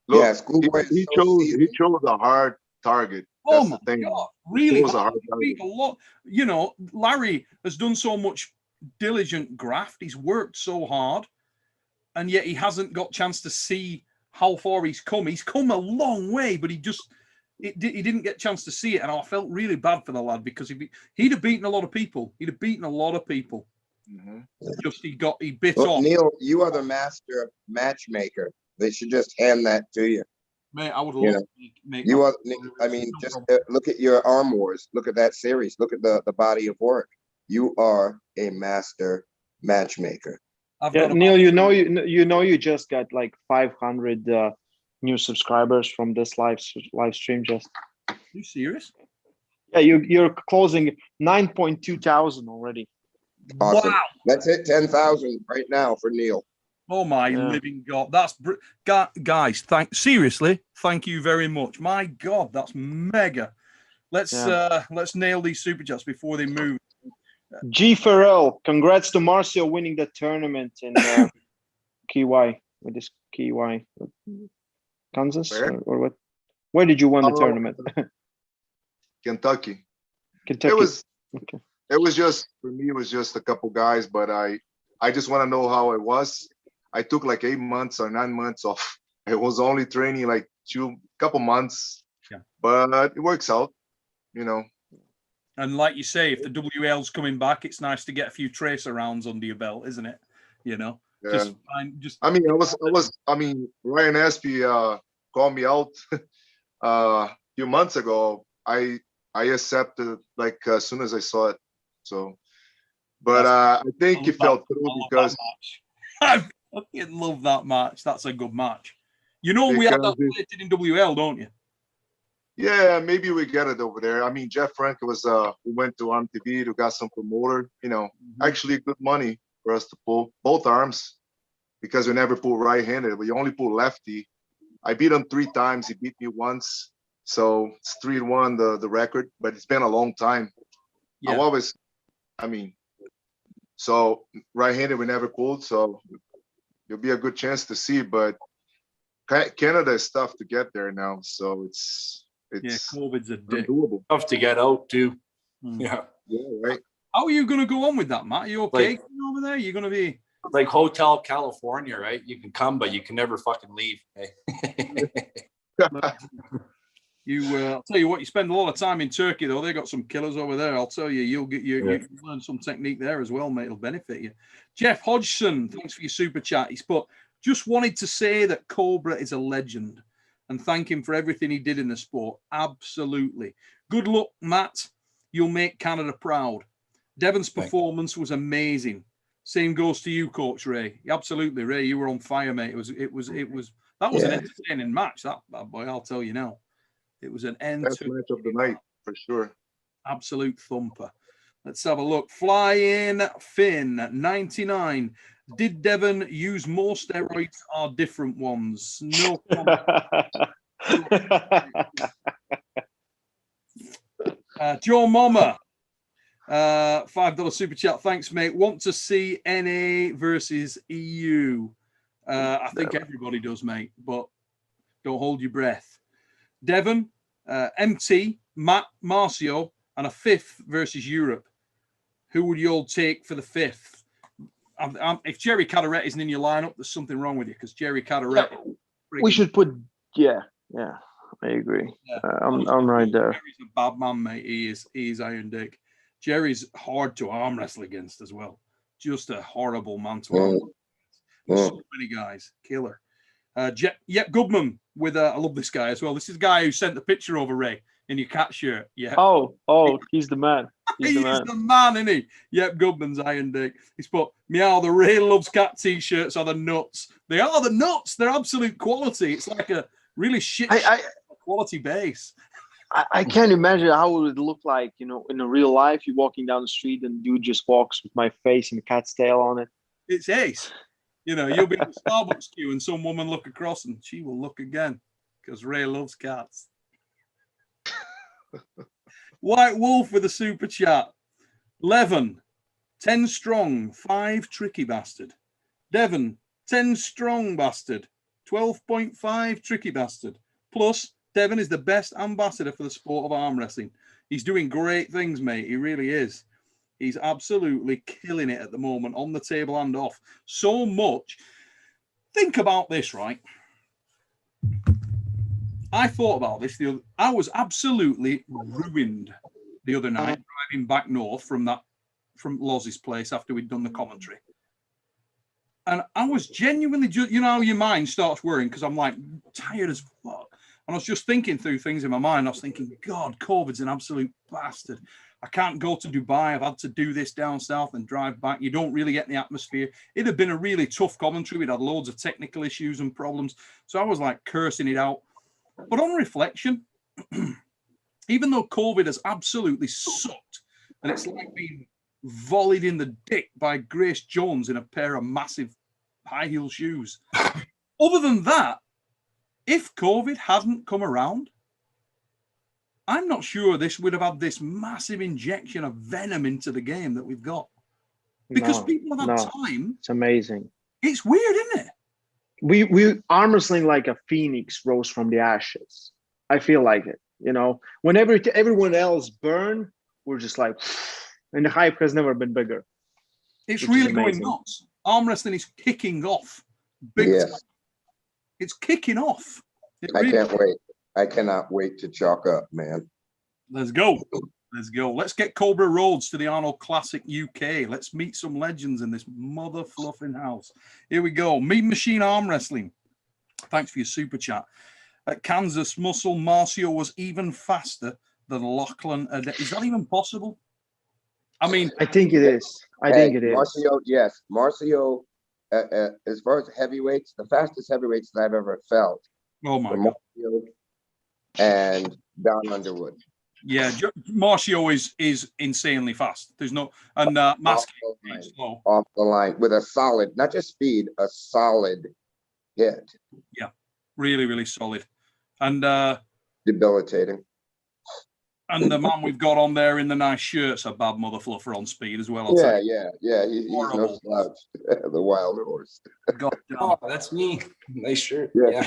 Look, yeah, he chose a hard target. That's Oh my God, really? A lot. You know, Larry has done so much diligent graft. He's worked so hard, and yet he hasn't got a chance to see how far he's come. He's come a long way, but he didn't get a chance to see it. And I felt really bad for the lad because he'd have beaten a lot of people. Mhm. Just he bit Well, off. Neil, you are the master matchmaker. They should just hand that to you. Mate, I would You love know, to make You that. are. I mean, just look at your Arm Wars. Look at that series. Look at the body of work. You are a master matchmaker. Yeah, Neil, you just got like 500 new subscribers from this live stream. Just, Are you serious? yeah, you're closing 9.2 thousand already. Awesome. Wow. Let's hit 10,000 right now for Neil. Oh my living God. That's guys, seriously, thank you very much. My God, that's mega. Let's nail these super chats before they move. G Farrell, congrats to Marcio winning the tournament in KY. With this KY, Kansas or what? Where did you win the tournament? Kentucky. Kentucky. It was just, for me, it was just a couple guys, but I just want to know how it was. I took like 8 months or 9 months off. I was only training like couple months, but it works out, you know. And like you say, if the WL's coming back, it's nice to get a few tracer rounds under your belt, isn't it? You know, Yeah. Ryan Espy called me out a few months ago. I accepted like as soon as I saw it. So, but I think he fell through because I fucking love that match. That's a good match. You know, we have that related in WL, don't you? Yeah, maybe we get it over there. I mean, Jeff Frank was we went to MTV to got some promoter, you know, actually good money for us to pull both arms because we never pull right-handed. We only pull lefty. I beat him 3 times. He beat me once. So it's 3-1 the record, but it's been a long time. Yeah. So right-handed we never pulled, so it'll be a good chance to see, but Canada is tough to get there now, so it's COVID's a dick. doable. Tough to get out too. Yeah, right. How are you going to go on with that, Matt? Are you okay over there? You're going to be like Hotel California, right? You can come, but you can never fucking leave. Hey? I'll tell you what, you spend a lot of time in Turkey, though. They got some killers over there. I'll tell you, you learn some technique there as well, mate. It'll benefit you. Jeff Hodgson, thanks for your super chat. He's put, just wanted to say that Cobra is a legend and thank him for everything he did in the sport. Absolutely. Good luck, Matt. You'll make Canada proud. Devon's performance was amazing. Same goes to you, Coach Ray. Absolutely, Ray. You were on fire, mate. That was an entertaining match, that bad boy, I'll tell you now. It was an best match of the night for sure. Absolute thumper. Let's have a look. Flying Finn 99. Did Devon use more steroids or different ones? No comment. Joe Mama, $5 super chat. Thanks, mate. Want to see NA versus EU? I think everybody does, mate, but don't hold your breath. Devon, MT, Matt, Marcio, and a 5th versus Europe. Who would you all take for the 5th? If Jerry Cadorette isn't in your lineup, there's something wrong with you because Jerry Cadorette. Yeah, we should put. Yeah, I agree. Yeah. I'm right there. Jerry's a bad man, mate. He is Iron Dick. Jerry's hard to arm wrestle against as well. Just a horrible man to arm. So many guys, killer. Goodman with I love this guy as well. This is the guy who sent the picture over, Ray, in your cat shirt. Yeah. Oh, he's the man. He's the man, isn't he? Yep, Goodman's Iron Dick. He's put, meow, the Ray Loves Cat t-shirts are the nuts. They are the nuts. They're absolute quality. It's like a really shit quality base. I can't imagine how it would look like, in a real life. You're walking down the street and dude just walks with my face and a cat's tail on it. It's ace. You'll be in the Starbucks queue and some woman look across and she will look again because Ray loves cats. White Wolf with a super chat. Levin, 10 strong, 5 tricky bastard. Devon, 10 strong bastard, 12.5 tricky bastard. Plus, Devon is the best ambassador for the sport of arm wrestling. He's doing great things, mate. He really is. He's absolutely killing it at the moment on the table and off. So much. Think about this, right? I thought about this. I was absolutely ruined the other night driving back north from Loz's place after we'd done the commentary. And I was genuinely just, you know, how your mind starts worrying because I'm like tired as fuck. And I was just thinking through things in my mind. I was thinking, God, COVID's an absolute bastard. I can't go to Dubai. I've had to do this down south and drive back. You don't really get the atmosphere. It'd have been a really tough commentary. We'd had loads of technical issues and problems. So I was like cursing it out. But on reflection, even though COVID has absolutely sucked, and it's like being volleyed in the dick by Grace Jones in a pair of massive high heel shoes. Other than that, if COVID hadn't come around, I'm not sure this would have had this massive injection of venom into the game that we've got. Because people have had time. It's amazing. It's weird, isn't it? We arm wrestling like a phoenix rose from the ashes. I feel like it. You know, whenever everyone else burn, we're just like, and the hype has never been bigger. It's really going nuts. Arm wrestling is kicking off. Big time. It's kicking off. I can't wait. I cannot wait to chalk up, man. Let's go. Let's go. Let's get Cobra Rhodes to the Arnold Classic UK. Let's meet some legends in this mother fluffing house. Here we go. Mean Machine Arm Wrestling. Thanks for your super chat. At Kansas, Muscle Marcio was even faster than Lachlan. Is that even possible? I mean, I think it is. I think it is. Marcio, yes. Marcio, as far as heavyweights, the fastest heavyweights that I've ever felt. Oh, my God. Marcio and Don Underwood. Yeah, Marcio is insanely fast. There's no, and Mask is slow. Off the line with a solid, not just speed, a solid hit. Yeah, really, really solid. And debilitating. And the man we've got on there in the nice shirt's a bad mother fluffer on speed as well. Yeah. He's no slouch. The wild horse. Oh, that's me. Nice shirt. Yeah.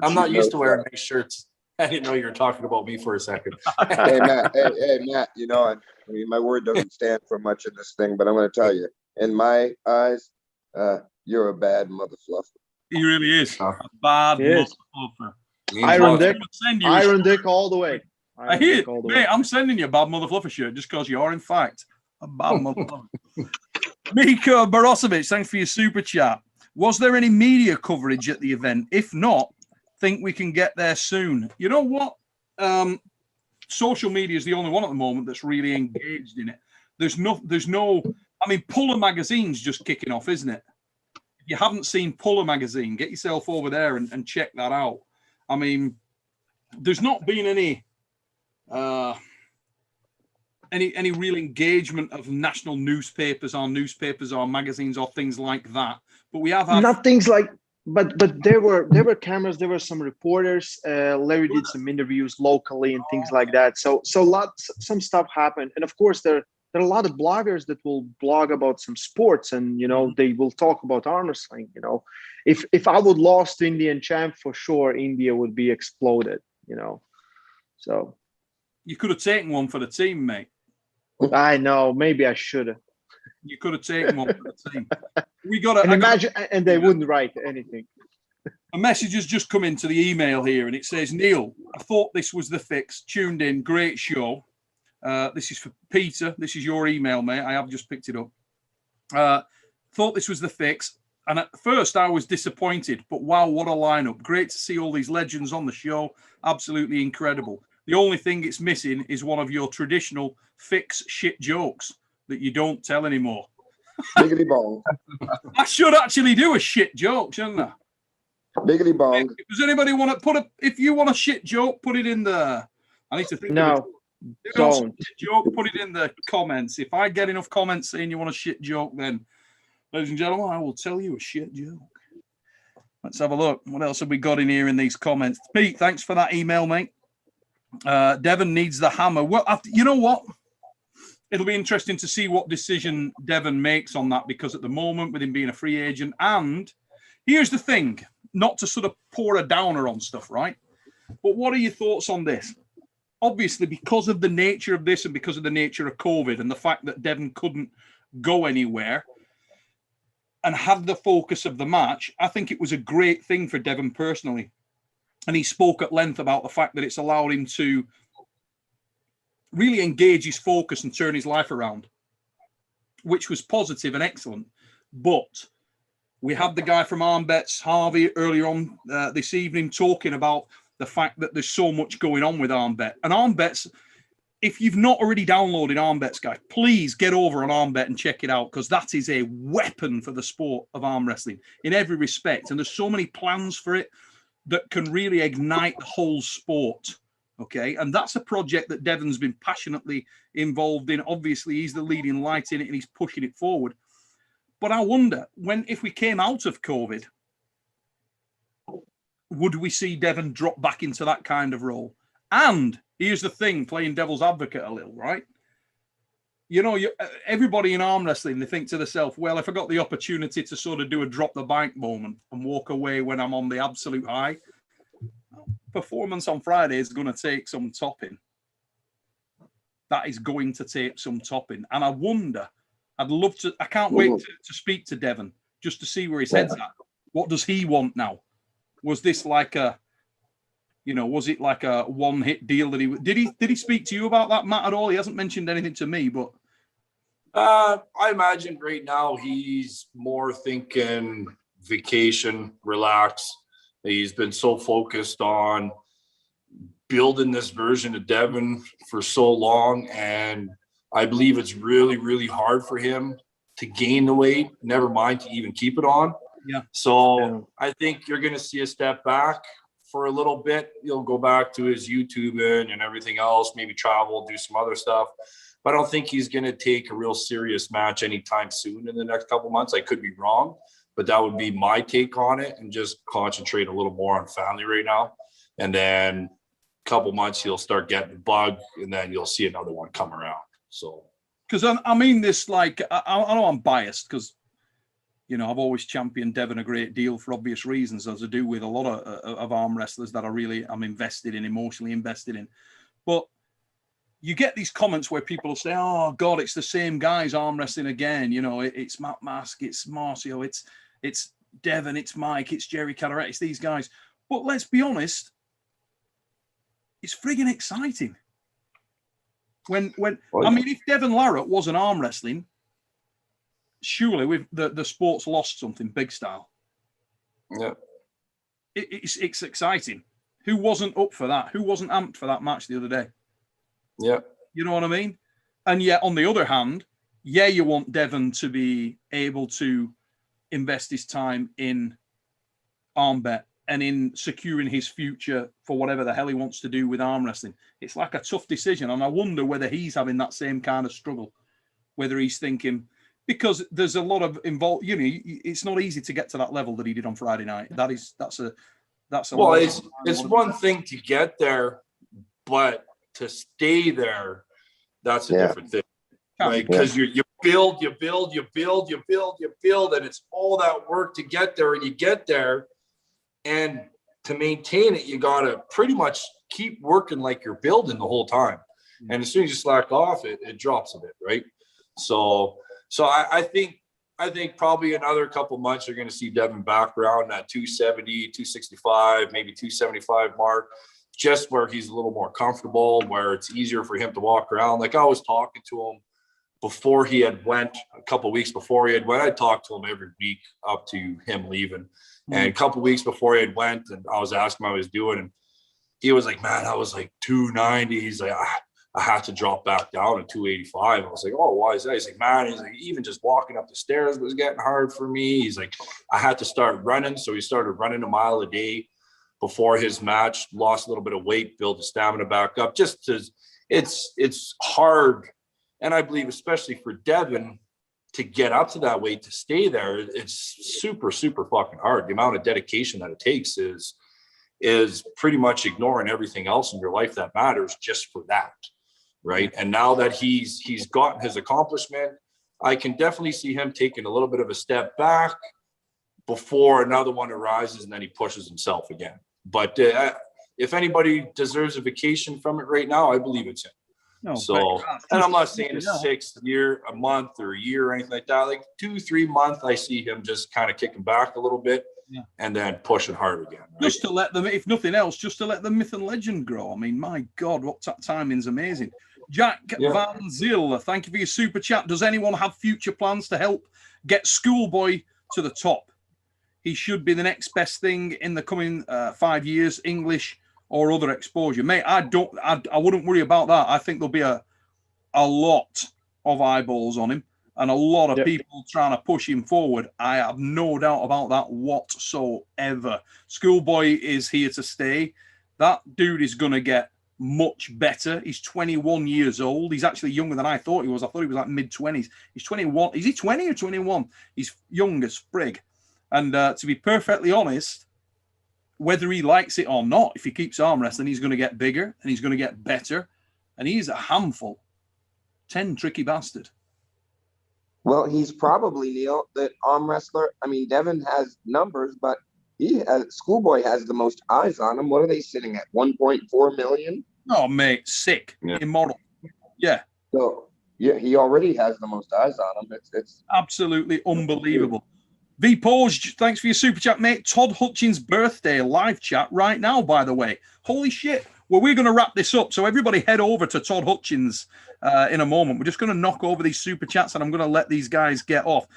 I'm not used to wearing nice shirts. I didn't know you were talking about me for a second. Hey, Matt. Hey, Matt. You know, I mean, my word doesn't stand for much in this thing, but I'm going to tell you, in my eyes, you're a bad mother fluffer. He really is. A bad mother fluffer. Iron Dick all the way. I hear it. Mate, I'm sending you a bad mother fluffer shirt just because you are, in fact, a bad mother fluffer. Miko Borosovic, thanks for your super chat. Was there any media coverage at the event? If not, think we can get there soon. You know what? Social media is the only one at the moment that's really engaged in it. There's no, I mean, Puller Magazine's just kicking off, isn't it? If you haven't seen Puller Magazine, get yourself over there and check that out. I mean, there's not been any real engagement of national newspapers or magazines or things like that. But we have had not things like, but there were cameras, there were some reporters. Larry did some interviews locally and things like that. So some stuff happened, and of course there are a lot of bloggers that will blog about some sports, and you know they will talk about arm wrestling. You know, if I would lost to Indian champ, for sure India would be exploded. You know, so you could have taken one for the team, mate. I know. Maybe I should have. You could have taken one for the team. We got to imagine, and they wouldn't write anything. A message has just come into the email here, and it says, Neil, I thought this was the fix. Tuned in, great show. This is for Peter. This is your email, mate. I have just picked it up. Thought this was the fix. And at first I was disappointed, but wow, what a lineup. Great to see all these legends on the show. Absolutely incredible. The only thing it's missing is one of your traditional fix shit jokes that you don't tell anymore. Biggity bong. I should actually do a shit joke, shouldn't I? Biggity bong. Does anybody want to if you want a shit joke, put it in the, I need to think. No, don't. Joke, put it in the comments. If I get enough comments saying you want a shit joke, then, ladies and gentlemen, I will tell you a shit joke. Let's have a look. What else have we got in here in these comments? Pete, thanks for that email, mate. Devon needs the hammer. Well, you know what? It'll be interesting to see what decision Devon makes on that, because at the moment, with him being a free agent, and here's the thing, not to sort of pour a downer on stuff, right? But what are your thoughts on this? obviously, because of the nature of this and because of the nature of COVID and the fact that Devon couldn't go anywhere and have the focus of the match, I think it was a great thing for Devon personally. And he spoke at length about the fact that it's allowed him to really engage his focus and turn his life around, which was positive and excellent. But we had the guy from Armbets, Harvey, earlier on this evening talking about the fact that there's so much going on with Armbet. And Armbets, if you've not already downloaded Armbets, guys, please get over on Armbet and check it out, because that is a weapon for the sport of arm wrestling in every respect. And there's so many plans for it that can really ignite the whole sport. Okay. And that's a project that Devon's been passionately involved in. Obviously, he's the leading light in it and he's pushing it forward. But I wonder, if we came out of COVID, would we see Devon drop back into that kind of role? And here's the thing, playing devil's advocate a little, right? You know, everybody in arm wrestling, they think to themselves, well, if I got the opportunity to sort of do a drop the bank moment and walk away when I'm on the absolute high, performance on Friday is going to take some topping. That is going to take some topping. And I wonder, I can't wait to speak to Devon just to see where his head's at. What does he want now? Was this like was it like a one-hit deal that did he speak to you about that, Matt, at all? He hasn't mentioned anything to me, but I imagine right now he's more thinking vacation, relax. He's been so focused on building this version of Devon for so long, and I believe it's really, really hard for him to gain the weight, never mind to even keep it on. Yeah. So I think you're going to see a step back for a little bit. He'll go back to his YouTubing and everything else, maybe travel, do some other stuff. But I don't think he's going to take a real serious match anytime soon in the next couple months. I could be wrong, but that would be my take on it, and just concentrate a little more on family right now. And then a couple months, he'll start getting the bug, and then you'll see another one come around. So, because I mean this, like, I know I'm biased because, you know, I've always championed Devon a great deal for obvious reasons, as I do with a lot of arm wrestlers that I'm invested in, emotionally invested in. But you get these comments where people will say, oh, God, it's the same guys arm wrestling again. You know, it's Matt Mask, it's Marcio, it's Devon, it's Mike, it's Jerry Callaret, it's these guys. But let's be honest, it's friggin' exciting. I mean, if Devon Larratt wasn't arm wrestling, surely the sport's lost something big style. Yeah. It's exciting. Who wasn't up for that? Who wasn't amped for that match the other day? Yeah. You know what I mean? And yet, on the other hand, you want Devon to be able to invest his time in Armbet and in securing his future for whatever the hell he wants to do with arm wrestling. It's like a tough decision. And I wonder whether he's having that same kind of struggle, whether he's thinking, because there's a lot of involved, you know, it's not easy to get to that level that he did on Friday night. That's a well, it's one thing to get there, but to stay there, that's a different thing, right? Because you build, and it's all that work to get there, and you get there, and to maintain it, you gotta pretty much keep working like you're building the whole time. And as soon as you slack off, it drops a bit, right? So I think probably another couple months you're going to see Devon back around that 270, 265, maybe 275 mark, just where he's a little more comfortable, where it's easier for him to walk around. Like, I was talking to him before he had went, a couple of weeks before he had went. I talked to him every week up to him leaving. And a couple of weeks before he had went, and I was asking him how he was doing, and he was like, man, I was like 290. He's like, I had to drop back down to 285. I was like, oh, why is that? He's like, man, even just walking up the stairs was getting hard for me. He's like, I had to start running. So he started running a mile a day before his match, lost a little bit of weight, built his stamina back up. Just as it's hard. And I believe, especially for Devon, to get up to that weight, to stay there, it's super, super fucking hard. The amount of dedication that it takes is pretty much ignoring everything else in your life that matters just for that. Right. And now that he's gotten his accomplishment, I can definitely see him taking a little bit of a step back before another one arises, and then he pushes himself again. But if anybody deserves a vacation from it right now, I believe it's him. No, so, and I'm not saying a 6 year, a month, or a year or anything like that. Like 2-3 months, I see him just kind of kicking back a little bit, and then pushing hard again. Right? Just to let them, if nothing else, just to let the myth and legend grow. I mean, my God, what timing's amazing. Jack Van Zyl, thank you for your super chat. Does anyone have future plans to help get Schoolboy to the top? He should be the next best thing in the coming 5 years, English or other exposure. Mate, I wouldn't worry about that. I think there'll be a lot of eyeballs on him and a lot of people trying to push him forward. I have no doubt about that whatsoever. Schoolboy is here to stay. That dude is going to get much better. He's 21 years old. He's actually younger than I thought he was. I thought he was like mid-20s. He's 21. Is he 20 or 21? He's young as frig. And to be perfectly honest, whether he likes it or not, if he keeps arm wrestling, he's going to get bigger and he's going to get better. And he's a handful. 10 tricky bastard. Well, he's probably, Neil, the arm wrestler. I mean, Devon has numbers, but Schoolboy has the most eyes on him. What are they sitting at? 1.4 million? Oh, mate, sick. Immortal. Yeah. So, yeah, he already has the most eyes on him. It's absolutely unbelievable. V Pause, thanks for your super chat, mate. Todd Hutchins' birthday live chat right now, by the way. Holy shit. Well, we're going to wrap this up. So everybody head over to Todd Hutchins in a moment. We're just going to knock over these super chats and I'm going to let these guys get off.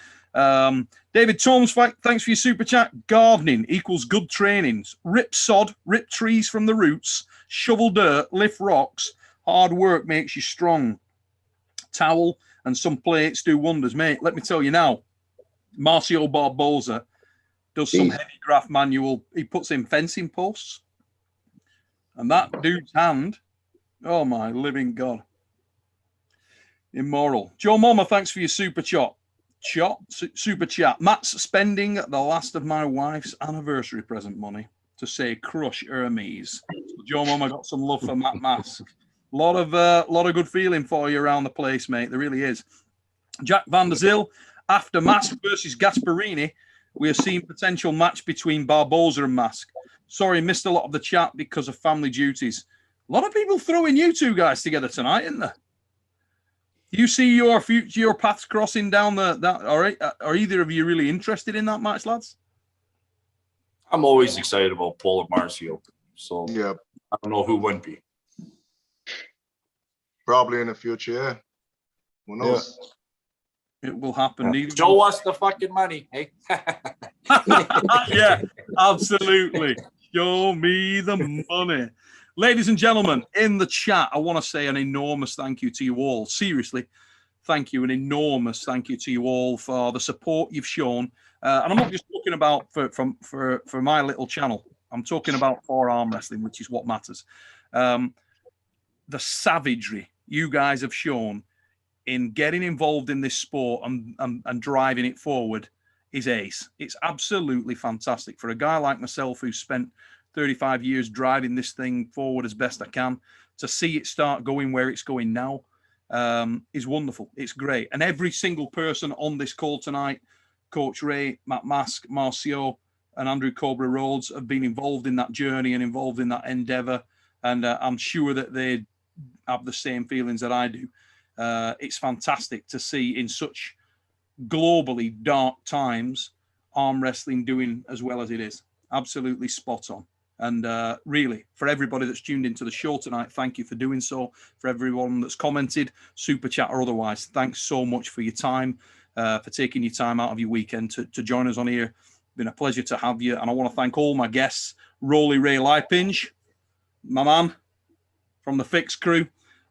David Tomes, thanks for your super chat. Gardening equals good trainings. Rip sod, rip trees from the roots, shovel dirt, lift rocks. Hard work makes you strong. Towel and some plates do wonders, mate. Let me tell you now. Marcio Barboza does some heavy graft manual. He puts in fencing posts. And that dude's hand, oh my living God. Immoral. Joe Mama, thanks for your super chat. Super chat. Matt's spending the last of my wife's anniversary present money to say crush Hermes. So Joe Mama got some love for Matt Mask. A lot of good feeling for you around the place, mate. There really is. Jack Van der Zil, after Mask versus Gasparini, we are seeing potential match between Barboza and Mask. Sorry, missed a lot of the chat because of family duties. A lot of people throwing you two guys together tonight, isn't there? Do you see your future, your paths crossing down that? All right, are either of you really interested in that match, lads? I'm always excited about Paul and Marcio. So yeah, I don't know who wouldn't be. Probably in the future, yeah. Who knows? It will happen. Show us the fucking money, hey? Yeah, absolutely. Show me the money. Ladies and gentlemen, in the chat, I want to say an enormous thank you to you all. Seriously, thank you. An enormous thank you to you all for the support you've shown. And I'm not just talking about for my little channel. I'm talking about for arm wrestling, which is what matters. The savagery you guys have shown in getting involved in this sport and driving it forward is ace. It's absolutely fantastic. For a guy like myself who's spent 35 years driving this thing forward as best I can, to see it start going where it's going now is wonderful. It's great. And every single person on this call tonight, Coach Ray, Matt Mask, Marcio, and Andrew Cobra Rhodes have been involved in that journey and involved in that endeavor. And I'm sure that they have the same feelings that I do. It's fantastic to see in such globally dark times, arm wrestling doing as well as it is. Absolutely spot on. And really, for everybody that's tuned into the show tonight, thank you for doing so. For everyone that's commented, super chat or otherwise, thanks so much for your time, for taking your time out of your weekend to join us on here. Been a pleasure to have you. And I want to thank all my guests, Rolly Ray Lipinge, my man from the Fix crew.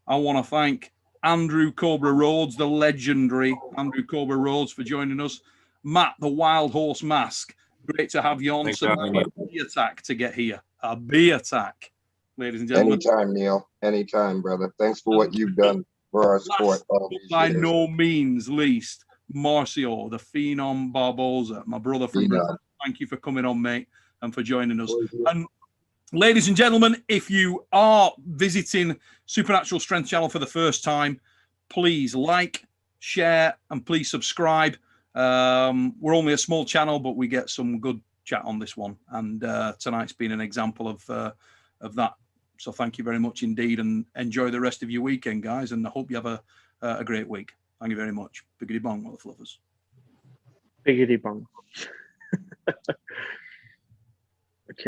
I want to thank Andrew Cobra Rhodes, the legendary Andrew Cobra Rhodes, for joining us. Matt, the Wild Horse Mask. Great to have you on. Some B attack to get here. A B attack, ladies and gentlemen. Anytime, Neil. Anytime, brother. Thanks for what you've done for our sport. By no means least, Marcio, the Phenom Barboza, my brother from Brazil. Thank you for coming on, mate, and for joining us. And ladies and gentlemen, if you are visiting Supernatural Strength Channel for the first time, please like, share, and please subscribe. We're only a small channel, but we get some good chat on this one. And tonight's been an example of of that. So thank you very much indeed, and enjoy the rest of your weekend, guys. And I hope you have a great week. Thank you very much. Biggity bong, mother fluffers. Biggity bong.